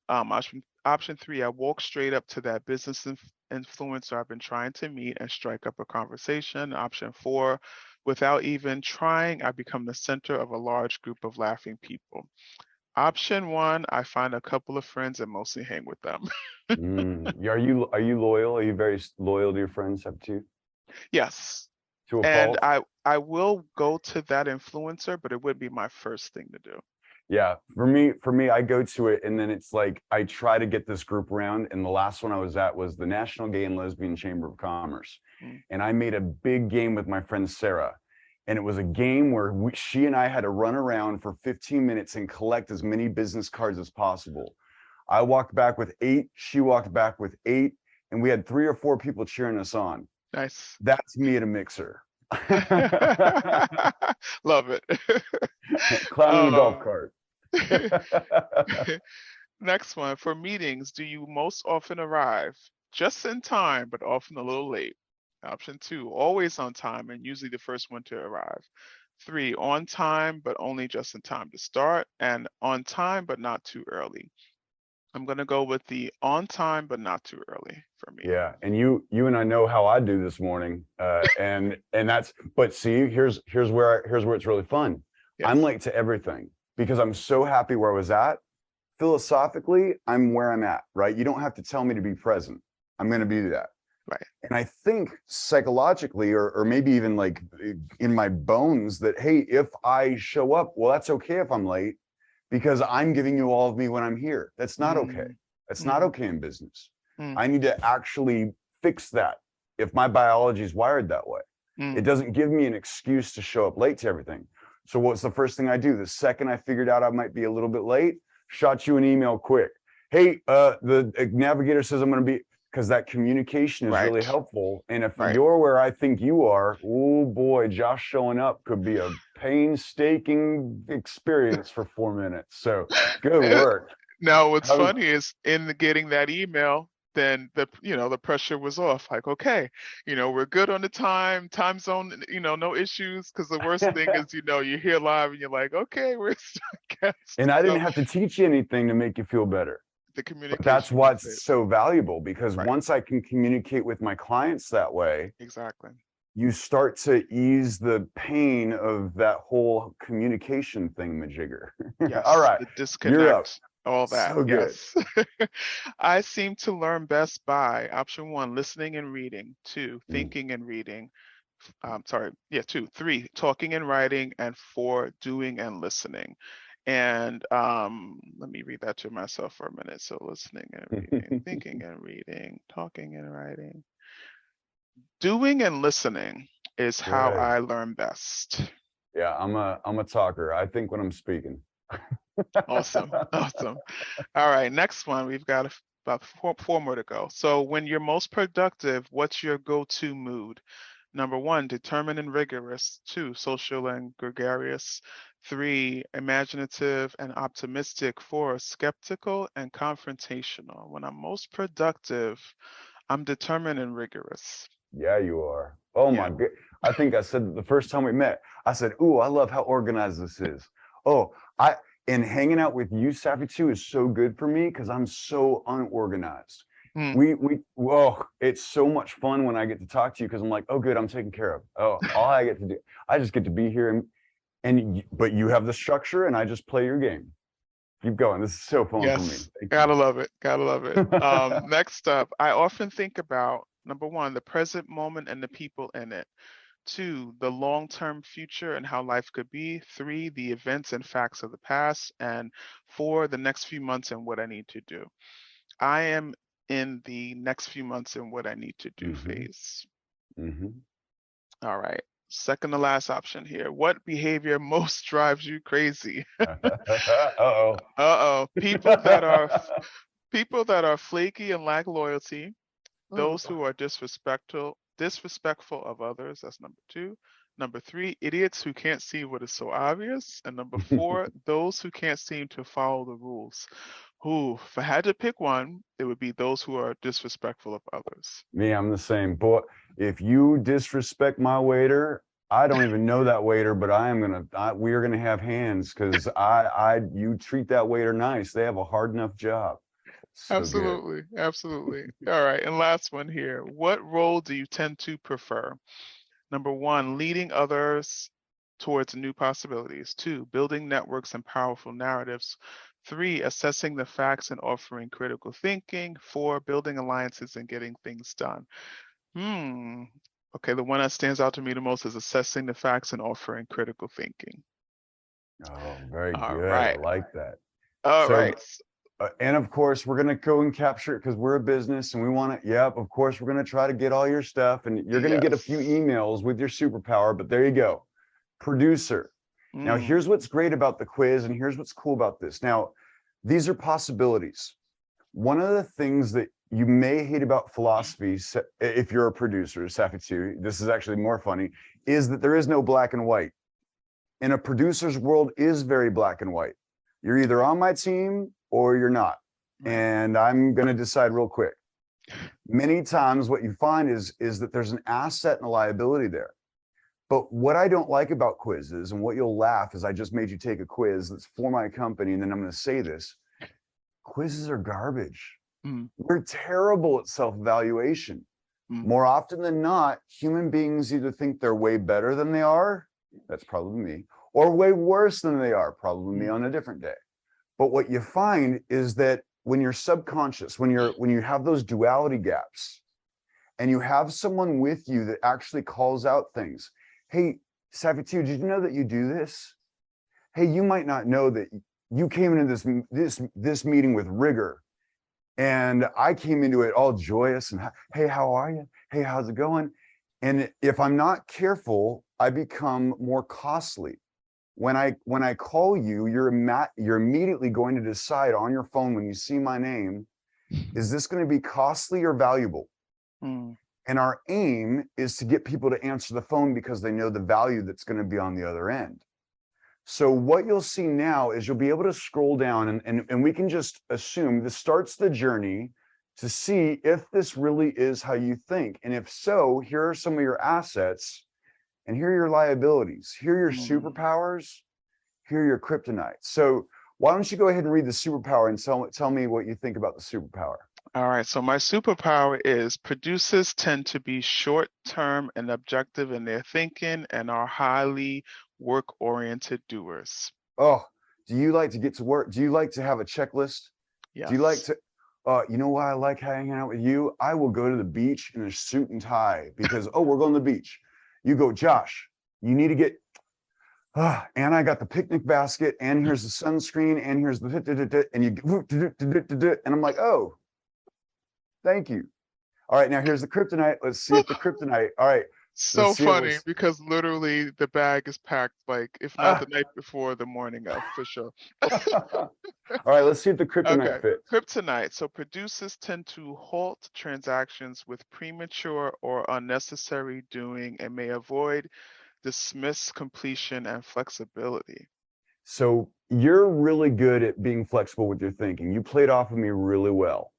Speaker 21: Option 3, I walk straight up to that business influencer I've been trying to meet and strike up a conversation. Option 4, without even trying, I become the center of a large group of laughing people. Option 1, I find a couple of friends and mostly hang with them.
Speaker 22: Are you loyal? Are you very loyal to your friends? Up to you?
Speaker 21: Yes.
Speaker 22: To a fault?
Speaker 21: I will go to that influencer, but it would be my first thing to do.
Speaker 22: Yeah, for me, I go to it and then it's like I try to get this group around. And the last one I was at was the National Gay and Lesbian Chamber of Commerce, and I made a big game with my friend Sarah. And it was a game where she and I had to run around for 15 minutes and collect as many business cards as possible. I walked back with 8, she walked back with 8, and we had 3 or 4 people cheering us on.
Speaker 21: Nice.
Speaker 22: That's me at a mixer.
Speaker 21: Love it.
Speaker 22: Clown in a golf cart.
Speaker 21: Next one. For meetings, do you most often arrive just in time, but often a little late? Option 2, always on time and usually the first one to arrive. 3, on time, but only just in time to start. And on time, but not too early. I'm going to go with the on time, but not too early for me.
Speaker 22: Yeah. And you and I know how I do this morning. And that's, but see, here's where it's really fun. Yes. I'm late to everything because I'm so happy where I was at. Philosophically, I'm where I'm at, right? You don't have to tell me to be present. I'm going to be that.
Speaker 21: Right.
Speaker 22: And I think psychologically, or maybe even like in my bones that, hey, if I show up, well, that's okay if I'm late because I'm giving you all of me when I'm here. That's not okay. That's not okay in business. I need to actually fix that if my biology is wired that way. It doesn't give me an excuse to show up late to everything. So what's the first thing I do? The second I figured out I might be a little bit late, shot you an email quick. Hey, the navigator says I'm going to be, because that communication is really helpful. And if you're where I think you are, oh boy, Josh showing up could be a painstaking experience for 4 minutes. So good work.
Speaker 21: Now, what's funny is in getting that email, then the pressure was off. Like, okay, we're good on the time zone, no issues. Because the worst thing is, you're here live and you're like, okay, we're stuck.
Speaker 22: And I didn't have to teach you anything to make you feel better.
Speaker 21: The communication.
Speaker 22: But that's what's so valuable because once I can communicate with my clients that way,
Speaker 21: exactly,
Speaker 22: you start to ease the pain of that whole communication thingamajigger.
Speaker 21: Yes,
Speaker 22: all right,
Speaker 21: the disconnect.
Speaker 22: You're up.
Speaker 21: All that,
Speaker 22: So good.
Speaker 21: yes. I seem to learn best by option 1, listening and reading, 2, thinking and reading. Sorry, yeah, 2, 3, talking and writing, and 4, doing and listening. And let me read that to myself for a minute. So listening and reading, thinking and reading, talking and writing. Doing and listening is how
Speaker 22: Good.
Speaker 21: I learn best.
Speaker 22: Yeah, I'm a talker. I think when I'm speaking.
Speaker 21: Awesome. Awesome. All right, next one. We've got about four more to go. So when you're most productive, what's your go-to mood? Number 1, determined and rigorous. 2, social and gregarious. 3, imaginative and optimistic. 4, skeptical and confrontational. When I'm most productive, I'm determined and rigorous.
Speaker 22: Yeah, you are. Oh my God. I think I said the first time we met, I said, ooh, I love how organized this is. Oh, and hanging out with you, Safi, too, is so good for me because I'm so unorganized. It's so much fun when I get to talk to you because I'm like, oh, good, I'm taken care of. Oh, all I get to do, I just get to be here but you have the structure and I just play your game. Keep going. This is so fun for me.
Speaker 21: Yes, gotta love it. Gotta love it. Next up, I often think about number 1, the present moment and the people in it. 2, the long-term future and how life could be. 3, the events and facts of the past. And 4, the next few months and what I need to do. I am in the next few months and what I need to do phase. All right. Second to last option here. What behavior most drives you crazy?
Speaker 22: Uh-oh.
Speaker 21: Uh-oh. People that are flaky and lack loyalty. Those who are disrespectful of others. That's number 2. Number 3, idiots who can't see what is so obvious. And number 4, those who can't seem to follow the rules. Who, if I had to pick one, it would be those who are disrespectful of others.
Speaker 22: Me, I'm the same. Boy, if you disrespect my waiter, I don't even know that waiter, but we are gonna have hands because you treat that waiter nice. They have a hard enough job. So
Speaker 21: Absolutely.
Speaker 22: good.
Speaker 21: Absolutely. All right. And last one here. What role do you tend to prefer? Number 1, leading others towards new possibilities. 2, building networks and powerful narratives. 3, assessing the facts and offering critical thinking. 4, building alliances and getting things done. Okay, the one that stands out to me the most is assessing the facts and offering critical thinking.
Speaker 22: Oh, very
Speaker 21: All
Speaker 22: good.
Speaker 21: right.
Speaker 22: I like that.
Speaker 21: All right.
Speaker 22: And of course, we're going to go and capture it because we're a business and we want to, of course, we're going to try to get all your stuff and you're going to get a few emails with your superpower, but there you go. Producer. Now, here's what's great about the quiz and here's what's cool about this. Now, these are possibilities. One of the things that you may hate about philosophy, if you're a producer, Safi too, this is actually more funny, is that there is no black and white. And a producer's world is very black and white. You're either on my team or you're not. And I'm going to decide real quick. Many times what you find is that there's an asset and a liability there. But what I don't like about quizzes, and what you'll laugh is I just made you take a quiz that's for my company, and then I'm going to say this. Quizzes are garbage. We're terrible at self-evaluation. More often than not, human beings either think they're way better than they are, that's probably me, or way worse than they are, probably me on a different day. But what you find is that when you're subconscious, when you have those duality gaps, and you have someone with you that actually calls out things. Hey, Safi, did you know that you do this? Hey, you might not know that you came into this meeting with rigor, and I came into it all joyous and hey, how are you? Hey, how's it going? And if I'm not careful, I become more costly. When I call you, you're immediately going to decide on your phone when you see my name, is this going to be costly or valuable? And our aim is to get people to answer the phone because they know the value that's going to be on the other end. So what you'll see now is you'll be able to scroll down and we can just assume this starts the journey to see if this really is how you think. And if so, here are some of your assets and here are your liabilities. Here are your superpowers. Here are your kryptonite. So why don't you go ahead and read the superpower and tell me what you think about the superpower.
Speaker 21: All right, so my superpower is producers tend to be short-term and objective in their thinking and are highly work-oriented doers.
Speaker 22: Oh, Do you like to get to work? Do you like to have a checklist?
Speaker 21: Yes.
Speaker 22: Do you like to, you know why I like hanging out with you? I will go to the beach in a suit and tie because, oh, we're going to the beach. You go, Josh, you need to get, and I got the picnic basket, and here's the sunscreen, and here's the, and you, and I'm like, oh, thank you. All right, now here's the kryptonite. Let's see if the kryptonite, all right.
Speaker 21: So funny because literally the bag is packed like if not the night before, the morning of for sure.
Speaker 22: All right, let's see if the kryptonite fits.
Speaker 21: Kryptonite. So producers tend to halt transactions with premature or unnecessary doing and may avoid, dismiss completion and flexibility.
Speaker 22: So you're really good at being flexible with your thinking. You played off of me really well.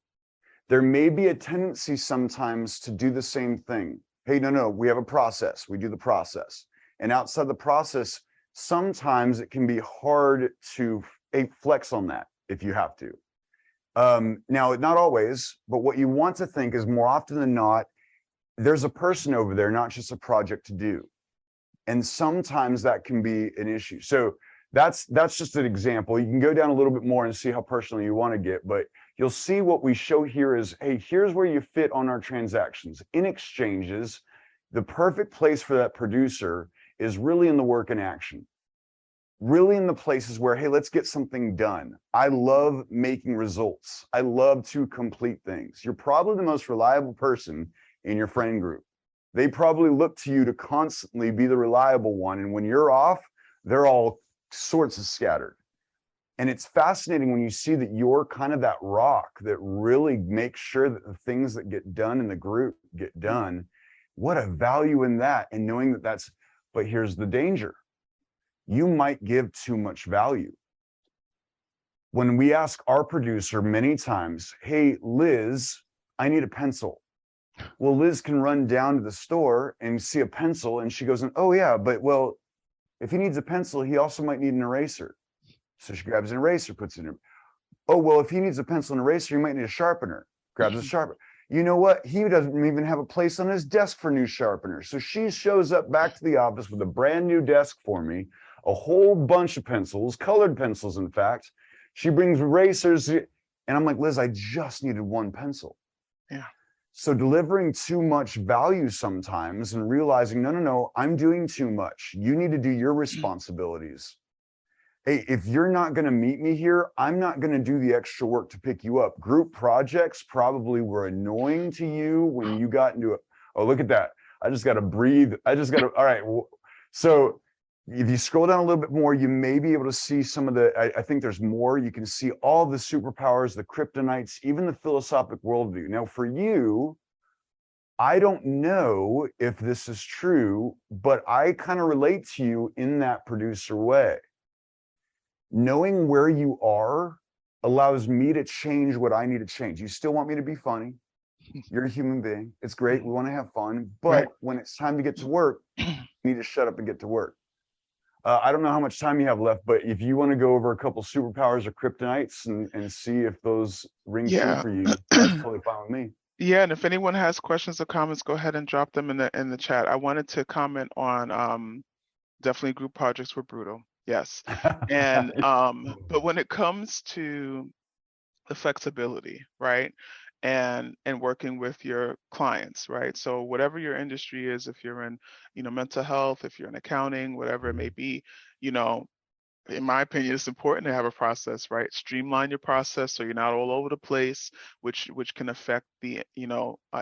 Speaker 22: There may be a tendency sometimes to do the same thing. Hey, no, we have a process. We do the process. And outside the process, sometimes it can be hard to flex on that if you have to. Now, not always, but what you want to think is more often than not, there's a person over there, not just a project to do. And sometimes that can be an issue. So that's just an example. You can go down a little bit more and see how personal you want to get, but you'll see what we show here is, hey, here's where you fit on our transactions. In exchanges, the perfect place for that producer is really in the work in action. Really in the places where, hey, let's get something done. I love making results. I love to complete things. You're probably the most reliable person in your friend group. They probably look to you to constantly be the reliable one. And when you're off, they're all sorts of scattered. And it's fascinating when you see that you're kind of that rock that really makes sure that the things that get done in the group get done. What a value in that. And knowing that that's, but here's the danger. You might give too much value. When we ask our producer many times, hey, Liz, I need a pencil. Well, Liz can run down to the store and see a pencil and she goes, oh yeah, but well, if he needs a pencil, he also might need an eraser. So she grabs an eraser, puts it in. Oh, well, if he needs a pencil and eraser, he might need a sharpener. Grabs a sharpener. You know what? He doesn't even have a place on his desk for new sharpeners. So she shows up back to the office with a brand new desk for me, a whole bunch of pencils, colored pencils, in fact. She brings erasers. And I'm like, Liz, I just needed one pencil.
Speaker 21: Yeah.
Speaker 22: So delivering too much value sometimes and realizing, no, I'm doing too much. You need to do your responsibilities. Hey, if you're not going to meet me here, I'm not going to do the extra work to pick you up. Group projects probably were annoying to you when you got into it. Oh, look at that. I just got to breathe. All right. So if you scroll down a little bit more, you may be able to see some of the, I think there's more. You can see all the superpowers, the kryptonites, even the philosophic worldview. Now for you, I don't know if this is true, but I kind of relate to you in that producer way. Knowing where you are allows me to change what I need to change. You still want me to be funny. You're a human being. It's great. We want to have fun. But when it's time to get to work, you need to shut up and get to work. I don't know how much time you have left, but if you want to go over a couple superpowers or kryptonites and see if those ring true for you, that's totally fine with me.
Speaker 21: Yeah, and if anyone has questions or comments, go ahead and drop them in the chat. I wanted to comment on definitely group projects were brutal. Yes. And but when it comes to the flexibility, right? And working with your clients, right? So whatever your industry is, if you're in, mental health, if you're in accounting, whatever it may be, in my opinion, it's important to have a process, right? Streamline your process so you're not all over the place, which can affect the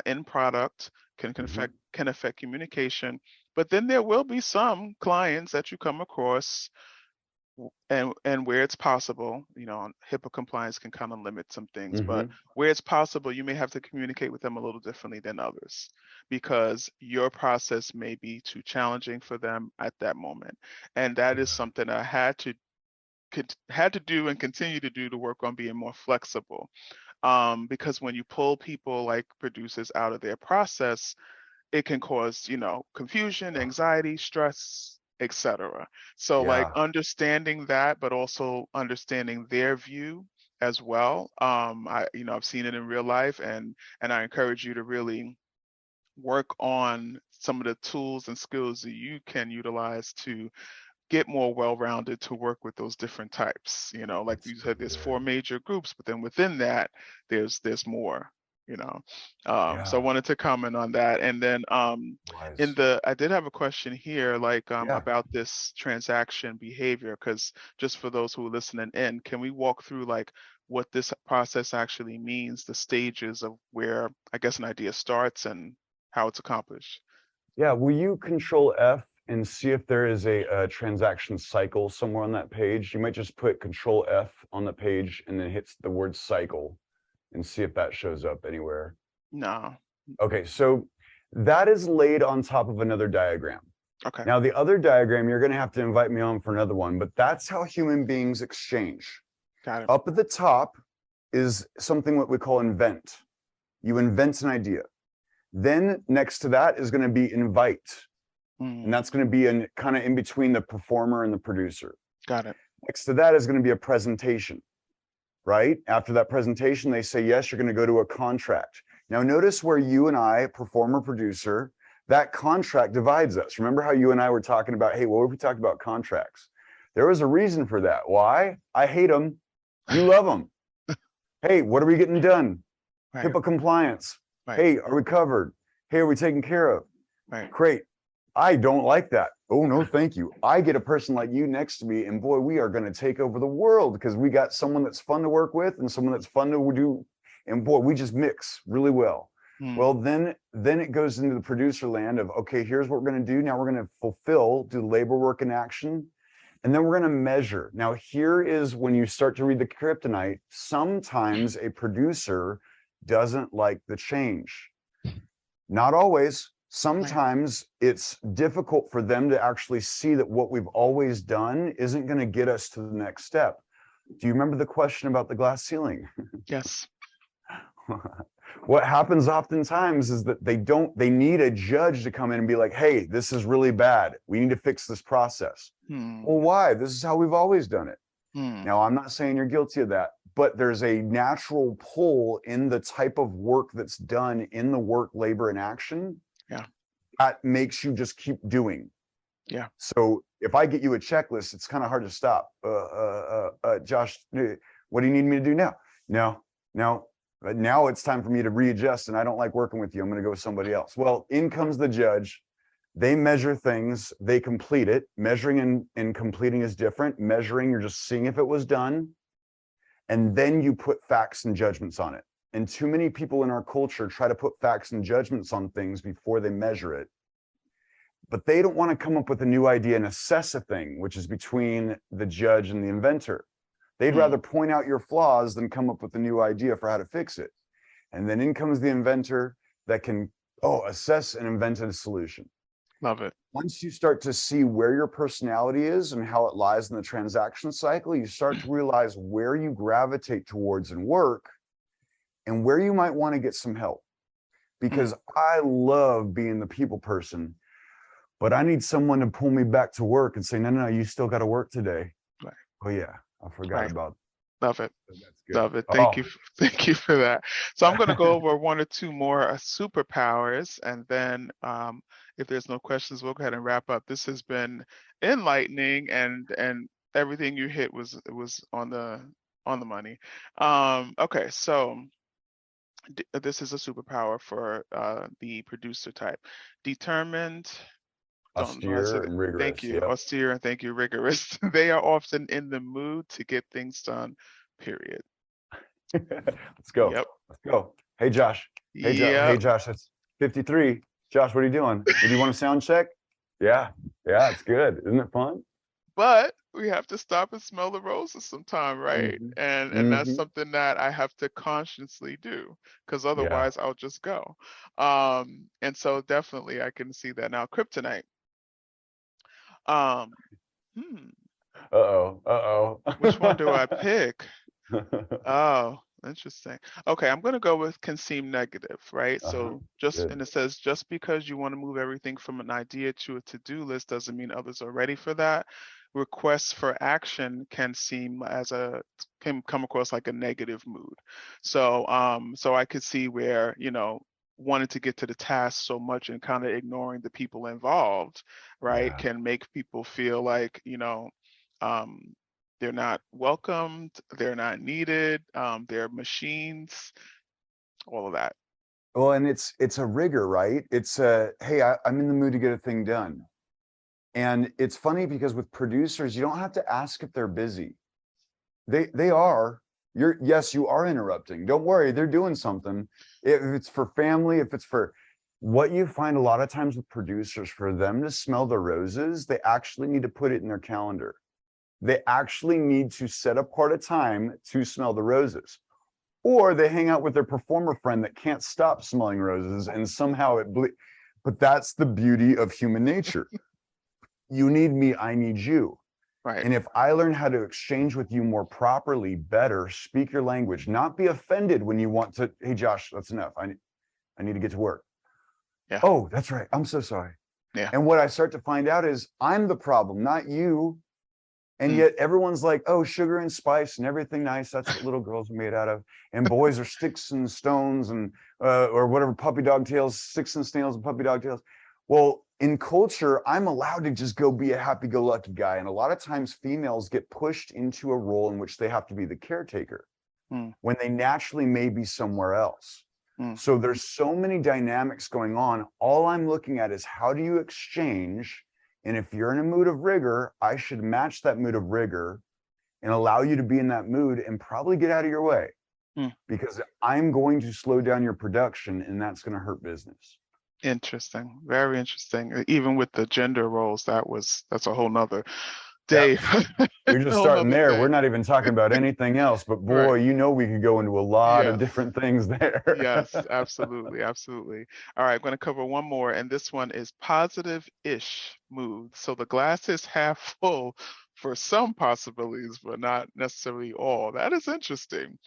Speaker 21: end product, can affect communication. But then there will be some clients that you come across and where it's possible, HIPAA compliance can kind of limit some things, but where it's possible, you may have to communicate with them a little differently than others because your process may be too challenging for them at that moment. And that is something I had to do and continue to do to work on being more flexible. Because when you pull people like producers out of their process, it can cause, confusion, anxiety, stress, etc. So like understanding that, but also understanding their view as well. I've seen it in real life, and I encourage you to really work on some of the tools and skills that you can utilize to get more well-rounded to work with those different types. You know, like you said, there's 4 major groups, but then within that, there's more. You know, so I wanted to comment on that, and then I did have a question here, like about this transaction behavior, because just for those who are listening in, can we walk through like what this process actually means, the stages of where I guess an idea starts and how it's accomplished?
Speaker 22: Yeah, will you control F and see if there is a transaction cycle somewhere on that page? You might just put control F on the page and then hits the word cycle and see if that shows up anywhere.
Speaker 21: No.
Speaker 22: Okay, so that is laid on top of another diagram.
Speaker 21: Okay.
Speaker 22: Now the other diagram, you're gonna have to invite me on for another one, but that's how human beings exchange.
Speaker 21: Got it.
Speaker 22: Up at the top is something what we call invent. You invent an idea. Then next to that is gonna be invite. And that's gonna be kind of in between the performer and the producer.
Speaker 21: Got it.
Speaker 22: Next to that is gonna be a presentation. Right? After that presentation, they say, yes, you're going to go to a contract. Now, notice where you and I, performer, producer, that contract divides us. Remember how you and I were talking about, hey, what if we talked about contracts? There was a reason for that. Why? I hate them. You love them. Hey, what are we getting done?
Speaker 21: Right.
Speaker 22: HIPAA compliance.
Speaker 21: Right.
Speaker 22: Hey, are we covered? Hey, are we taken care of?
Speaker 21: Right.
Speaker 22: Great. I don't like that. Oh, no, thank you. I get a person like you next to me, and boy, we are going to take over the world because we got someone that's fun to work with and someone that's fun to do. And boy, we just mix really well. Well, then it goes into the producer land of, okay, here's what we're going to do. Now we're going to fulfill, do labor work in action, and then we're going to measure. Now, here is when you start to read the kryptonite. Sometimes a producer doesn't like the change. Not always. Sometimes it's difficult for them to actually see that what we've always done isn't going to get us to the next step. Do you remember the question about the glass ceiling?
Speaker 21: Yes.
Speaker 22: What happens oftentimes is that they need a judge to come in and be like, hey, this is really bad. We need to fix this process. Well, why? This is how we've always done it. Now, I'm not saying you're guilty of that, but there's a natural pull in the type of work that's done in the work, labor, and action.
Speaker 21: Yeah.
Speaker 22: That makes you just keep doing.
Speaker 21: Yeah.
Speaker 22: So if I get you a checklist, it's kind of hard to stop. Josh, what do you need me to do now? No. Now it's time for me to readjust, and I don't like working with you. I'm going to go with somebody else. Well, in comes the judge. They measure things. They complete it. Measuring and completing is different. Measuring, you're just seeing if it was done. And then you put facts and judgments on it. And too many people in our culture try to put facts and judgments on things before they measure it. But they don't want to come up with a new idea and assess a thing, which is between the judge and the inventor. They'd rather point out your flaws than come up with a new idea for how to fix it. And then in comes the inventor that can, assess and invent a solution.
Speaker 21: Love it.
Speaker 22: Once you start to see where your personality is and how it lies in the transaction cycle, you start to realize where you gravitate towards in work and where you might want to get some help. Because I love being the people person, but I need someone to pull me back to work and say, no, you still got to work today.
Speaker 21: Right.
Speaker 22: Oh yeah, I forgot about.
Speaker 21: Love it.
Speaker 22: Good.
Speaker 21: Love it. Thank you for that. So I'm going to go over 1 or 2 more superpowers, and then if there's no questions, we'll go ahead and wrap up. This has been enlightening, and everything you hit was on the money. Okay, so this is a superpower for the producer type. Determined.
Speaker 22: Austere and rigorous.
Speaker 21: Thank you. Yep. Austere and thank you, rigorous. They are often in the mood to get things done, period.
Speaker 22: Let's go.
Speaker 21: Yep.
Speaker 22: Let's go. Hey, Josh. Hey, Josh, that's 53. Josh, what are you doing? Do you want a sound check? Yeah, it's good. Isn't it fun?
Speaker 21: But we have to stop and smell the roses sometime, right? And that's something that I have to consciously do, because otherwise I'll just go. And so definitely I can see that. Now, kryptonite. Which one do I pick? Oh, interesting. Okay, I'm going to go with can seem negative, right? So and it says, just because you want to move everything from an idea to a to-do list doesn't mean others are ready for that. Requests for action can come across like a negative mood. So I could see where, wanting to get to the task so much and kind of ignoring the people involved, right,
Speaker 22: Yeah.
Speaker 21: can make people feel like, they're not welcomed, they're not needed, they're machines, all of that.
Speaker 22: Well, and it's a rigor, right? It's hey, I'm in the mood to get a thing done. And it's funny because with producers, you don't have to ask if they're busy. They are. Yes, you are interrupting. Don't worry, they're doing something. If it's for family, if it's for what you find a lot of times with producers, for them to smell the roses, they actually need to put it in their calendar. They actually need to set apart a time to smell the roses. Or they hang out with their performer friend that can't stop smelling roses and somehow but that's the beauty of human nature. You need me, I need you.
Speaker 21: Right.
Speaker 22: And if I learn how to exchange with you more properly, better, speak your language, not be offended when you want to, hey Josh, that's enough. I need to get to work.
Speaker 21: Yeah.
Speaker 22: Oh, that's right. I'm so sorry.
Speaker 21: Yeah.
Speaker 22: And what I start to find out is I'm the problem, not you. And yet everyone's like, oh, sugar and spice and everything nice. That's what little girls are made out of. And boys are sticks and stones and or whatever, puppy dog tails, sticks and snails and puppy dog tails. Well, in culture, I'm allowed to just go be a happy-go-lucky guy. And a lot of times females get pushed into a role in which they have to be the caretaker when they naturally may be somewhere else. So there's so many dynamics going on. All I'm looking at is how do you exchange? And if you're in a mood of rigor, I should match that mood of rigor and allow you to be in that mood and probably get out of your way because I'm going to slow down your production and that's going to hurt business.
Speaker 21: Interesting. Very interesting. Even with the gender roles, that's a whole nother day.
Speaker 22: You're just starting there. We're not even talking about anything else, but boy,
Speaker 21: Right.
Speaker 22: we could go into a lot of
Speaker 21: Yes.
Speaker 22: different things there.
Speaker 21: Yes, absolutely, absolutely. All right, I'm going to cover one more, and this one is positive-ish mood. So the glass is half full for some possibilities, but not necessarily all. That is interesting.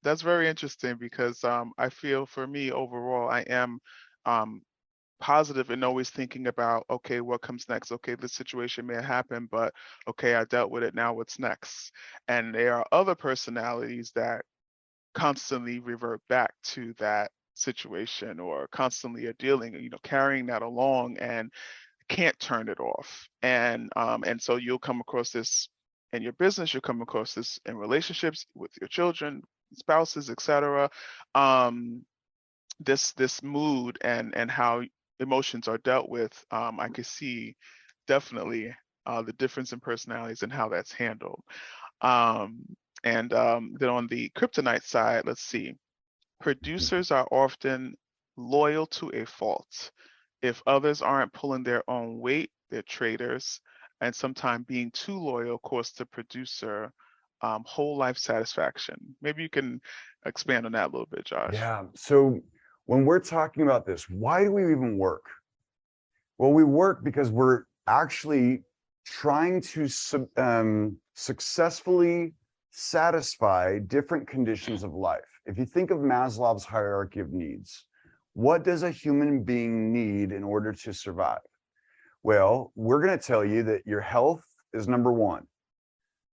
Speaker 21: That's very interesting because I feel for me overall, I am positive and always thinking about, okay, what comes next? Okay, this situation may have happened, but okay, I dealt with it. Now what's next? And there are other personalities that constantly revert back to that situation or constantly are dealing, carrying that along and can't turn it off. And so you'll come across this in your business, you'll come across this in relationships with your children, spouses, etc. This mood and how emotions are dealt with, I could see definitely the difference in personalities and how that's handled. Then on the kryptonite side, let's see. Producers are often loyal to a fault. If others aren't pulling their own weight, they're traitors. And sometimes being too loyal costs the producer whole life satisfaction. Maybe you can expand on that a little bit, Josh.
Speaker 22: Yeah. So when we're talking about this, why do we even work? Well, we work because we're actually trying to successfully satisfy different conditions of life. If you think of Maslow's hierarchy of needs, what does a human being need in order to survive? Well, we're going to tell you that your health is number one.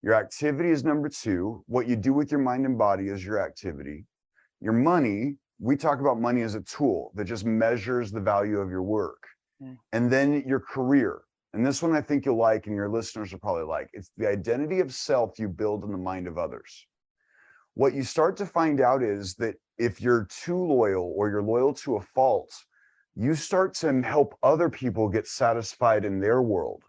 Speaker 22: Your activity is number two. What you do with your mind and body is your activity. Your money, we talk about money as a tool that just measures the value of your work. And then your career. And this one I think you'll like and your listeners will probably like. It's the identity of self you build in the mind of others. What you start to find out is that if you're too loyal or you're loyal to a fault, you start to help other people get satisfied in their world.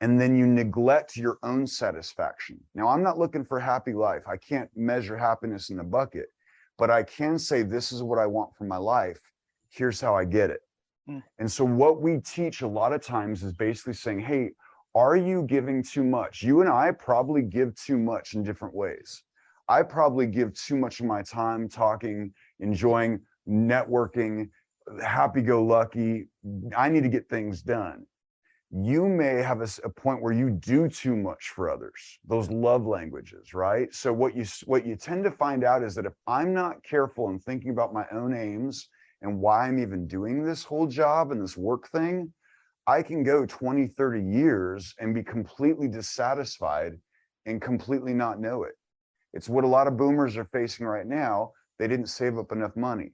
Speaker 22: And then you neglect your own satisfaction. Now, I'm not looking for a happy life. I can't measure happiness in a bucket, but I can say, this is what I want for my life. Here's how I get it. And so what we teach a lot of times is basically saying, hey, are you giving too much? You and I probably give too much in different ways. I probably give too much of my time talking, enjoying, networking, happy-go-lucky. I need to get things done. You may have a point where you do too much for others, those love languages, right? So what you tend to find out is that if I'm not careful and thinking about my own aims and why I'm even doing this whole job and this work thing, I can go 20, 30 years and be completely dissatisfied and completely not know it. It's what a lot of boomers are facing right now. They didn't save up enough money.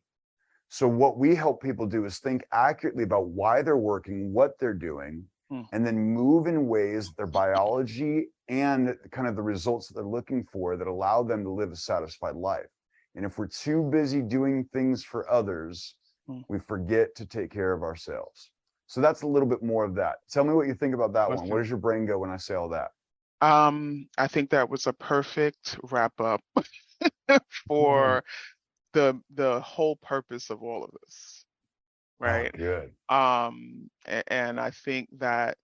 Speaker 22: So what we help people do is think accurately about why they're working, what they're doing, and then move in ways that their biology and kind of the results that they're looking for that allow them to live a satisfied life. And if we're too busy doing things for others, we forget to take care of ourselves. So that's a little bit more of that. Tell me what you think about that one. Where does your brain go when I say all that?
Speaker 21: I think that was a perfect wrap up for the whole purpose of all of this, right?
Speaker 22: Oh, good.
Speaker 21: And I think that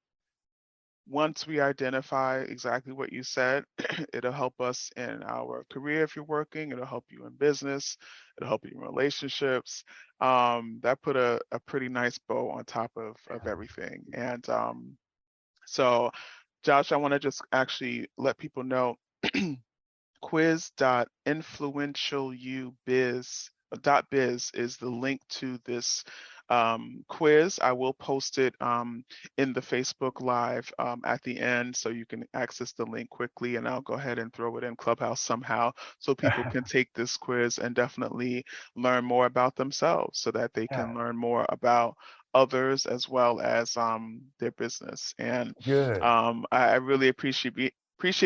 Speaker 21: once we identify exactly what you said, it'll help us in our career if you're working, it'll help you in business, it'll help you in relationships. That put a pretty nice bow on top of everything. And so Josh, I want to just actually let people know quiz.influentialyoubiz.biz is the link to this quiz. I will post it in the Facebook Live at the end, so you can access the link quickly, and I'll go ahead and throw it in Clubhouse somehow so people can take this quiz and definitely learn more about themselves so that they can learn more about others as well as their business. And I really appreciate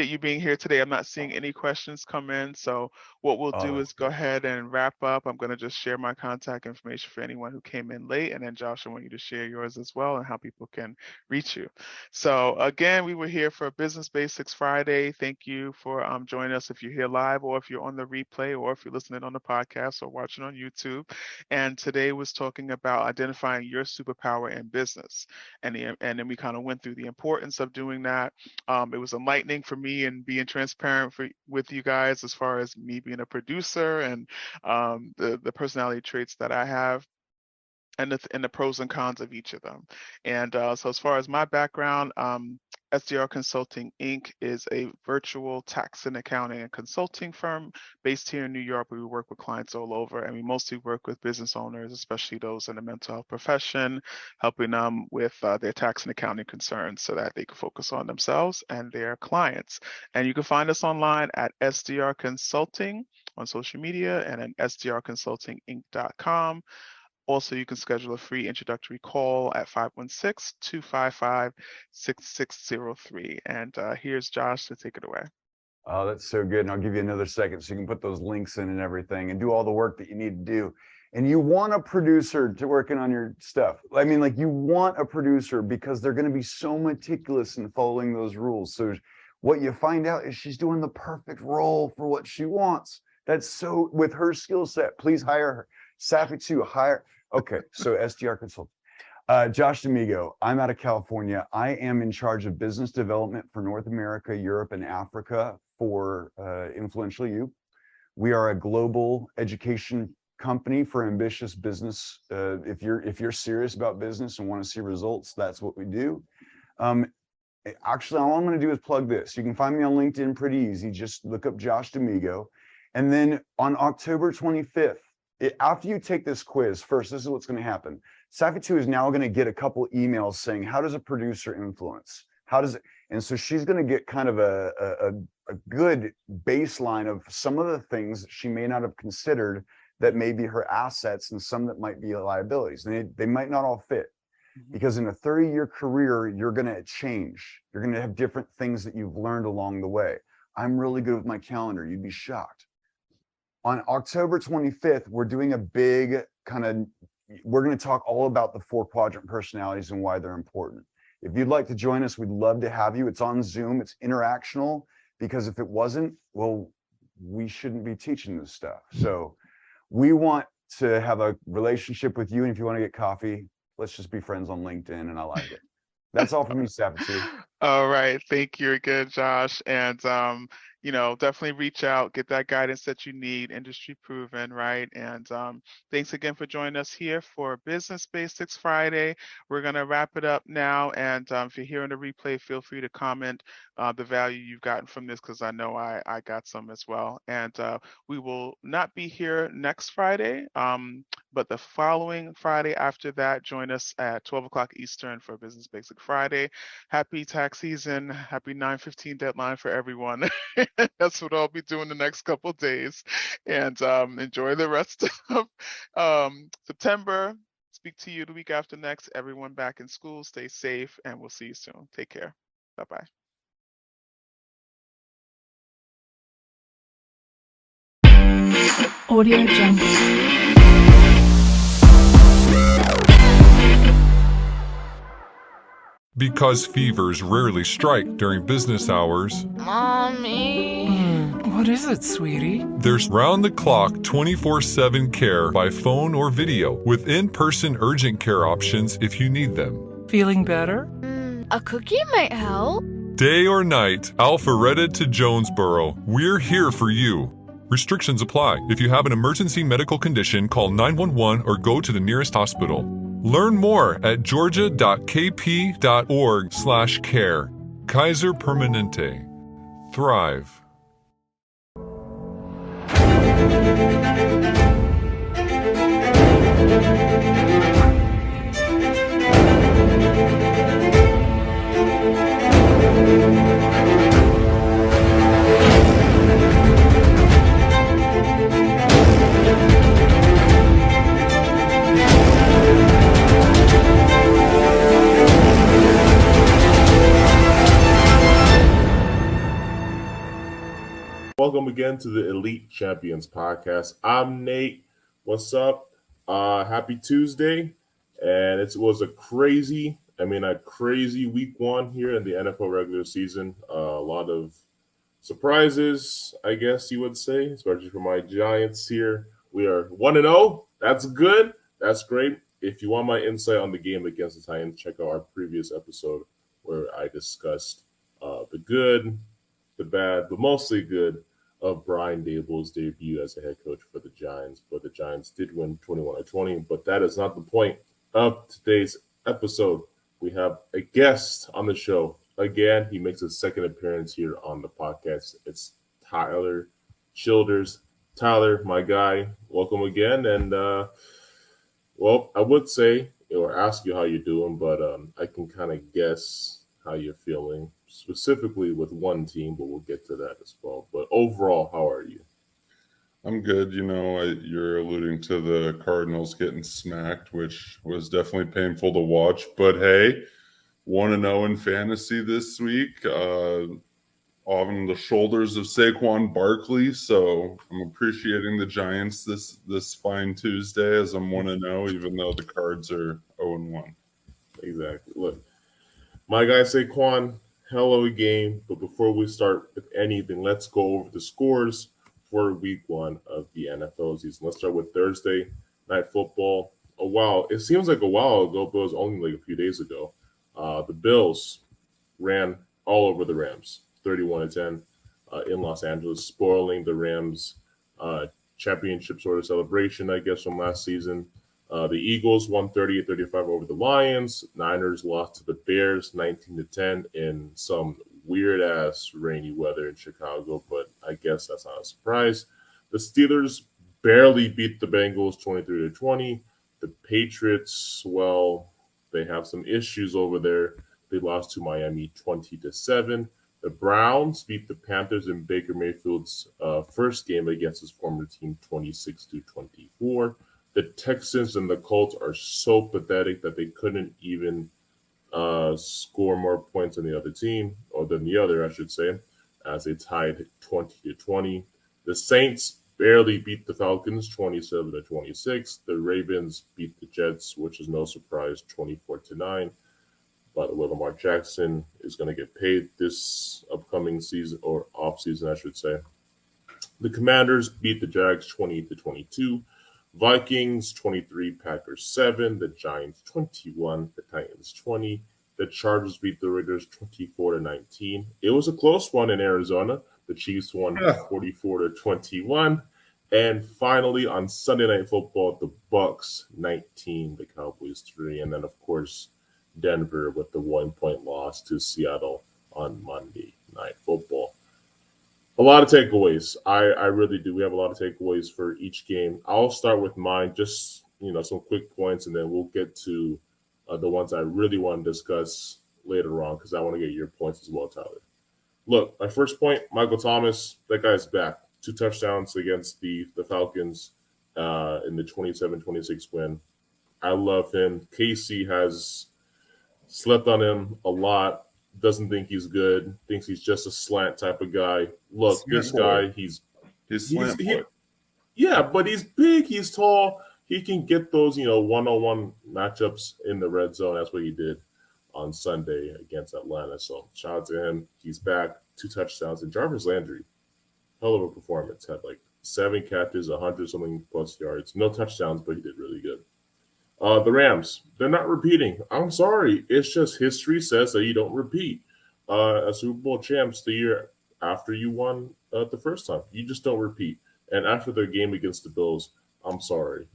Speaker 21: you being here today. I'm not seeing any questions come in. So what we'll do is go ahead and wrap up. I'm going to just share my contact information for anyone who came in late. And then Josh, I want you to share yours as well and how people can reach you. So again, we were here for Business Basics Friday. Thank you for joining us if you're here live or if you're on the replay or if you're listening on the podcast or watching on YouTube. And today was talking about identifying your superpower in business. And then we kind of went through the importance of doing that. It was enlightening for me and being transparent with you guys as far as me being a producer and the personality traits that I have and the pros and cons of each of them. And so as far as my background, SDR Consulting Inc. is a virtual tax and accounting and consulting firm based here in New York. We work with clients all over, and we mostly work with business owners, especially those in the mental health profession, helping them with their tax and accounting concerns so that they can focus on themselves and their clients. And you can find us online at SDR Consulting on social media and at sdrconsultinginc.com. Also, you can schedule a free introductory call at 516-255-6603. And here's Josh to take it away.
Speaker 22: Oh, that's so good. And I'll give you another second so you can put those links in and everything and do all the work that you need to do. And you want a producer to working on your stuff. I mean, like you want a producer because they're going to be so meticulous in following those rules. So what you find out is she's doing the perfect role for what she wants. That's so with her skill set. Please hire her. Safi too, hire. Okay, so SDR Consulting. Josh D'Amigo, I'm out of California. I am in charge of business development for North America, Europe, and Africa for Influential You. We are a global education company for ambitious business. If you're serious about business and want to see results, that's what we do. Actually, all I'm going to do is plug this. You can find me on LinkedIn pretty easy. Just look up Josh D'Amigo. And then on October 25th, after you take this quiz, first, this is what's going to happen. Safi 2 is now going to get a couple emails saying, how does a producer influence? How does it? And so she's going to get kind of a good baseline of some of the things that she may not have considered that may be her assets and some that might be liabilities. And they might not all fit. Because in a 30-year career, you're going to change. You're going to have different things that you've learned along the way. I'm really good with my calendar. You'd be shocked. On October 25th, we're doing a big we're going to talk all about the 4-quadrant personalities and why they're important. If you'd like to join us, we'd love to have you. It's on Zoom. It's interactional because if it wasn't, well, we shouldn't be teaching this stuff. So we want to have a relationship with you. And if you want to get coffee, let's just be friends on LinkedIn. And I like it. That's all from me, Safi.
Speaker 21: All right. Thank you again, Josh. And, definitely reach out, get that guidance that you need, industry proven, right? And thanks again for joining us here for Business Basics Friday. We're going to wrap it up now. And if you're here on the replay, feel free to comment the value you've gotten from this, because I know I got some as well. And we will not be here next Friday, but the following Friday after that, join us at 12 o'clock Eastern for Business Basic Friday. Happy tax season. Happy 9/15 deadline for everyone. That's what I'll be doing the next couple of days. And enjoy the rest of September. Speak to you the week after next. Everyone back in school. Stay safe, and we'll see you soon. Take care. Bye-bye.
Speaker 1: Audio Jungle.
Speaker 5: Because fevers rarely strike during business hours,
Speaker 6: Mommy. What is it, sweetie?
Speaker 5: there's round-the-clock 24/7 care by phone or video with in-person urgent care options if you need them.
Speaker 6: Feeling better? A cookie might help.
Speaker 5: Day or night, Alpharetta to Jonesboro, we're here for you. Restrictions apply. If you have an emergency medical condition, call 911 or go to the nearest hospital. Learn more at georgia.kp.org/care. Kaiser Permanente. Thrive.
Speaker 23: Welcome again to the Elite Champions Podcast. I'm Nate. What's up? Happy Tuesday. And it was a crazy week one here in the NFL regular season. A lot of surprises, I guess you would say, especially for my Giants here. We are 1-0. That's good. That's great. If you want my insight on the game against the Titans, check out our previous episode where I discussed the good, the bad, but mostly good of Brian Dable's debut as a head coach for the Giants. But the Giants did win 21-20, but that is not the point of today's episode. We have a guest on the show. Again, he makes his second appearance here on the podcast. It's Tyler Childers. Tyler, my guy, welcome again. And, well, I would say or ask you how you're doing, but I can kind of guess how you're feeling, specifically with one team, but we'll get to that as well. But overall, how are you?
Speaker 8: I'm good. You're alluding to the Cardinals getting smacked, which was definitely painful to watch. But hey, 1-0 in fantasy this week, on the shoulders of Saquon Barkley. So I'm appreciating the Giants this fine Tuesday as I'm 1-0, even though the Cards are 0-1.
Speaker 23: Exactly. Look, my guy Saquon, hell of a game. But before we start with anything, let's go over the scores for week one of the NFL season. Let's start with Thursday Night Football. It seems like a while ago, but it was only like a few days ago. The Bills ran all over the Rams, 31-10 in Los Angeles, spoiling the Rams' championship sort of celebration, I guess, from last season. The Eagles won 38-35 over the Lions. Niners lost to the Bears 19-10 in some weird-ass rainy weather in Chicago, but I guess that's not a surprise. The Steelers barely beat the Bengals 23-20. The Patriots, well, they have some issues over there. They lost to Miami 20-7. The Browns beat the Panthers in Baker Mayfield's first game against his former team 26-24. The Texans and the Colts are so pathetic that they couldn't even score more points than the other team, or than the other, I should say, as they tied 20-20. The Saints barely beat the Falcons 27-26. The Ravens beat the Jets, which is no surprise, 24-9. By the way, Lamar Jackson is going to get paid this upcoming season, or off season, I should say. The Commanders beat the Jags 20-22. Vikings 23, Packers 7, the Giants 21, the Titans 20. The Chargers beat the Raiders 24-19. It was a close one in Arizona. The Chiefs won 44-21. And finally, on Sunday Night Football, the Bucks 19, the Cowboys 3. And then, of course, Denver with the 1-point loss to Seattle on Monday Night Football. A lot of takeaways. I really do. We have a lot of takeaways for each game. I'll start with mine, just some quick points, and then we'll get to the ones I really want to discuss later on because I want to get your points as well, Tyler. Look, my first point, Michael Thomas, that guy's back. 2 touchdowns against the Falcons in the 27-26 win. I love him. Casey has slept on him a lot. Doesn't think he's good. Thinks he's just a slant type of guy. Look,
Speaker 4: Slant
Speaker 23: this
Speaker 4: boy.
Speaker 23: guy,
Speaker 4: He's slant boy.
Speaker 23: yeah, but he's big. He's tall. He can get those, one-on-one matchups in the red zone. That's what he did on Sunday against Atlanta. So shout out to him. He's back. 2 touchdowns. And Jarvis Landry, hell of a performance. Had like 7 catches, 100-something plus yards. No touchdowns, but he did really good. The Rams, they're not repeating. I'm sorry. It's just history says that you don't repeat. A Super Bowl champs the year after you won the first time. You just don't repeat. And after their game against the Bills, I'm sorry.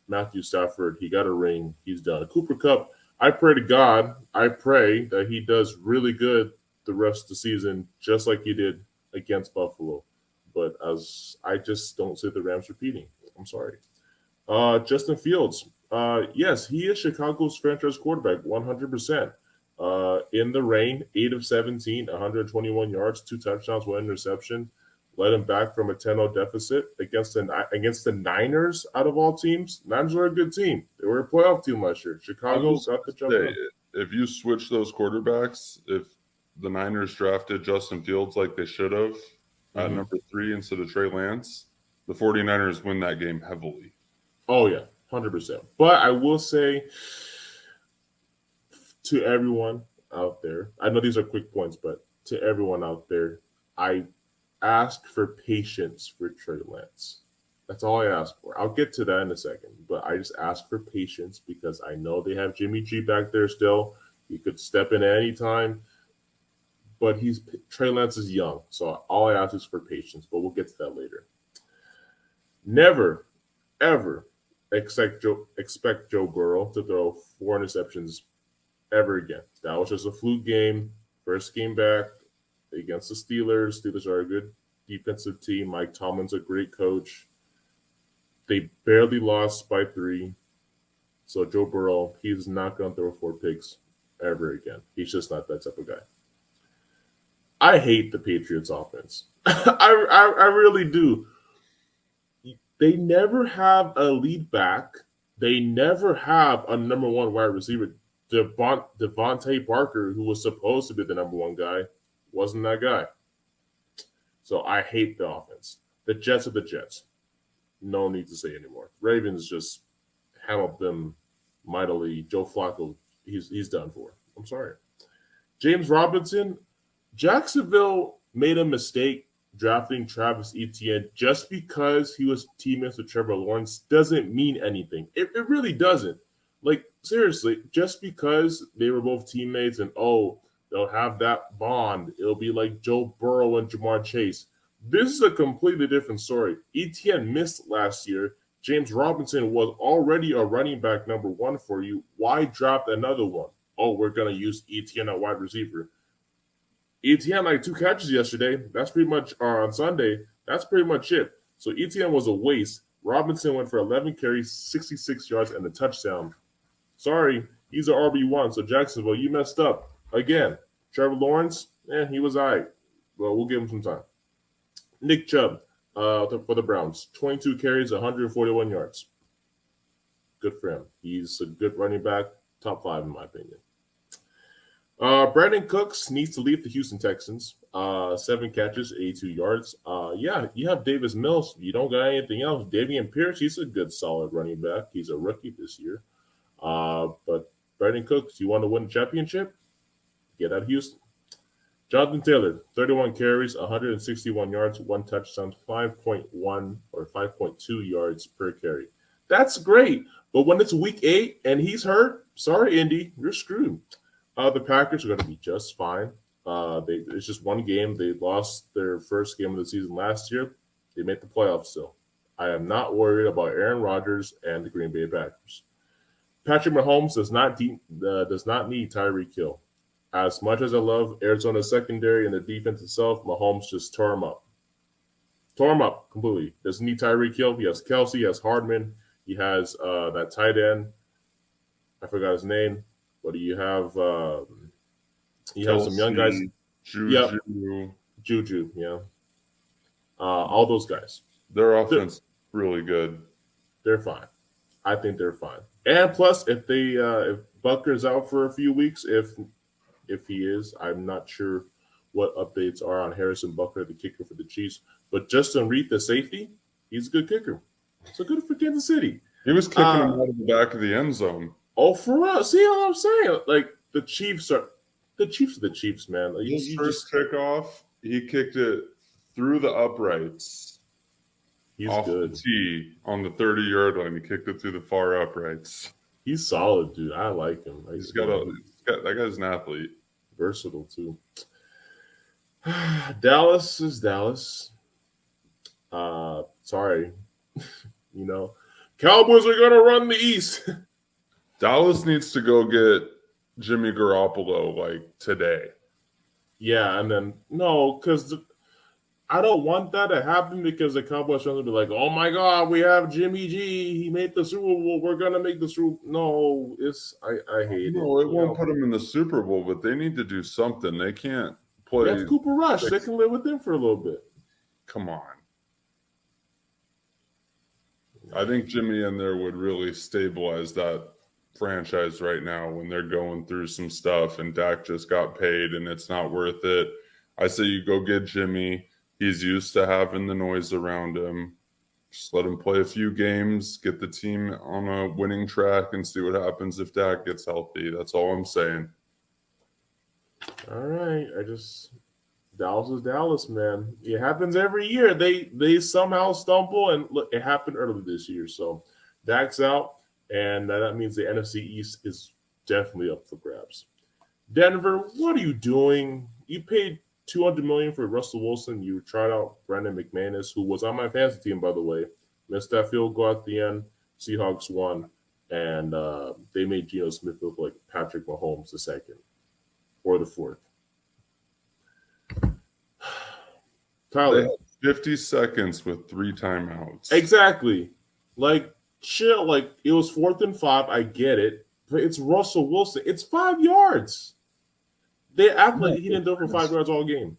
Speaker 23: Matthew Stafford, he got a ring. He's done. Cooper Kupp, I pray to God, I pray that he does really good the rest of the season, just like he did against Buffalo. But as I just don't see the Rams repeating. I'm sorry. Justin Fields, yes, he is Chicago's franchise quarterback, 100%. In the rain, 8 of 17, 121 yards, 2 touchdowns, 1 interception. Led him back from a 10-0 deficit against the Niners out of all teams. Niners were a good team. They were a playoff team last year. Chicago got the job done.
Speaker 4: If you switch those quarterbacks, if the Niners drafted Justin Fields like they should have at number 3 instead of Trey Lance, the 49ers win that game heavily.
Speaker 23: Oh, yeah, 100%. But I will say to everyone out there, I know these are quick points, but to everyone out there, I ask for patience for Trey Lance. That's all I ask for. I'll get to that in a second, but I just ask for patience because I know they have Jimmy G back there still. He could step in at any time, but Trey Lance is young, so all I ask is for patience, but we'll get to that later. Never, ever expect Joe Burrow to throw 4 interceptions ever again. That was just a fluke game. First game back against the Steelers. Steelers are a good defensive team. Mike Tomlin's a great coach. They barely lost by 3. So Joe Burrow, he's not going to throw 4 picks ever again. He's just not that type of guy. I hate the Patriots offense. I really do. They never have a lead back. They never have a number 1 wide receiver. Devontae Parker, who was supposed to be the number 1 guy, wasn't that guy. So I hate the offense. The Jets are the Jets. No need to say anymore. Ravens just handled them mightily. Joe Flacco, he's done for. I'm sorry. James Robinson, Jacksonville made a mistake drafting Travis Etienne. Just because he was teammates with Trevor Lawrence doesn't mean anything. It really doesn't. Like, seriously, just because they were both teammates and, they'll have that bond. It'll be like Joe Burrow and Jamar Chase. This is a completely different story. Etienne missed last year. James Robinson was already a running back number 1 for you. Why draft another one? We're going to use Etienne at wide receiver. Etienne like 2 catches yesterday. That's pretty much on Sunday. That's pretty much it. So Etienne was a waste. Robinson went for 11 carries, 66 yards, and a touchdown. Sorry, he's an RB1. So Jacksonville, you messed up. Again, Trevor Lawrence, he was all right. Well, we'll give him some time. Nick Chubb for the Browns, 22 carries, 141 yards. Good for him. He's a good running back, top 5 in my opinion. Brandon Cooks needs to leave the Houston Texans. 7 catches, 82 yards. You have Davis Mills. You don't got anything else. Dameon Pierce, he's a good, solid running back. He's a rookie this year. But Brandon Cooks, you want to win the championship? Get out of Houston. Jonathan Taylor, 31 carries, 161 yards, 1 touchdown, 5.1 or 5.2 yards per carry. That's great. But when it's week 8 and he's hurt, sorry, Indy, you're screwed. The Packers are going to be just fine. It's just one game. They lost their first game of the season last year. They made the playoffs still. I am not worried about Aaron Rodgers and the Green Bay Packers. Patrick Mahomes does not need Tyreek Hill. As much as I love Arizona's secondary and the defense itself, Mahomes just tore him up. Tore him up completely. Doesn't need Tyreek Hill. He has Kelsey, he has Hardman, he has that tight end. I forgot his name, but you have some young guys. Juju, yeah. All those guys.
Speaker 4: Their offense really good.
Speaker 23: They're fine. I think they're fine. And plus, if Butker's out for a few weeks, if he is, I'm not sure what updates are on Harrison Butker, the kicker for the Chiefs. But Justin Reed, the safety, he's a good kicker. So good for Kansas City.
Speaker 4: He was kicking him out of the back of the end zone.
Speaker 23: Oh, for real? See what I'm saying? Like the Chiefs are the Chiefs, man. Like,
Speaker 4: His first kickoff, he kicked it through the uprights.
Speaker 23: He's
Speaker 4: off
Speaker 23: good.
Speaker 4: The tee on the 30-yard line. He kicked it through the far uprights.
Speaker 23: He's solid, dude. I like him.
Speaker 4: That guy's an athlete.
Speaker 23: Versatile too. Dallas is Dallas. Sorry. Cowboys are gonna run the East.
Speaker 4: Dallas needs to go get Jimmy Garoppolo like today.
Speaker 23: Yeah, and then because I don't want that to happen because the Cowboys fans will be like, "Oh my God, we have Jimmy G. He made the Super Bowl. We're gonna make the Super." No, I hate it.
Speaker 4: No, it won't put them in the Super Bowl, but they need to do something. They can't play.
Speaker 23: They have Cooper Rush. They can live with him for a little bit.
Speaker 4: Come on. I think Jimmy in there would really stabilize that franchise right now when they're going through some stuff and Dak just got paid and it's not worth it. I say you go get Jimmy. He's used to having the noise around him. Just let him play a few games, get the team on a winning track, and see what happens if Dak gets healthy. That's all I'm saying.
Speaker 23: All right. Dallas is Dallas, man. It happens every year. They somehow stumble, and look, it happened early this year. So Dak's out, and that means the NFC East is definitely up for grabs. Denver, what are you doing? You paid $200 million for Russell Wilson. You tried out Brandon McManus, who was on my fantasy team, by the way. Missed that field goal at the end. Seahawks won, and they made Geno Smith look like Patrick Mahomes the second or the fourth. Tyler,
Speaker 4: they had 50 seconds with 3 timeouts.
Speaker 23: Exactly. Like, chill. Like, it was 4th and 5. I get it. But it's Russell Wilson. It's 5 yards. They act like he didn't do it for 5 yards all game.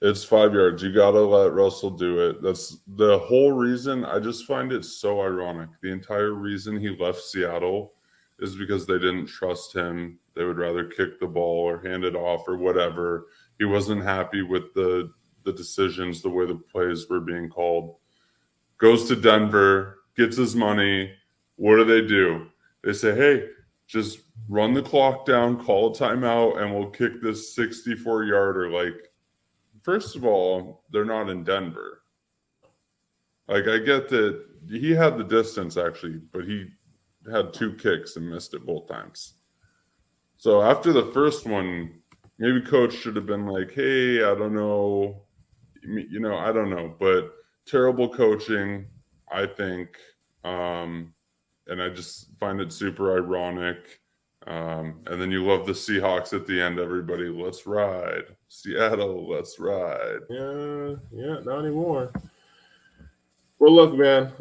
Speaker 4: It's 5 yards. You got to let Russell do it. That's the whole reason. I just find it so ironic. The entire reason he left Seattle is because they didn't trust him. They would rather kick the ball or hand it off or whatever. He wasn't happy with the decisions, the way the plays were being called. Goes to Denver, gets his money. What do? They say, hey, just run the clock down, call a timeout, and we'll kick this 64-yarder. Like, first of all, they're not in Denver. Like, I get that he had the distance, actually, but he had 2 kicks and missed it both times. So after the first one, maybe coach should have been like, hey, I don't know. I don't know. But terrible coaching, I think. And I just find it super ironic. And then you love the Seahawks at the end. Everybody, let's ride. Seattle, let's ride.
Speaker 23: Yeah, not anymore. Well, look, man,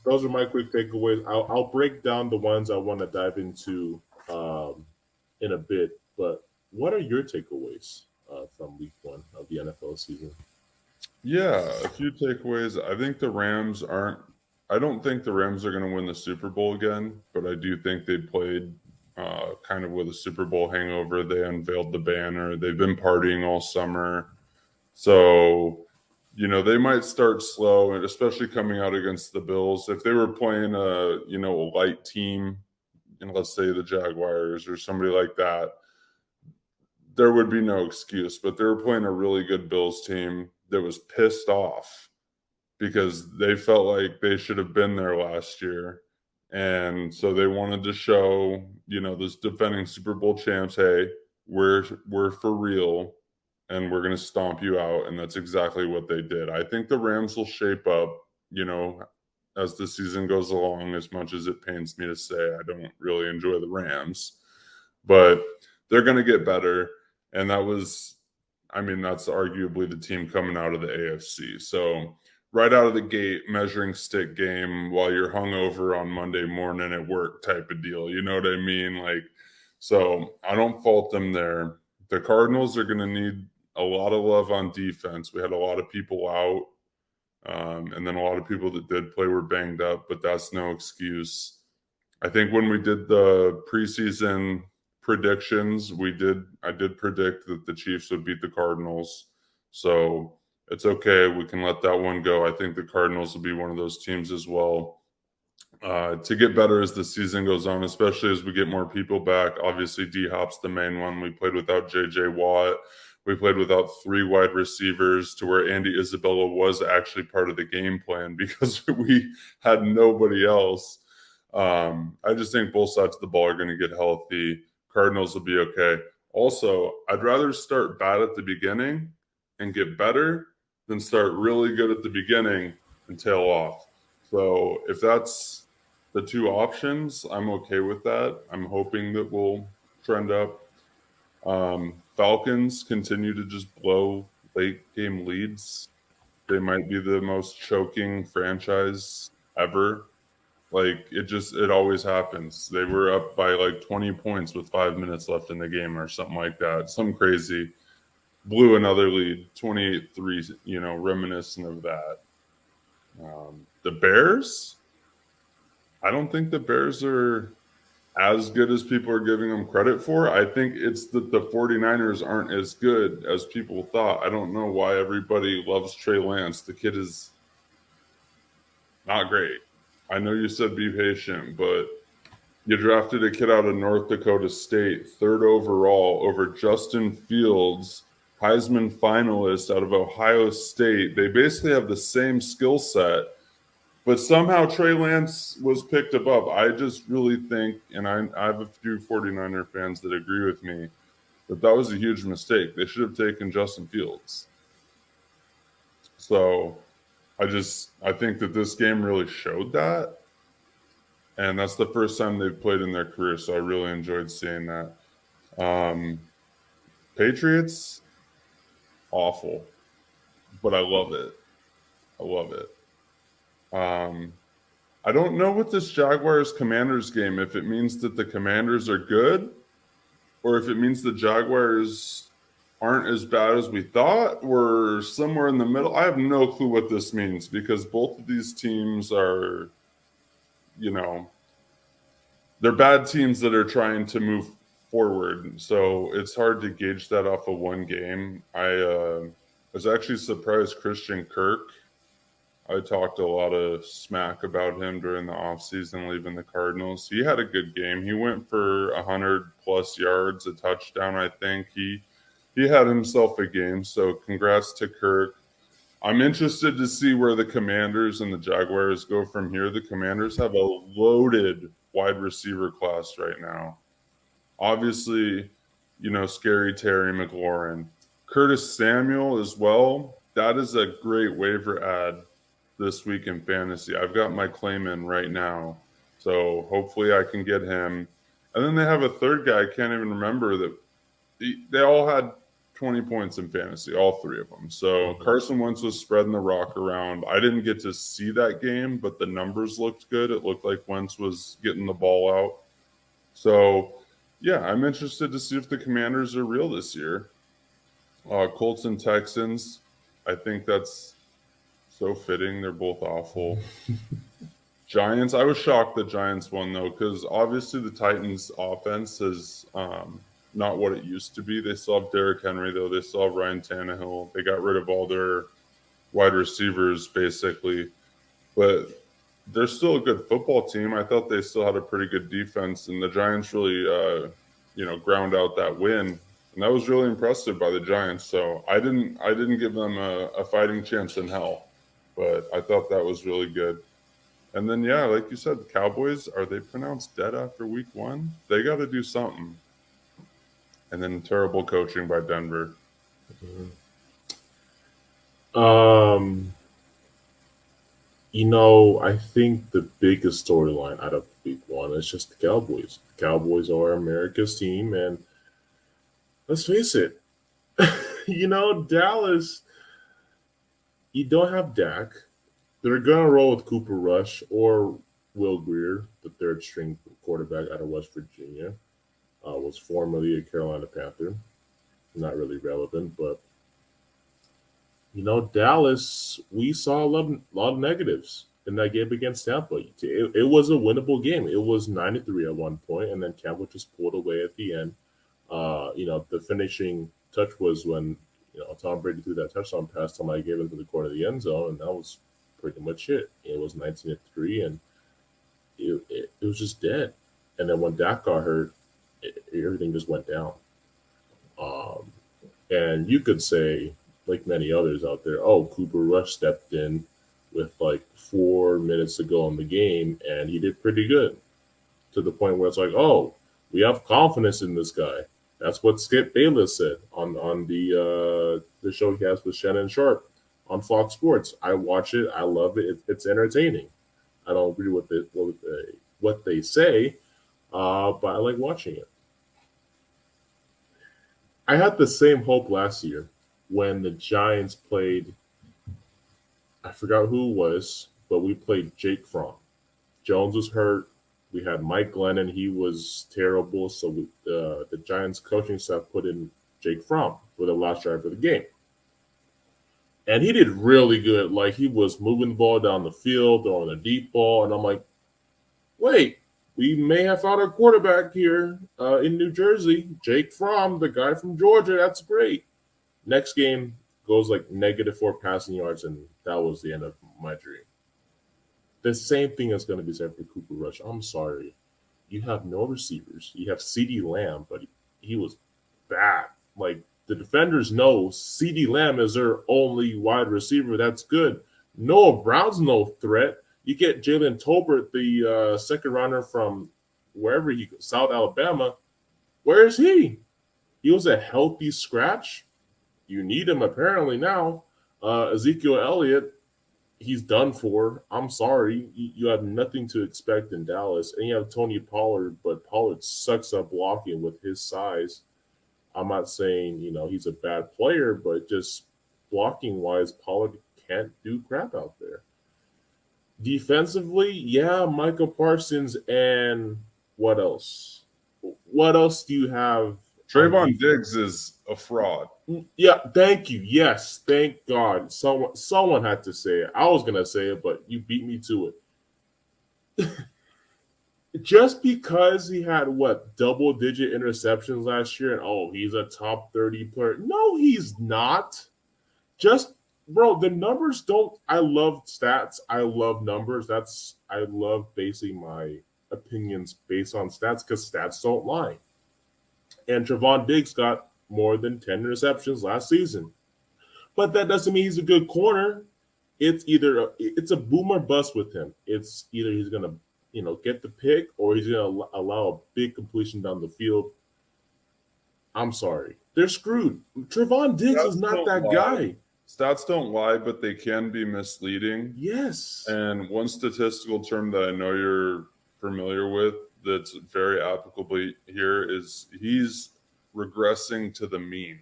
Speaker 23: those are my quick takeaways. I'll break down the ones I want to dive into in a bit. But what are your takeaways from week 1 of the NFL season?
Speaker 4: Yeah, a few takeaways. I don't think the Rams are going to win the Super Bowl again, but I do think they played kind of with a Super Bowl hangover. They unveiled the banner. They've been partying all summer. So, they might start slow, and especially coming out against the Bills. If they were playing a light team, let's say the Jaguars or somebody like that, there would be no excuse. But they were playing a really good Bills team that was pissed off because they felt like they should have been there last year. And so they wanted to show, those defending Super Bowl champs, hey, we're for real and we're going to stomp you out. And that's exactly what they did. I think the Rams will shape up, as the season goes along, as much as it pains me to say. I don't really enjoy the Rams, but they're going to get better. And that's arguably the team coming out of the AFC. So right out of the gate, measuring stick game while you're hungover on Monday morning at work type of deal. You know what I mean? So I don't fault them there. The Cardinals are going to need a lot of love on defense. We had a lot of people out, and then a lot of people that did play were banged up, but that's no excuse. I think when we did the preseason predictions, I did predict that the Chiefs would beat the Cardinals. So it's okay. We can let that one go. I think the Cardinals will be one of those teams as well. To get better as the season goes on, especially as we get more people back. Obviously, D-Hop's the main one. We played without J.J. Watt. We played without 3 wide receivers, to where Andy Isabella was actually part of the game plan because we had nobody else. I just think both sides of the ball are going to get healthy. Cardinals will be okay. Also, I'd rather start bad at the beginning and get better than start really good at the beginning and tail off. So if that's the two options, I'm okay with that. I'm hoping that we'll trend up. Falcons continue to just blow late game leads. They might be the most choking franchise ever. Like it always happens. They were up by like 20 points with 5 minutes left in the game or something like that. Some crazy. Blew another lead, 28-3, reminiscent of that. The Bears, I don't think the Bears are as good as people are giving them credit for. I think it's that the 49ers aren't as good as people thought. I don't know why everybody loves Trey Lance. The kid is not great. I know you said be patient, but you drafted a kid out of North Dakota State, 3rd overall, over Justin Fields, Heisman finalist out of Ohio State. They basically have the same skill set, but somehow Trey Lance was picked above. I just really think, and I have a few 49er fans that agree with me, that was a huge mistake. They should have taken Justin Fields. So I think that this game really showed that. And that's the first time they've played in their career, so I really enjoyed seeing that. Patriots, awful, but I love it. I love it. I don't know with this Jaguars-Commanders game, if it means that the Commanders are good or if it means the Jaguars aren't as bad as we thought. We're somewhere in the middle. I have no clue what this means because both of these teams are, they're bad teams that are trying to move forward. So it's hard to gauge that off of one game. I was actually surprised Christian Kirk. I talked a lot of smack about him during the offseason leaving the Cardinals. He had a good game. He went for 100+ yards, a touchdown, I think. He had himself a game, so congrats to Kirk. I'm interested to see where the Commanders and the Jaguars go from here. The Commanders have a loaded wide receiver class right now. Obviously, scary Terry McLaurin. Curtis Samuel as well. That is a great waiver ad this week in fantasy. I've got my claim in right now, so hopefully I can get him. And then they have a third guy, I can't even remember, that they all had 20 points in fantasy, all 3 of them. So Carson Wentz was spreading the rock around. I didn't get to see that game, but the numbers looked good. It looked like Wentz was getting the ball out. So, yeah, I'm interested to see if the Commanders are real this year. Colts and Texans, I think that's so fitting. They're both awful. Giants, I was shocked the Giants won, though, because obviously the Titans' offense is not what it used to be. They still have Derrick Henry, though. They still have Ryan Tannehill. They got rid of all their wide receivers, basically. But they're still a good football team. I thought they still had a pretty good defense, and the Giants really, ground out that win. And that was really impressive by the Giants. So I didn't give them a fighting chance in hell. But I thought that was really good. And then, yeah, like you said, the Cowboys, are they pronounced dead after week 1? They got to do something. And then terrible coaching by Denver.
Speaker 23: I think the biggest storyline out of week 1 is just the Cowboys. The Cowboys are America's team, and let's face it, Dallas, you don't have Dak. They're going to roll with Cooper Rush or Will Grier, the 3rd-string quarterback out of West Virginia. Was formerly a Carolina Panther. Not really relevant, but Dallas, we saw lot of negatives in that game against Tampa. It was a winnable game. It was 9-3 at one point, and then Tampa just pulled away at the end. The finishing touch was when Tom Brady threw that touchdown pass. Somebody gave it to the corner of the end zone, and that was pretty much it. It was 19-3, and it was just dead. And then when Dak got hurt, everything just went down. And you could say, like many others out there, oh, Cooper Rush stepped in with like 4 minutes to go in the game, and he did pretty good, to the point where it's like, oh, we have confidence in this guy. That's what Skip Bayless said on the show he has with Shannon Sharp on Fox Sports. I watch it. I love it. It's entertaining. I don't agree with what they say, but I like watching it. I had the same hope last year when the Giants played, I forgot who it was, but we played Jake Fromm. Jones was hurt. We had Mike Glennon. He was terrible. So the Giants coaching staff put in Jake Fromm for the last drive of the game. And he did really good. Like, he was moving the ball down the field, throwing a deep ball. And I'm like, wait, we may have found a quarterback here in New Jersey. Jake Fromm, the guy from Georgia. That's great. Next game goes like -4 passing yards, and that was the end of my dream. The same thing is going to be said for Cooper Rush. I'm sorry. You have no receivers. You have CeeDee Lamb, but he was bad. Like, the defenders know CeeDee Lamb is their only wide receiver that's good. Noah Brown's no threat. You get Jalen Tolbert, the second rounder from wherever he goes, South Alabama. Where is he? He was a healthy scratch. You need him apparently now. Ezekiel Elliott, he's done for. I'm sorry. You have nothing to expect in Dallas. And you have Tony Pollard, but Pollard sucks at blocking with his size. I'm not saying, he's a bad player, but just blocking-wise, Pollard can't do crap out there. Defensively, yeah, Michael Parsons, and what else? What else do you have?
Speaker 4: Trayvon Diggs is a fraud.
Speaker 23: Yeah, thank you. Yes, thank God. Someone had to say it. I was gonna say it, but you beat me to it. Just because he had double-digit interceptions last year, and he's a top 30 player. No, he's not. Bro, the numbers don't. I love stats. I love numbers. I love basing my opinions based on stats, because stats don't lie. And Trevon Diggs got more than 10 interceptions last season. But that doesn't mean he's a good corner. It's a boom or bust with him. It's either he's going to, get the pick, or he's going to allow a big completion down the field. I'm sorry. They're screwed. Trevon Diggs is not that guy.
Speaker 4: Stats don't lie, but they can be misleading.
Speaker 23: Yes.
Speaker 4: And one statistical term that I know you're familiar with that's very applicable here is he's regressing to the mean.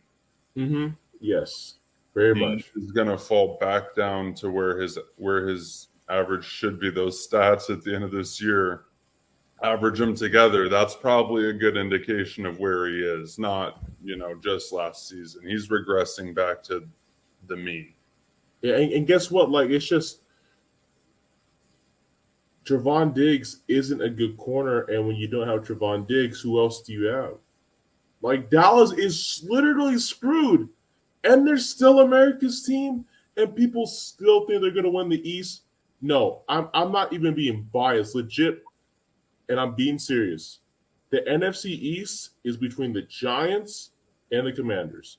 Speaker 23: Mm-hmm. Yes, very much.
Speaker 4: He's going to fall back down to where his average should be. Those stats at the end of this year, average them together. That's probably a good indication of where he is, not, just last season. He's regressing back to the mean.
Speaker 23: Yeah, and guess what? Like, it's just Trevon Diggs isn't a good corner, and when you don't have Trevon Diggs, who else do you have? Like, Dallas is literally screwed, and they're still America's team, and people still think they're going to win the East. No, I'm not even being biased, legit, and I'm being serious. The NFC East is between the Giants and the Commanders.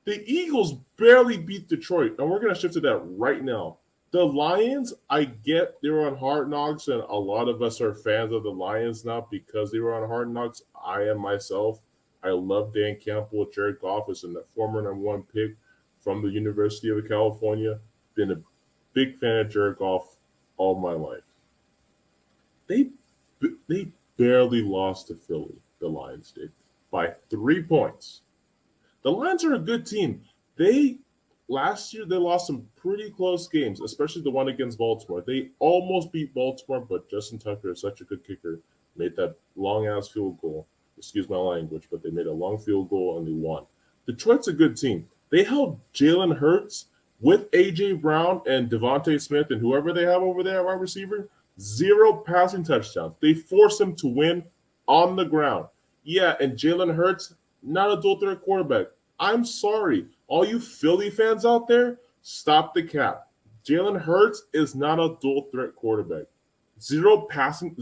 Speaker 23: The Eagles barely beat Detroit, and we're going to shift to that right now. The Lions, I get they were on Hard Knocks, and a lot of us are fans of the Lions now because they were on Hard Knocks. I am myself. I love Dan Campbell. Jared Goff is a former #1 pick from the University of California. Been a big fan of Jared Goff all my life. They barely lost to Philly, the Lions did, by 3 points. The Lions are a good team. Last year, they lost some pretty close games, especially the one against Baltimore. They almost beat Baltimore, but Justin Tucker is such a good kicker, made that long-ass field goal. Excuse my language, but they made a long field goal and they won. Detroit's a good team. They held Jalen Hurts with A.J. Brown and Devontae Smith and whoever they have over there at wide receiver, 0 passing touchdowns. They force him to win on the ground. Yeah, and Jalen Hurts, not a dual threat quarterback. I'm sorry. All you Philly fans out there, stop the cap. Jalen Hurts is not a dual threat quarterback. 0 passing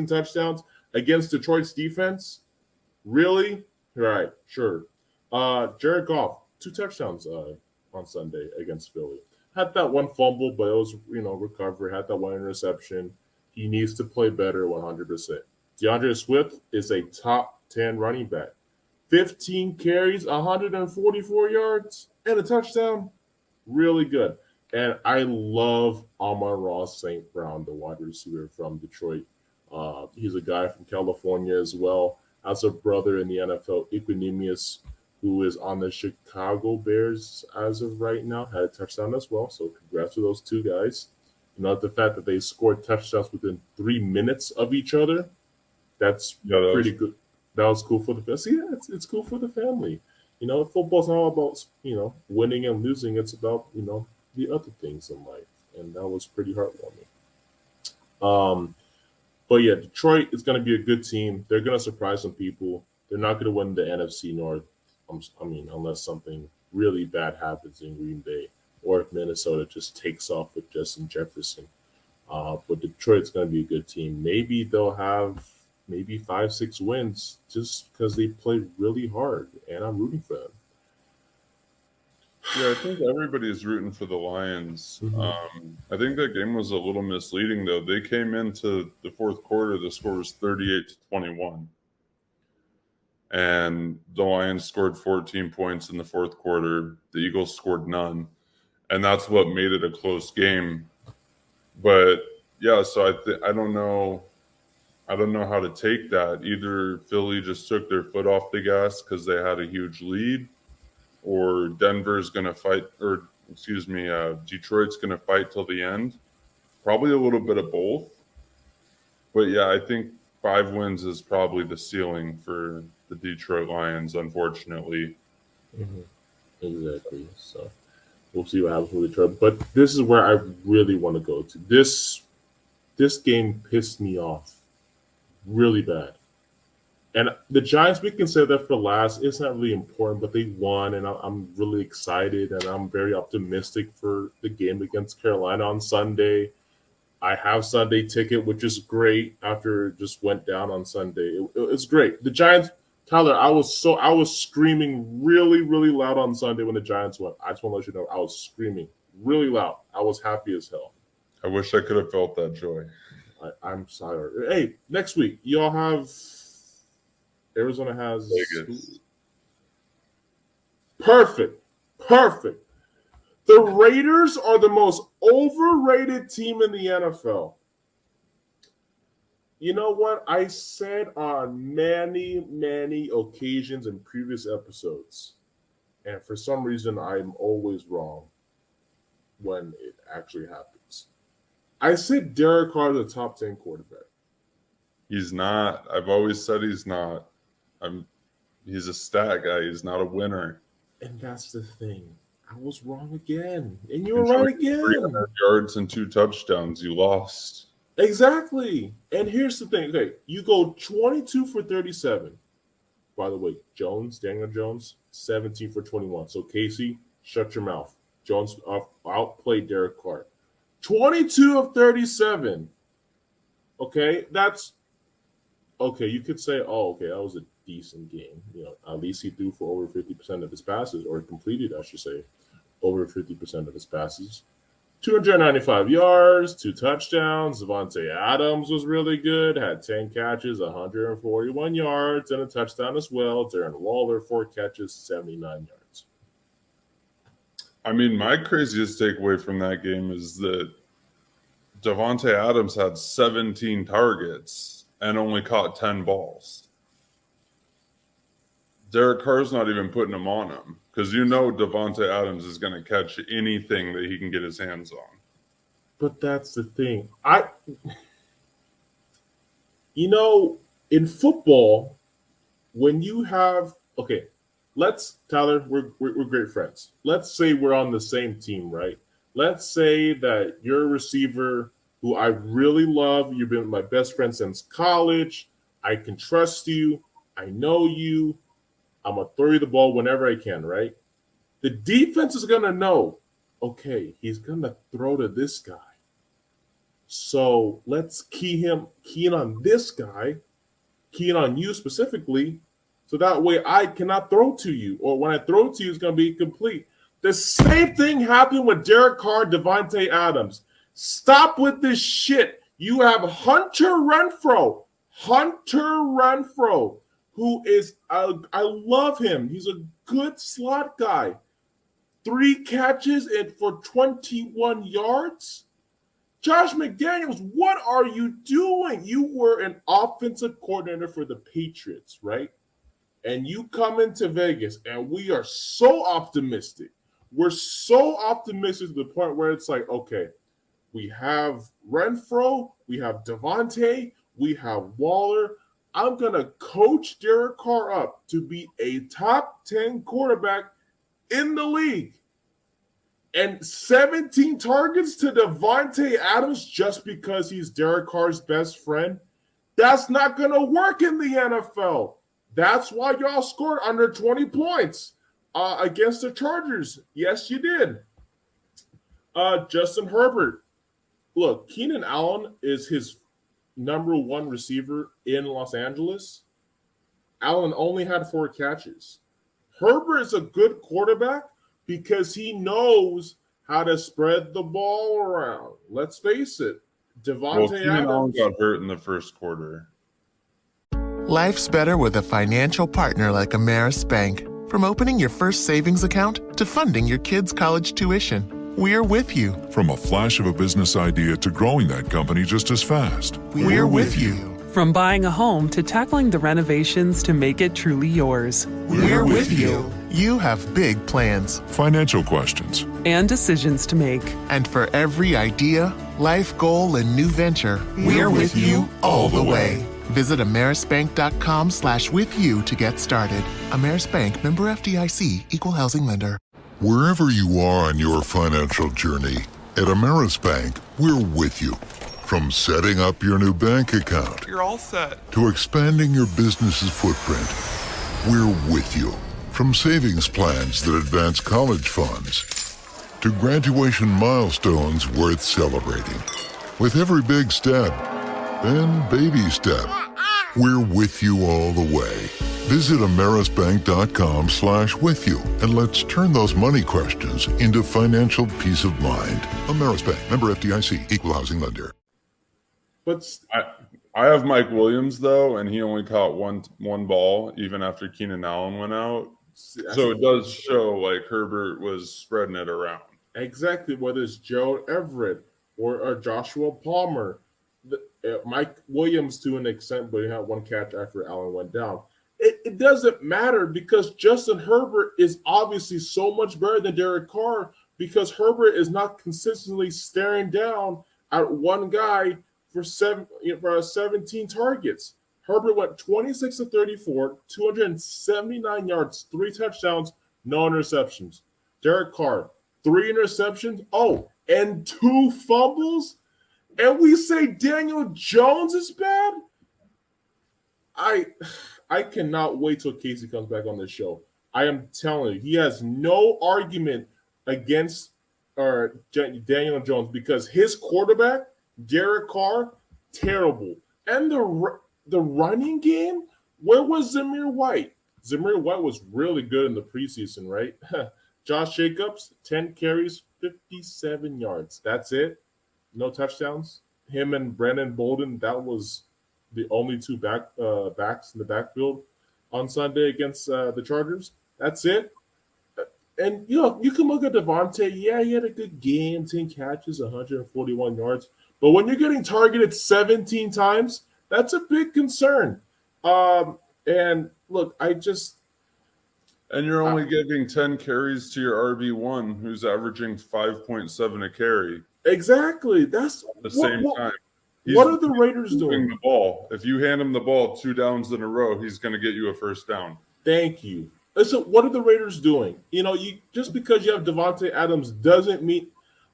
Speaker 23: touchdowns against Detroit's defense. Really? Right, sure. Jared Goff, 2 touchdowns on Sunday against Philly. Had that one fumble, but it was, recovery. Had that one interception. He needs to play better 100%. DeAndre Swift is a top 10 running back. 15 carries, 144 yards, and a touchdown. Really good. And I love Amon-Ra St. Brown, the wide receiver from Detroit. He's a guy from California as well. Has a brother in the NFL, Equanimous, who is on the Chicago Bears as of right now. Had a touchdown as well. So congrats to those 2 guys. The fact that they scored touchdowns within 3 minutes of each other, that's pretty good. That was cool for the family. See, yeah, it's cool for the family. Football's not all about, winning and losing. It's about, the other things in life. And that was pretty heartwarming. But yeah, Detroit is going to be a good team. They're going to surprise some people. They're not going to win the NFC North. Unless something really bad happens in Green Bay or if Minnesota just takes off with Justin Jefferson. But Detroit's going to be a good team. Maybe they'll have 5-6 wins just because they played really hard, and I'm rooting for them.
Speaker 4: Yeah, I think everybody's rooting for the Lions. I think that game was a little misleading, though. They came into the fourth quarter, the score was 38-21. And the Lions scored 14 points in the fourth quarter. The Eagles scored none. And that's what made it a close game. But, yeah, so I don't know. I don't know how to take that. Either Philly just took their foot off the gas because they had a huge lead, or Denver's going to fight, or Detroit's going to fight till the end. Probably a little bit of both. But yeah, I think 5 wins is probably the ceiling for the Detroit Lions, unfortunately.
Speaker 23: Exactly. So we'll see what happens with Detroit. But this is where I really want to go to. This game pissed me off really bad. And the Giants, we can say that for last. It's not really important, but they won, and I'm really excited, and I'm very optimistic for the game against Carolina on Sunday. I have Sunday ticket, which is great after it just went down on Sunday. It's great. The Giants, Tyler, I was screaming really, really loud on Sunday when the Giants won. I just want to let you know I was screaming really loud. I was happy as hell.
Speaker 4: I wish I could have felt that joy.
Speaker 23: I'm sorry. Hey, next week, y'all have Arizona has
Speaker 4: Vegas.
Speaker 23: Perfect. The Raiders are the most overrated team in the NFL. You know what? I said on many, many occasions in previous episodes, and for some reason, I'm always wrong when it actually happens. I said Derek Carr is a top 10 quarterback.
Speaker 4: He's not. I've always said he's not. He's a stat guy. He's not a winner.
Speaker 23: And that's the thing. I was wrong again. And you were right again.
Speaker 4: 300 yards and 2 touchdowns. You lost.
Speaker 23: Exactly. And here's the thing. Okay, you go 22 for 37. By the way, Daniel Jones, 17 for 21. So, Casey, shut your mouth. Jones outplayed Derek Carr. 22 of 37. Okay, that's okay. You could say, oh, okay, that was a decent game. At least he threw for over 50% of his passes, or completed, I should say, over 50% of his passes. 295 yards, 2 touchdowns. Devontae Adams was really good, had 10 catches, 141 yards, and a touchdown as well. Darren Waller, 4 catches, 79 yards.
Speaker 4: I mean, my craziest takeaway from that game is that Devontae Adams had 17 targets and only caught 10 balls. Derek Carr's not even putting them on him because Devontae Adams is going to catch anything that he can get his hands on.
Speaker 23: But that's the thing. In football, when you have Tyler, we're great friends. Let's say we're on the same team, right? Let's say that you're a receiver who I really love. You've been my best friend since college. I can trust you. I know you. I'm going to throw you the ball whenever I can, right? The defense is going to know, okay, he's going to throw to this guy. So let's key in on this guy, key in on you specifically, so that way I cannot throw to you. Or when I throw to you, it's going to be complete. The same thing happened with Derek Carr, Devontae Adams. Stop with this shit. You have Hunter Renfrow, who is, I love him. He's a good slot guy. 3 catches and for 21 yards. Josh McDaniels, what are you doing? You were an offensive coordinator for the Patriots, right? And you come into Vegas, and we are so optimistic. We're so optimistic to the point where it's like, okay, we have Renfro, we have Devontae, we have Waller. I'm going to coach Derek Carr up to be a top 10 quarterback in the league. And 17 targets to Devontae Adams just because he's Derek Carr's best friend. That's not going to work in the NFL. That's why y'all scored under 20 points against the Chargers. Yes, you did. Justin Herbert. Look, Keenan Allen is his number 1 receiver in Los Angeles. Allen only had 4 catches. Herbert is a good quarterback because he knows how to spread the ball around. Let's face it. Devontae
Speaker 4: Keenan Allen
Speaker 23: Adams
Speaker 4: got hurt in the first quarter.
Speaker 12: Life's better with a financial partner like Ameris Bank. From opening your first savings account to funding your kids' college tuition, we're with you.
Speaker 17: From a flash of a business idea to growing that company just as fast.
Speaker 12: We're with you.
Speaker 13: From buying a home to tackling the renovations to make it truly yours.
Speaker 12: We're with you. You have big plans.
Speaker 17: Financial questions.
Speaker 13: And decisions to make.
Speaker 12: And for every idea, life goal, and new venture, we're with you all the way. Visit amerisbank.com/withyou to get started. Ameris Bank, member FDIC, equal housing lender.
Speaker 2: Wherever you are on your financial journey, at Ameris Bank, we're with you. From setting up your new bank account,
Speaker 6: You're all set.
Speaker 2: to expanding your business's footprint, we're with you. From savings plans that advance college funds, to graduation milestones worth celebrating. With every big step and baby step, we're with you all the way. Visit amerisbank.com/withyou and let's turn those money questions into financial peace of mind. Ameris Bank, member FDIC, equal housing lender.
Speaker 23: But
Speaker 4: I have Mike Williams though, and he only caught one ball even after Keenan Allen went out. So it does show like Herbert was spreading it around.
Speaker 23: exactly, whether it's Gerald Everett or Joshua Palmer, Mike Williams to an extent, but he had 1 catch after Allen went down. It doesn't matter because Justin Herbert is obviously so much better than Derek Carr because Herbert is not consistently staring down at one guy for 17 targets. Herbert went 26 to 34, 279 yards, 3 touchdowns, no interceptions. Derek Carr, 3 interceptions, and 2 fumbles. And we say Daniel Jones is bad? I cannot wait till Casey comes back on this show. I am telling you, he has no argument against Daniel Jones because his quarterback, Derek Carr, terrible. And the running game, where was Zamir White? Zamir White was really good in the preseason, right? Josh Jacobs, 10 carries, 57 yards. That's it. No touchdowns. Him and Brandon Bolden, that was the only 2 backs in the backfield on Sunday against the Chargers. That's it. And, you can look at Devontae. Yeah, he had a good game, 10 catches, 141 yards. But when you're getting targeted 17 times, that's a big concern. And, look,
Speaker 4: And you're only giving 10 carries to your RB1, who's averaging 5.7 a carry.
Speaker 23: Exactly. That's
Speaker 4: at the same time.
Speaker 23: What are the Raiders doing?
Speaker 4: The ball. If you hand him the ball 2 downs in a row, he's going to get you a first down.
Speaker 23: Thank you. So what are the Raiders doing? You know, you just because you have Devontae Adams doesn't mean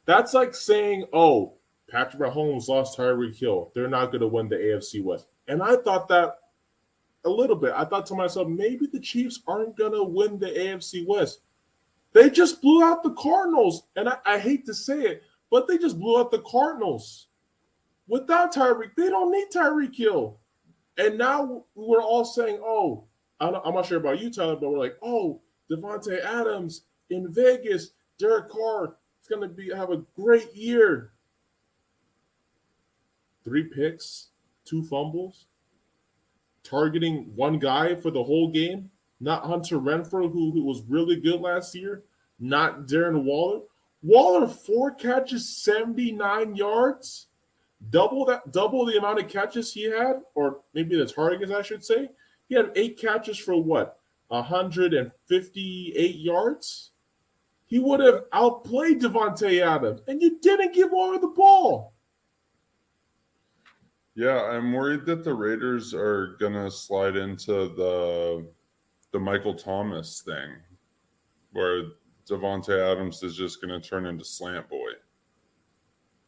Speaker 23: that's like saying, oh, Patrick Mahomes lost Tyreek Hill. They're not going to win the AFC West. And I thought that a little bit. I thought to myself, maybe the Chiefs aren't going to win the AFC West. They just blew out the Cardinals. And I hate to say it, but they just blew out the Cardinals. Without Tyreek, they don't need Tyreek Hill. And now we're all saying, oh, I'm not sure about you, Tyler, but we're like, oh, Devontae Adams in Vegas, Derek Carr is going to have a great year. 3 picks, 2 fumbles, targeting one guy for the whole game. Not Hunter Renfrow, who was really good last year. Not Darren Waller. Waller, 4 catches, 79 yards. Double the amount of catches he had, or maybe the targets, I should say. He had 8 catches for what? 158 yards? He would have outplayed Devontae Adams, and you didn't give Waller the ball.
Speaker 4: Yeah, I'm worried that the Raiders are gonna slide into the Michael Thomas thing, where Devontae Adams is just gonna turn into slant boy.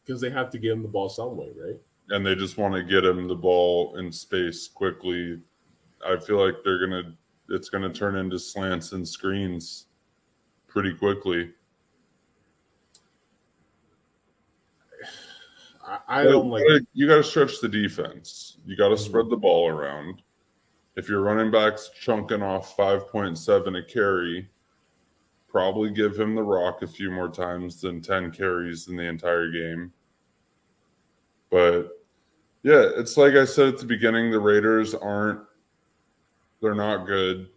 Speaker 23: Because they have to get him the ball some way, right?
Speaker 4: And they just want to get him the ball in space quickly. I feel like it's gonna turn into slants and screens pretty quickly.
Speaker 23: I don't like.
Speaker 4: You got to stretch the defense. You got to spread the ball around. If your running back's chunking off 5.7 a carry, probably give him the rock a few more times than 10 carries in the entire game. But yeah, it's like I said at the beginning, the Raiders they're not good.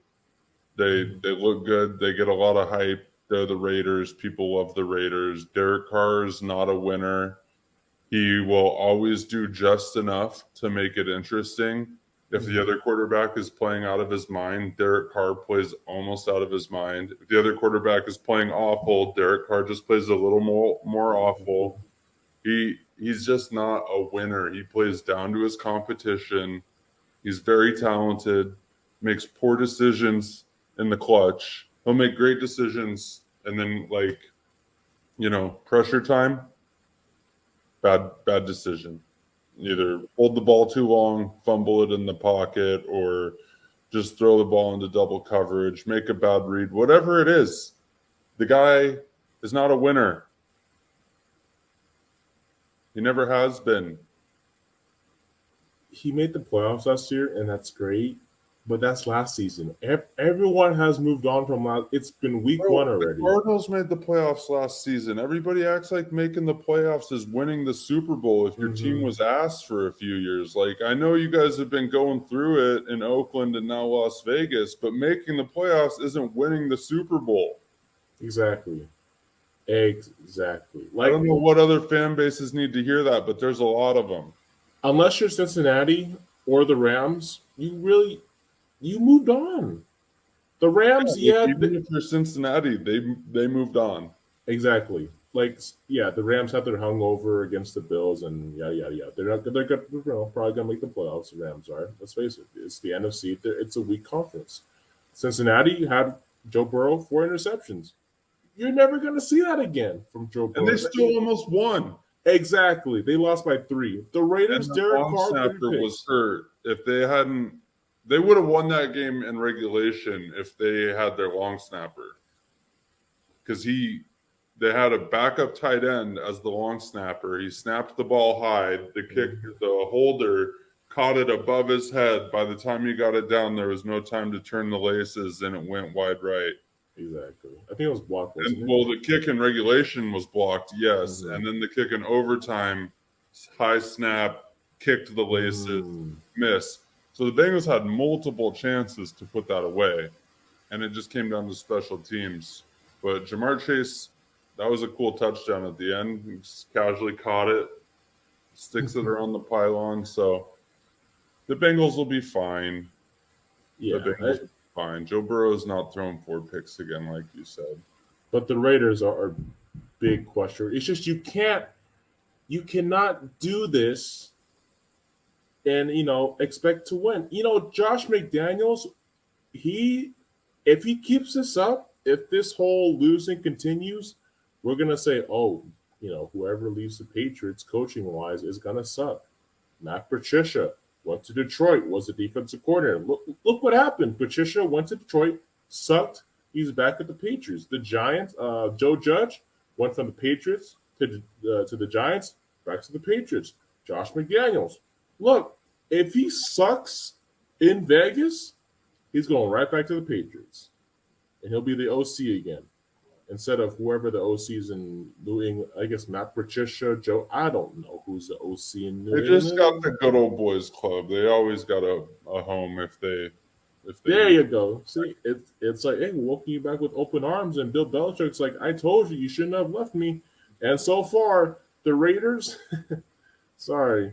Speaker 4: They look good. They get a lot of hype. They're the Raiders. People love the Raiders. Derek Carr is not a winner. He will always do just enough to make it interesting. If the other quarterback is playing out of his mind, Derek Carr plays almost out of his mind. If the other quarterback is playing awful, Derek Carr just plays a little more awful. He's just not a winner. He plays down to his competition. He's very talented, makes poor decisions in the clutch. He'll make great decisions, and then pressure time, bad decision. Either hold the ball too long, fumble it in the pocket, or just throw the ball into double coverage, make a bad read, whatever it is. The guy is not a winner. He never has been.
Speaker 23: He made the playoffs last year, and that's great. But that's last season. Everyone has moved on from last. It's been week 1 already.
Speaker 4: The Cardinals made the playoffs last season. Everybody acts like making the playoffs is winning the Super Bowl if your team was asked for a few years. Like, I know you guys have been going through it in Oakland and now Las Vegas, but making the playoffs isn't winning the Super Bowl.
Speaker 23: Exactly.
Speaker 4: I don't know what other fan bases need to hear that, but there's a lot of them.
Speaker 23: Unless you're Cincinnati or the Rams, you moved on. The Rams,
Speaker 4: even if you're Cincinnati, they moved on.
Speaker 23: Exactly. The Rams have their hungover against the Bills and yada yada yada. They're probably gonna make the playoffs. The Rams are. Let's face it. It's the NFC. It's a weak conference. Cincinnati had Joe Burrow 4 interceptions. You're never gonna see that again from Joe Burrow.
Speaker 4: And they still almost won.
Speaker 23: Exactly. They lost by 3. The Raiders, Derek Carr
Speaker 4: was hurt. If they hadn't, they would have won that game in regulation if they had their long snapper. Because they had a backup tight end as the long snapper. He snapped the ball high. The holder caught it above his head. By the time he got it down, there was no time to turn the laces, and it went wide right.
Speaker 23: Exactly. I think it was blocked.
Speaker 4: The kick in regulation was blocked, yes. And then the kick in overtime, high snap, kick to the laces, miss. So the Bengals had multiple chances to put that away, and it just came down to special teams. But Jamar Chase, that was a cool touchdown at the end. He just casually caught it, sticks it around the pylon. So the Bengals will be fine.
Speaker 23: Yeah,
Speaker 4: the Bengals will be fine. Joe Burrow is not throwing 4 picks again, like you said.
Speaker 23: But the Raiders are big question. It's just you cannot do this and expect to win. Josh McDaniels, he If he keeps this up, if this whole losing continues, we're gonna say, oh, whoever leaves the Patriots coaching wise is gonna suck. Matt Patricia went to Detroit, was the defensive coordinator. Look what happened. Patricia went to Detroit, sucked. He's back at the Patriots. The Giants, Joe Judge went from the Patriots to the Giants, back to the Patriots. Josh McDaniels. Look, if he sucks in Vegas, he's going right back to the Patriots, and he'll be the OC again instead of whoever the OCs in New England. I guess Matt Patricia, Joe. I don't know who's the OC in New
Speaker 4: They
Speaker 23: England.
Speaker 4: just got the good old boys club. They always got a home if they.
Speaker 23: There you go. See, it's like, hey, welcome you back with open arms. And Bill Belichick's like, I told you, you shouldn't have left me. And so far, the Raiders, sorry,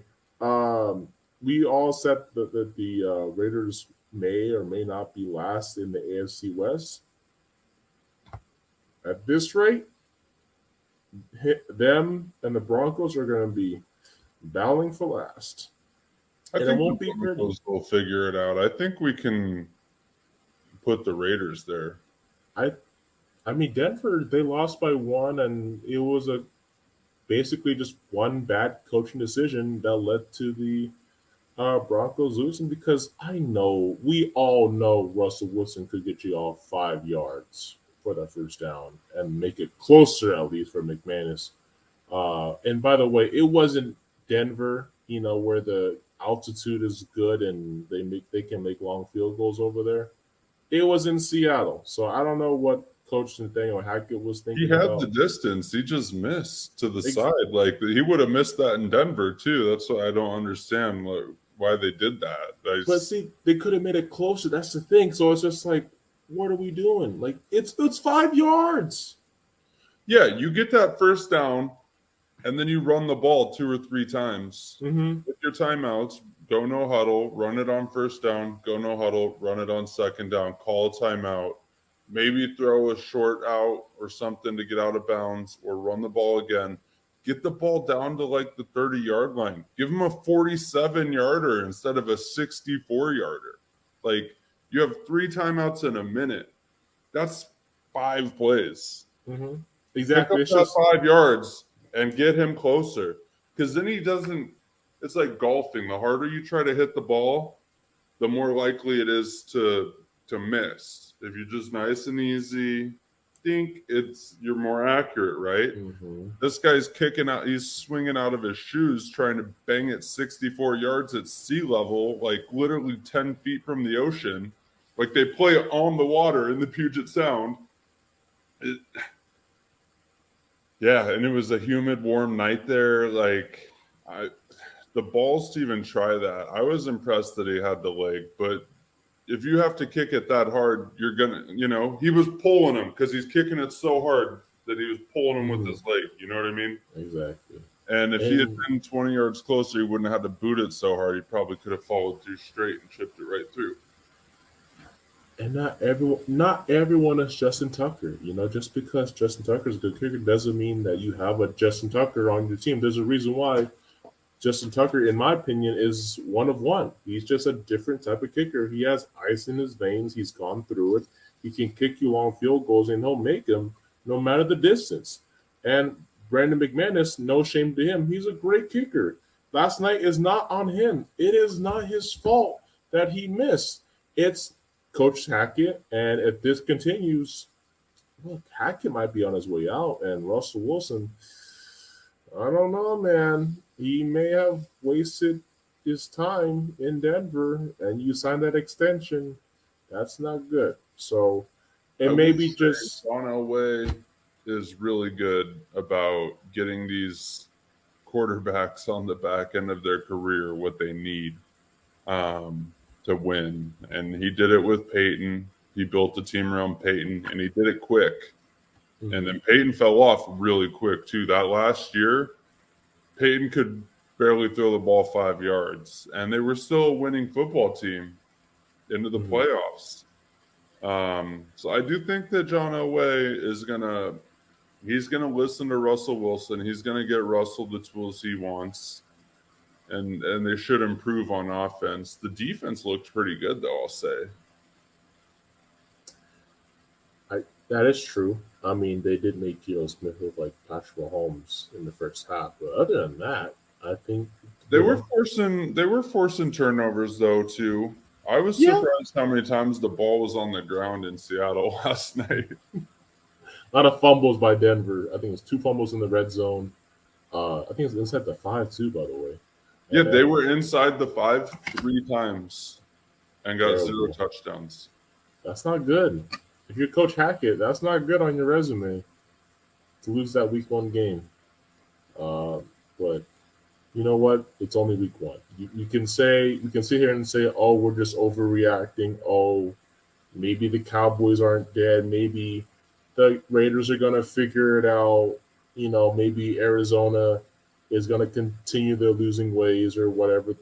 Speaker 23: we all said that the Raiders may or may not be last in the AFC West. At this rate, them and the Broncos are going to be battling for last.
Speaker 4: I
Speaker 23: And
Speaker 4: think
Speaker 23: it won't
Speaker 4: the
Speaker 23: be pretty.
Speaker 4: Broncos will figure it out. I think we can put the Raiders there.
Speaker 23: I mean, Denver, they lost by one, and it was basically just one bad coaching decision that led to the Broncos losing, because we all know Russell Wilson could get you all 5 yards for that first down and make it closer at least for McManus. And by the way, it wasn't Denver, where the altitude is good and they can make long field goals over there. It was in Seattle, so I don't know what Coach Nathaniel Hackett was thinking.
Speaker 4: He had
Speaker 23: about.
Speaker 4: the distance. He just missed to the side. Like he would have missed that in Denver too. That's what I don't understand why they did that.
Speaker 23: But see, they could have made it closer. That's the thing. So it's just like, what are we doing? Like it's 5 yards.
Speaker 4: Yeah, you get that first down, and then you run the ball 2 or 3 times. With your timeouts, go no huddle, run it on first down, go no huddle, run it on second down, call a timeout, maybe throw a short out or something to get out of bounds, or run the ball again. Get the ball down to like the 30-yard line. Give them a 47-yarder instead of a 64-yarder. Like you have 3 timeouts in a minute. That's 5 plays.
Speaker 23: Exactly.
Speaker 4: Pick up that 5 yards and get him closer, because then he doesn't. It's like golfing. The harder you try to hit the ball, the more likely it is to miss. If you're just nice and easy, you're more accurate, right? This guy's kicking out. He's swinging out of his shoes, trying to bang it 64 yards at sea level, like literally 10 feet from the ocean. Like they play on the water in the Puget Sound. Yeah, and it was a humid, warm night there. Like, the balls to even try that. I was impressed that he had the leg, but if you have to kick it that hard, you're gonna, he was pulling him because he's kicking it so hard that he was pulling him with his leg. You know what I mean?
Speaker 23: Exactly.
Speaker 4: And if he had been 20 yards closer, he wouldn't have had to boot it so hard. He probably could have followed through straight and chipped it right through.
Speaker 23: And not everyone is Justin Tucker. Just because Justin Tucker is a good kicker doesn't mean that you have a Justin Tucker on your team. There's a reason why Justin Tucker, in my opinion, is one of one. He's just a different type of kicker. He has ice in his veins. He's gone through it. He can kick you long field goals, and he'll make them no matter the distance. And Brandon McManus, no shame to him, he's a great kicker. Last night is not on him. It is not his fault that he missed. It's Coach Hackett, and if this continues, look, Hackett might be on his way out, and Russell Wilson, I don't know, man. He may have wasted his time in Denver, and you sign that extension. That's not good. So it may be just
Speaker 4: John Elway is really good about getting these quarterbacks on the back end of their career what they need to win. And he did it with Peyton. He built the team around Peyton, and he did it quick. And then Peyton fell off really quick, too. That last year, Peyton could barely throw the ball 5 yards, and they were still a winning football team into the playoffs. So I do think that John Elway he's gonna listen to Russell Wilson. He's gonna get Russell the tools he wants, and they should improve on offense. The defense looked pretty good, though, I'll say.
Speaker 23: That is true. I mean, they did make Geno Smith look like Patrick Mahomes in the first half, but other than that, I think
Speaker 4: They
Speaker 23: you
Speaker 4: were
Speaker 23: know,
Speaker 4: forcing turnovers though too. I was
Speaker 23: yeah,
Speaker 4: surprised how many times the ball was on the ground in Seattle last night.
Speaker 23: a lot of fumbles by Denver. I think it was two fumbles in the red zone. I think it's inside the 5 too, by the way.
Speaker 4: Yeah,
Speaker 23: And
Speaker 4: they were inside the 5 3 times and got 0
Speaker 23: terrible.
Speaker 4: touchdowns.
Speaker 23: That's not good. If you're Coach Hackett, that's not good on your resume to lose that week one game. Uh, but you know what? It's only week one. You can sit here and say, "Oh, we're just overreacting." Oh, maybe the Cowboys aren't dead. Maybe the Raiders are gonna figure it out. Maybe Arizona is gonna continue their losing ways or whatever.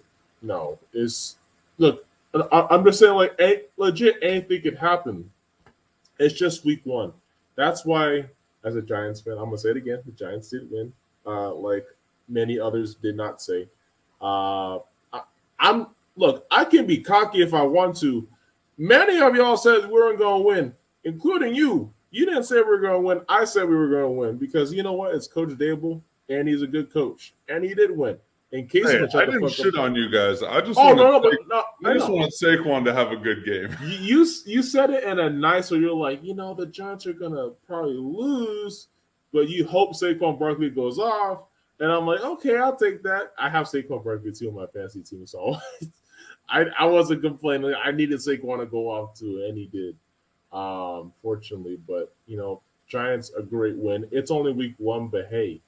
Speaker 23: No, it's look. I'm just saying, like, legit, anything could happen. It's just week one. That's why, as a Giants fan, I'm gonna say it again. The Giants didn't win, like many others did not say. I, I'm look. I can be cocky if I want to. Many of y'all said we weren't gonna win, including you. You didn't say we were gonna win. I said we were gonna win because you know what? It's Coach Dable, and he's a good coach, and he did win. In case
Speaker 4: Hey,
Speaker 23: you can
Speaker 4: I
Speaker 23: shut the
Speaker 4: didn't
Speaker 23: fuck up.
Speaker 4: shit on you guys. I just
Speaker 23: Oh
Speaker 4: wanted
Speaker 23: no, no, but no,
Speaker 4: I
Speaker 23: I
Speaker 4: just
Speaker 23: know.
Speaker 4: wanted Saquon to have a good game.
Speaker 23: You said it in a nice way. You're like, the Giants are gonna probably lose, but you hope Saquon Barkley goes off. And I'm like, okay, I'll take that. I have Saquon Barkley too on my fantasy team, so I wasn't complaining. I needed Saquon to go off too, and he did. Fortunately, but Giants a great win. It's only week one, but hey,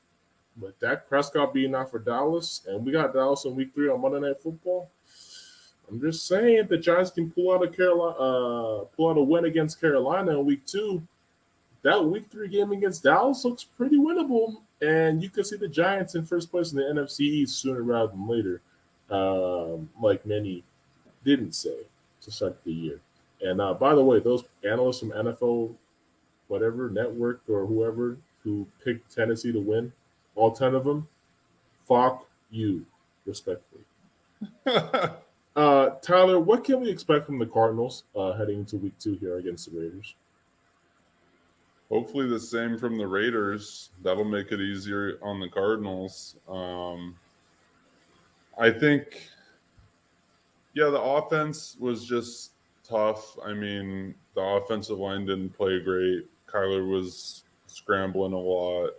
Speaker 23: with Dak Prescott being out for Dallas, and we got Dallas in week 3 on Monday Night Football. I'm just saying the Giants can pull out a win against Carolina in week 2. That week 3 game against Dallas looks pretty winnable, and you can see the Giants in first place in the NFC East sooner rather than later, like many didn't say to start the year. And by the way, those analysts from NFL, whatever network or whoever who picked Tennessee to win, all 10 of them, fuck you, respectfully. Tyler, what can we expect from the Cardinals heading into week 2 here against the Raiders?
Speaker 4: Hopefully the same from the Raiders. That'll make it easier on the Cardinals. I think, yeah, the offense was just tough. I mean, the offensive line didn't play great. Kyler was scrambling a lot.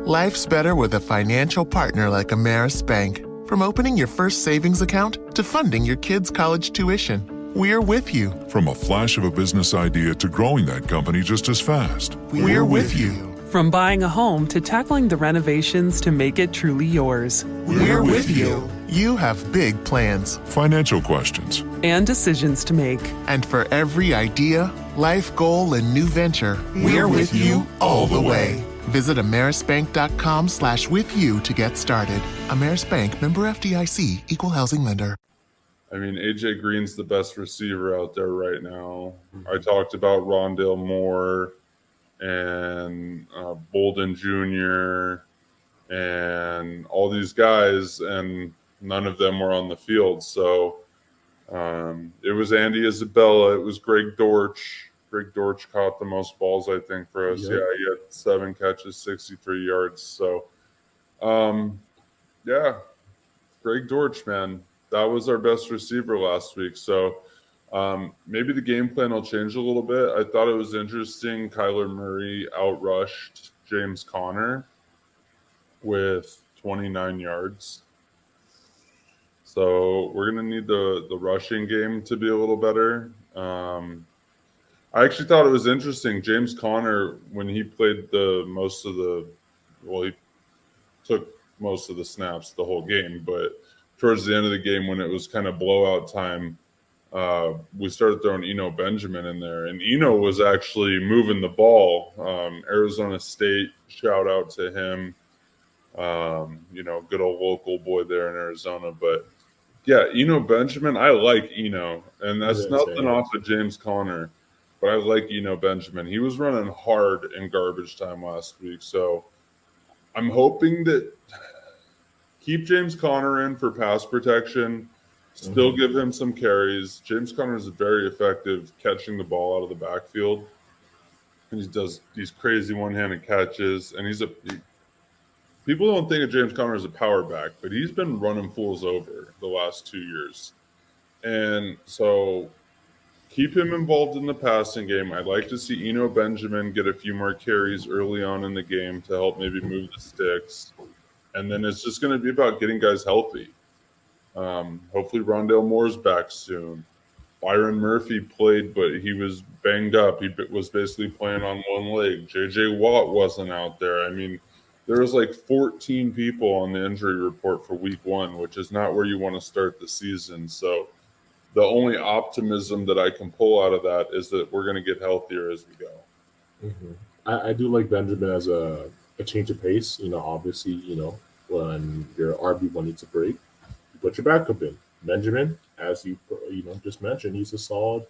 Speaker 12: Life's better with a financial partner like Ameris Bank. From opening your first savings account to funding your kids' college tuition, we're with you.
Speaker 17: From a flash of a business idea to growing that company just as fast.
Speaker 12: We're with you.
Speaker 13: From buying a home to tackling the renovations to make it truly yours.
Speaker 12: We're with you. You have big plans.
Speaker 17: Financial questions.
Speaker 13: And decisions to make.
Speaker 12: And for every idea, life goal, and new venture, we're with you all the way. Visit amerisbank.com/withyou to get started. Ameris Bank, member FDIC, equal housing lender.
Speaker 4: I mean, AJ Green's the best receiver out there right now. I talked about Rondale Moore and Bolden Jr. and all these guys, and none of them were on the field. So it was Andy Isabella. It was Greg Dortch. Greg Dortch caught the most balls, I think, for us.
Speaker 23: Yep.
Speaker 4: Yeah, he had 7 catches, 63 yards. So, yeah, Greg Dortch, man, that was our best receiver last week. So maybe the game plan will change a little bit. I thought it was interesting. Kyler Murray outrushed James Conner with 29 yards. So we're going to need the rushing game to be a little better. I actually thought it was interesting. James Conner, when he played he took most of the snaps the whole game, but towards the end of the game when it was kind of blowout time, we started throwing Eno Benjamin in there, and Eno was actually moving the ball. Arizona State, shout out to him. Good old local boy there in Arizona. But yeah, Eno Benjamin, I like Eno, and that's nothing off of James Conner, but I like Eno Benjamin. He was running hard in garbage time last week, so I'm hoping that keep James Conner in for pass protection. Still give him some carries. James Conner is very effective catching the ball out of the backfield. And he does these crazy one-handed catches. And people don't think of James Conner as a power back, but he's been running fools over the last 2 years. And so keep him involved in the passing game. I'd like to see Eno Benjamin get a few more carries early on in the game to help maybe move the sticks. And then it's just going to be about getting guys healthy. Hopefully Rondale Moore's back soon. Byron Murphy played, but he was banged up. He was basically playing on one leg. J.J. Watt wasn't out there. I mean, there was like 14 people on the injury report for week 1, which is not where you want to start the season. So the only optimism that I can pull out of that is that we're going to get healthier as we go.
Speaker 23: I do like Benjamin as a change of pace. Obviously, when your RB1 needs a break, you put your backup in. Benjamin, as you just mentioned, he's a solid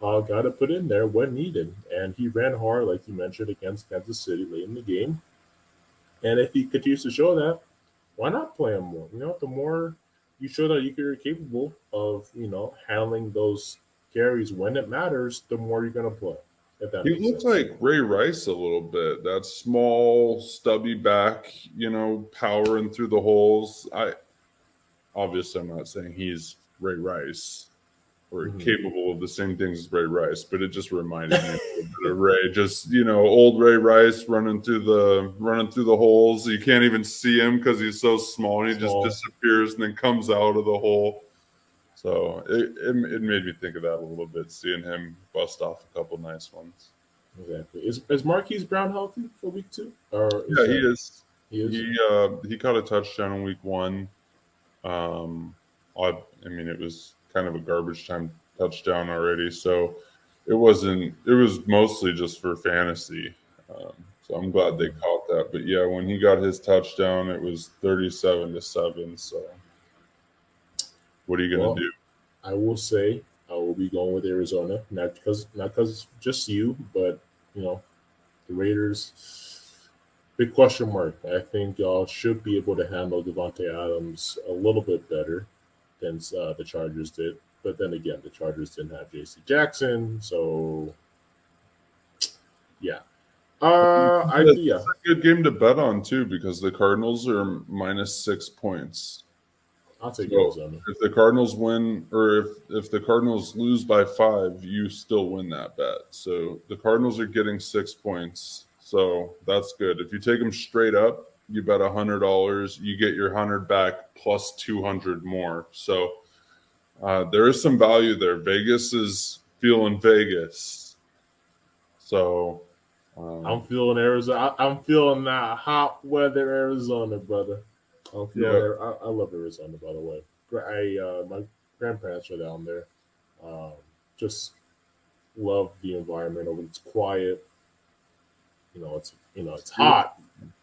Speaker 23: guy to put in there when needed. And he ran hard, like you mentioned, against Kansas City late in the game. And if he continues to show that, why not play him more? The more you show that you're capable of, handling those carries when it matters, the more you're going to play.
Speaker 4: He looks like Ray Rice a little bit. That small, stubby back, powering through the holes. Obviously, I'm not saying he's Ray Rice or capable of the same things as Ray Rice, but it just reminded me a little bit of Ray. Just old Ray Rice running through the holes. You can't even see him because he's so small, and he just disappears and then comes out of the hole. So it made me think of that a little bit, seeing him bust off a couple nice ones.
Speaker 23: Exactly. Is Marquise Brown healthy for week 2?
Speaker 4: Yeah, he is. He caught a touchdown in week 1. I mean, it was kind of a garbage time touchdown already, so it was mostly just for fantasy. So I'm glad they caught that. But yeah, when he got his touchdown, it was 37-7. So what are you gonna do?
Speaker 23: I will say I will be going with Arizona, not because just you, but the Raiders. Big question mark. I think y'all should be able to handle Devontae Adams a little bit better than the Chargers did. But then again, the Chargers didn't have J.C. Jackson, so yeah.
Speaker 4: It's a good game to bet on too, because the Cardinals are -6 points.
Speaker 23: I'll take
Speaker 4: So
Speaker 23: Arizona.
Speaker 4: if the Cardinals win, or if the Cardinals lose by 5, you still win that bet. So the Cardinals are getting 6 points. So that's good. If you take them straight up, you bet $100. You get your 100 back plus 200 more. So there is some value there. Vegas is feeling Vegas. So
Speaker 23: I'm feeling Arizona. I'm feeling that hot weather Arizona, brother. I'm feeling I love Arizona, by the way. My grandparents are down there. Just love the environment. It's quiet. It's hot.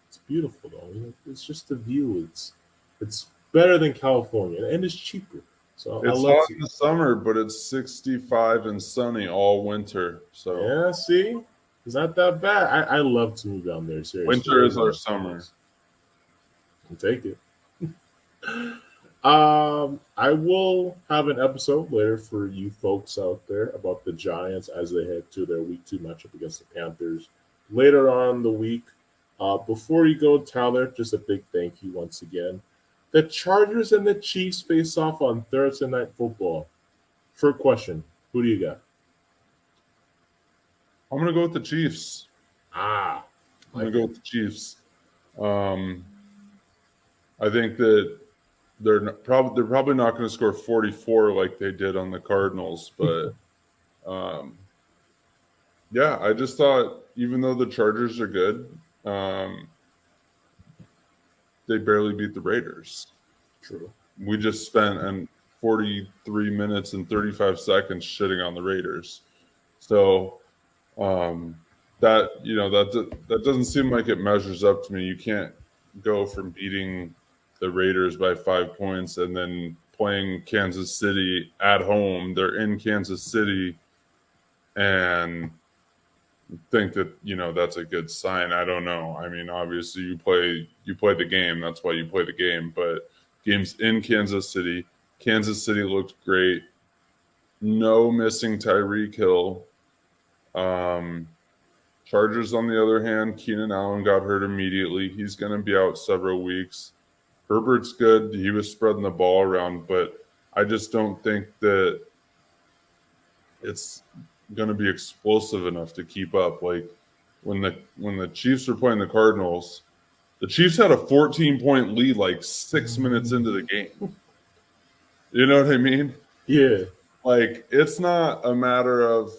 Speaker 23: It's beautiful though. It's just the view. It's better than California, and it's cheaper. So
Speaker 4: it's hot in the summer, but it's 65 and sunny all winter. So
Speaker 23: yeah, see, it's not that bad. I love to move down there. Seriously,
Speaker 4: winter is our summer.
Speaker 23: I'll take it. I will have an episode later for you folks out there about the Giants as they head to their week 2 matchup against the Panthers later on in the week. Before you go, Tyler, just a big thank you once again. The Chargers and the Chiefs face off on Thursday Night Football. First question, who do you got?
Speaker 4: I'm going to go with the Chiefs.
Speaker 23: I'm
Speaker 4: going to go with the Chiefs. I think that they're probably not going to score 44 like they did on the Cardinals, but yeah, I just thought even though the Chargers are good, they barely beat the Raiders.
Speaker 23: True.
Speaker 4: We just spent 43 minutes and 35 seconds shitting on the Raiders. So that doesn't seem like it measures up to me. You can't go from beating the Raiders by 5 points and then playing Kansas City at home. They're in Kansas City, and think that that's a good sign. I don't know. I mean, obviously you play the game. That's why you play the game. But games in Kansas City, Kansas City looked great. No missing Tyreek Hill. Chargers, on the other hand, Keenan Allen got hurt immediately. He's going to be out several weeks. Herbert's good. He was spreading the ball around, but I just don't think that it's going to be explosive enough to keep up. Like when the Chiefs were playing the Cardinals, the Chiefs had a 14-point lead like 6 minutes into the game. You know what I mean?
Speaker 23: Yeah.
Speaker 4: Like, it's not a matter of,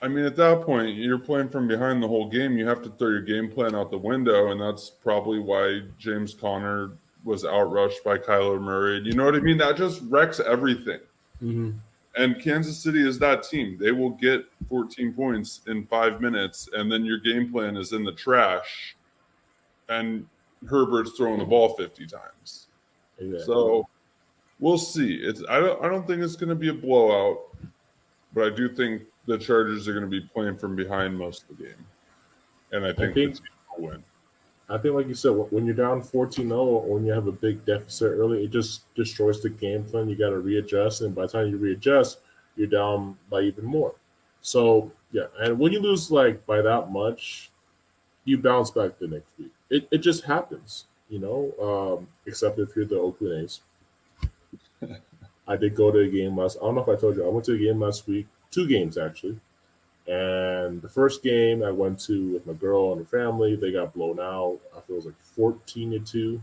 Speaker 4: I mean, at that point, you're playing from behind the whole game. You have to throw your game plan out the window, and that's probably why James Conner was outrushed by Kyler Murray. You know what I mean? That just wrecks everything.
Speaker 23: Mm-hmm.
Speaker 4: And Kansas City is that team. They will get 14 points in 5 minutes, and then your game plan is in the trash, and Herbert's throwing the ball 50 times.
Speaker 23: Exactly.
Speaker 4: So we'll see. I don't think it's going to be a blowout, but I do think the Chargers are going to be playing from behind most of the game, and I think the team will win.
Speaker 23: I think, like you said, when you're down 14-0 or when you have a big deficit early, it just destroys the game plan. You got to readjust, and by the time you readjust, you're down by even more. So, yeah, and when you lose like by that much, you bounce back the next week. It just happens, you know, except if you're the Oakland A's. I did go to a game I don't know if I told you, I went to a game last week, 2 games actually. And the first game I went to with my girl and her family, they got blown out. I feel it was like 14-2.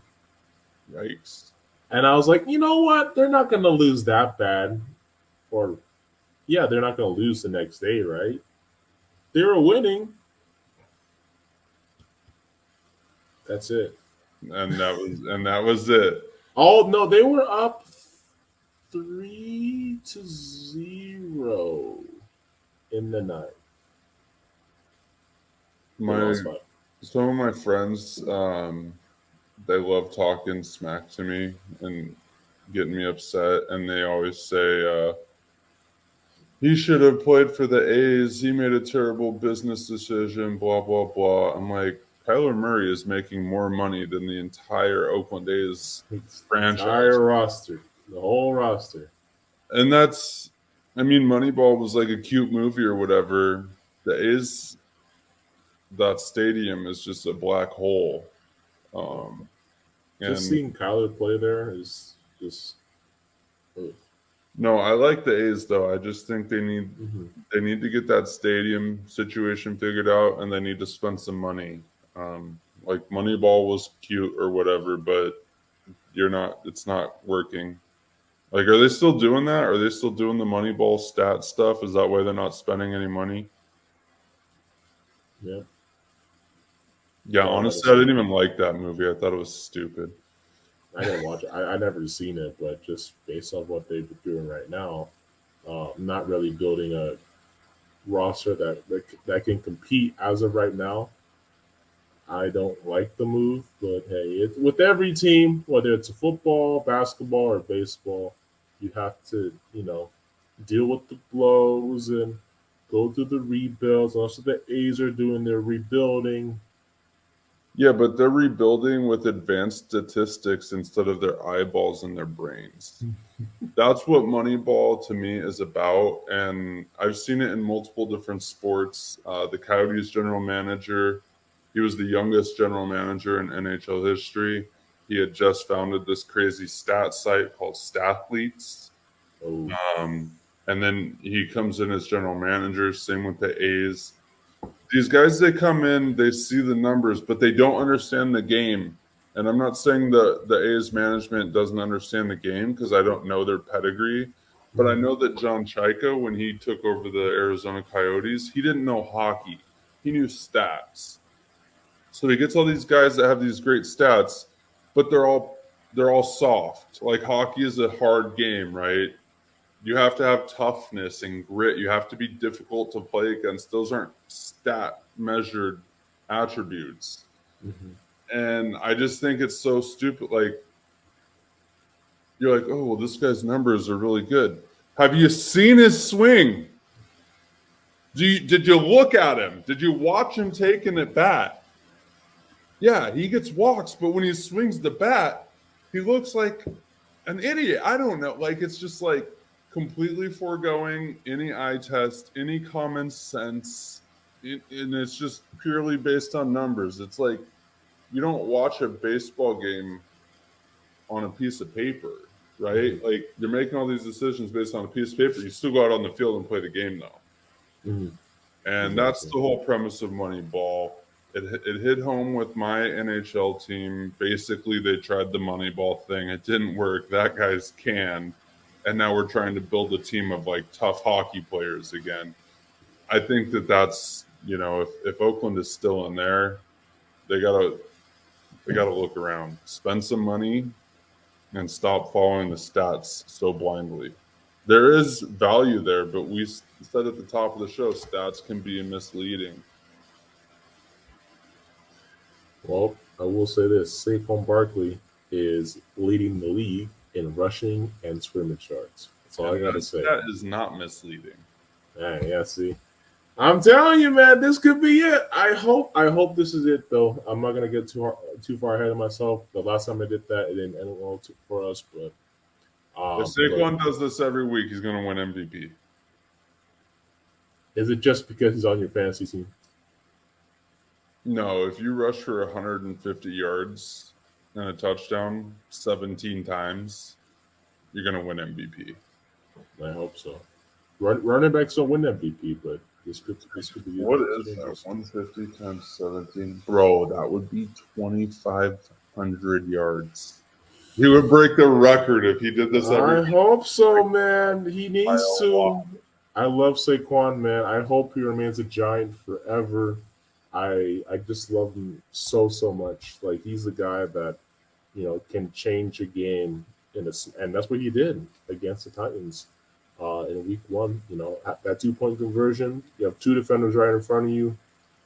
Speaker 4: Yikes.
Speaker 23: And I was like, you know what? They're not going to lose that bad. Or, yeah, they're not going to lose the next day, right? They were winning. That's it.
Speaker 4: And that was it.
Speaker 23: Oh, no, they were up 3-0 in the night.
Speaker 4: Some of my friends, they love talking smack to me and getting me upset, and they always say, he should have played for the A's. He made a terrible business decision, blah, blah, blah. I'm like, Kyler Murray is making more money than the entire Oakland A's franchise.
Speaker 23: Entire roster. The whole roster.
Speaker 4: And that's, I mean, Moneyball was like a cute movie or whatever. The A's, that stadium is just a black hole.
Speaker 23: Just seeing Kyler play there is just. Ugh.
Speaker 4: No, I like the A's though. I just think they need to get that stadium situation figured out, and they need to spend some money. Like Moneyball was cute or whatever, but it's not working. Like, are they still doing that? Are they still doing the Moneyball stat stuff? Is that why they're not spending any money?
Speaker 23: Yeah.
Speaker 4: Yeah, honestly, I didn't even like that movie. I thought it was stupid.
Speaker 23: I didn't watch it. I never seen it, but just based on what they've been doing right now, not really building a roster that can compete as of right now. I don't like the move, but hey, with every team, whether it's a football, basketball, or baseball, you have to, deal with the blows and go through the rebuilds. Also, the A's are doing their rebuilding.
Speaker 4: Yeah, but they're rebuilding with advanced statistics instead of their eyeballs and their brains. That's what Moneyball to me is about, and I've seen it in multiple different sports. The Coyotes general manager, he was the youngest general manager in NHL history. He had just founded this crazy stat site called Stathletes. And then he comes in as general manager, same with the A's. These guys, they come in, they see the numbers, but they don't understand the game. And I'm not saying the A's management doesn't understand the game because I don't know their pedigree. But I know that John Chaika, when he took over the Arizona Coyotes, he didn't know hockey. He knew stats. So he gets all these guys that have these great stats, but they're all soft. Like, hockey is a hard game, right? You have to have toughness and grit. You have to be difficult to play against. Those aren't stat measured attributes. And I just think it's so stupid. Like, you're like, oh, well, this guy's numbers are really good. Have you seen his swing? Did you look at him? Did you watch him taking at bat? Yeah, he gets walks, but when he swings the bat, he looks like an idiot. I don't know. Like, it's just like completely foregoing any eye test, any common sense, and it's just purely based on numbers. It's like you don't watch a baseball game on a piece of paper, right?
Speaker 23: Mm-hmm.
Speaker 4: Like, you're making all these decisions based on a piece of paper. You still go out on the field and play the game, though.
Speaker 23: Mm-hmm.
Speaker 4: And that's the whole premise of Moneyball. It hit home with my NHL team. Basically, they tried the Moneyball thing. It didn't work. That guy's canned. And now we're trying to build a team of like tough hockey players again. I think that's, if Oakland is still in there, they gotta look around, spend some money, and stop following the stats so blindly. There is value there, but we said at the top of the show, stats can be misleading.
Speaker 23: Well, I will say this: Saquon Barkley is leading the league in rushing and scrimmage yards. That's all I got to say.
Speaker 4: That is not misleading.
Speaker 23: Yeah, see. I'm telling you, man, this could be it. I hope this is it, though. I'm not gonna get too far ahead of myself. The last time I did that, it didn't end well for us. But
Speaker 4: if Saquon does this every week, he's gonna win MVP.
Speaker 23: Is it just because he's on your fantasy team?
Speaker 4: No, if you rush for 150 yards and a touchdown 17 times, you're gonna win MVP.
Speaker 23: I hope so. Running backs don't win MVP, but this could be.
Speaker 4: What is that? 150 times 17, bro? That would be 2,500 yards. He would break the record if he did this every.
Speaker 23: I hope so, man. He needs to. I love Saquon, man. I hope he remains a Giant forever. I just love him so much. Like, he's the guy that can change a game and that's what he did against the Titans in week 1. At that 2-point conversion, you have 2 defenders right in front of you,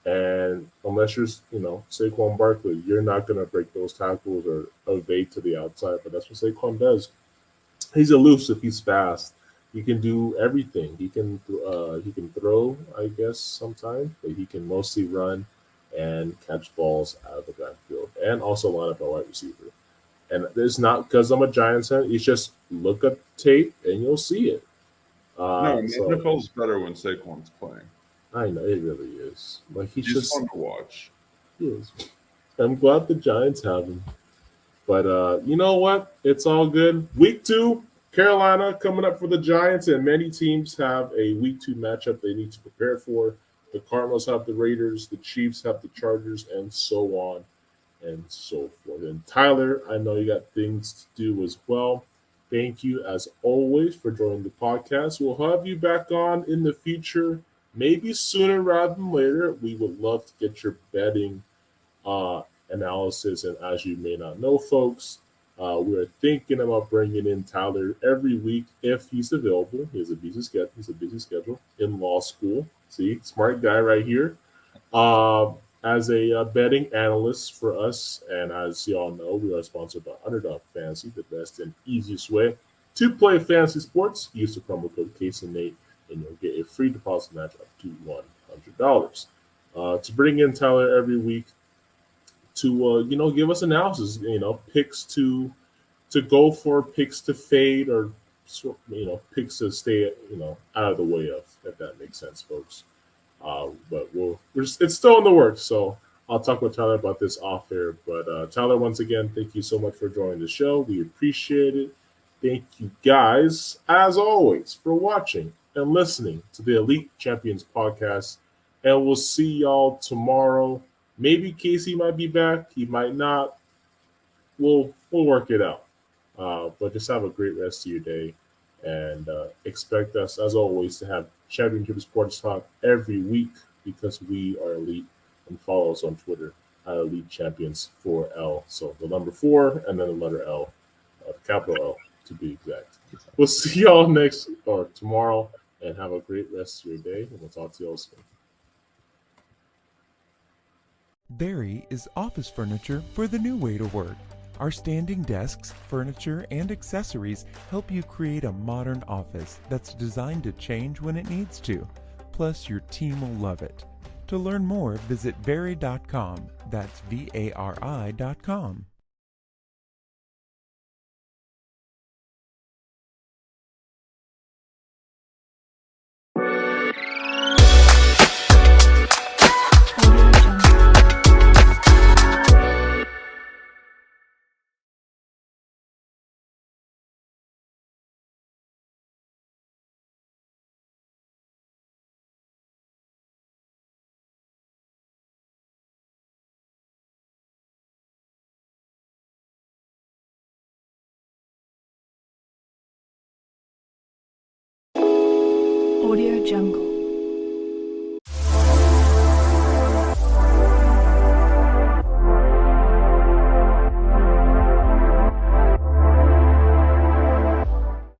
Speaker 23: and unless you're Saquon Barkley, you're not gonna break those tackles or evade to the outside. But that's what Saquon does. He's elusive. He's fast. He can do everything. He can throw, I guess, sometimes, but he can mostly run and catch balls out of the backfield, and also line up a wide receiver. And it's not because I'm a Giants fan. It's just look at tape and you'll see it.
Speaker 4: No, NFL is better when Saquon's playing.
Speaker 23: I know, it really is. Like, he's just
Speaker 4: fun to watch.
Speaker 23: He is. I'm glad the Giants have him. But you know what? It's all good. Week 2. Carolina coming up for the Giants, and many teams have a week 2 matchup they need to prepare for. The Cardinals have the Raiders, the Chiefs have the Chargers, and so on and so forth. And Tyler, I know you got things to do as well. Thank you, as always, for joining the podcast. We'll have you back on in the future, maybe sooner rather than later. We would love to get your betting analysis. And as you may not know, folks, we are thinking about bringing in Tyler every week if he's available. He has a busy schedule. He's a busy schedule in law school. See, smart guy right here. As a betting analyst for us, and as you all know, we are sponsored by Underdog Fantasy, the best and easiest way to play fantasy sports. Use the promo code CaseandNate, and you'll get a free deposit match up to $100. To bring in Tyler every week to give us analysis, picks to go for, picks to fade, or picks to stay out of the way of, if that makes sense, folks. But it's still in the works, so I'll talk with Tyler about this off air. But Tyler, once again, thank you so much for joining the show. We appreciate it. Thank you guys, as always, for watching and listening to the Elite Champions podcast. And we'll see y'all tomorrow. Maybe Casey might be back. He might not. We'll work it out. But just have a great rest of your day. And expect us, as always, to have Championship Sports Talk every week because we are elite. And follow us on Twitter at Elite Champions 4L. So the number 4 and then the letter L, capital L to be exact. We'll see y'all tomorrow, and have a great rest of your day. And we'll talk to y'all soon.
Speaker 7: Barry is office furniture for the new way to work. Our standing desks, furniture, and accessories help you create a modern office that's designed to change when it needs to. Plus, your team will love it. To learn more, visit Vari.com. That's VARI.com.
Speaker 1: Audio Jungle.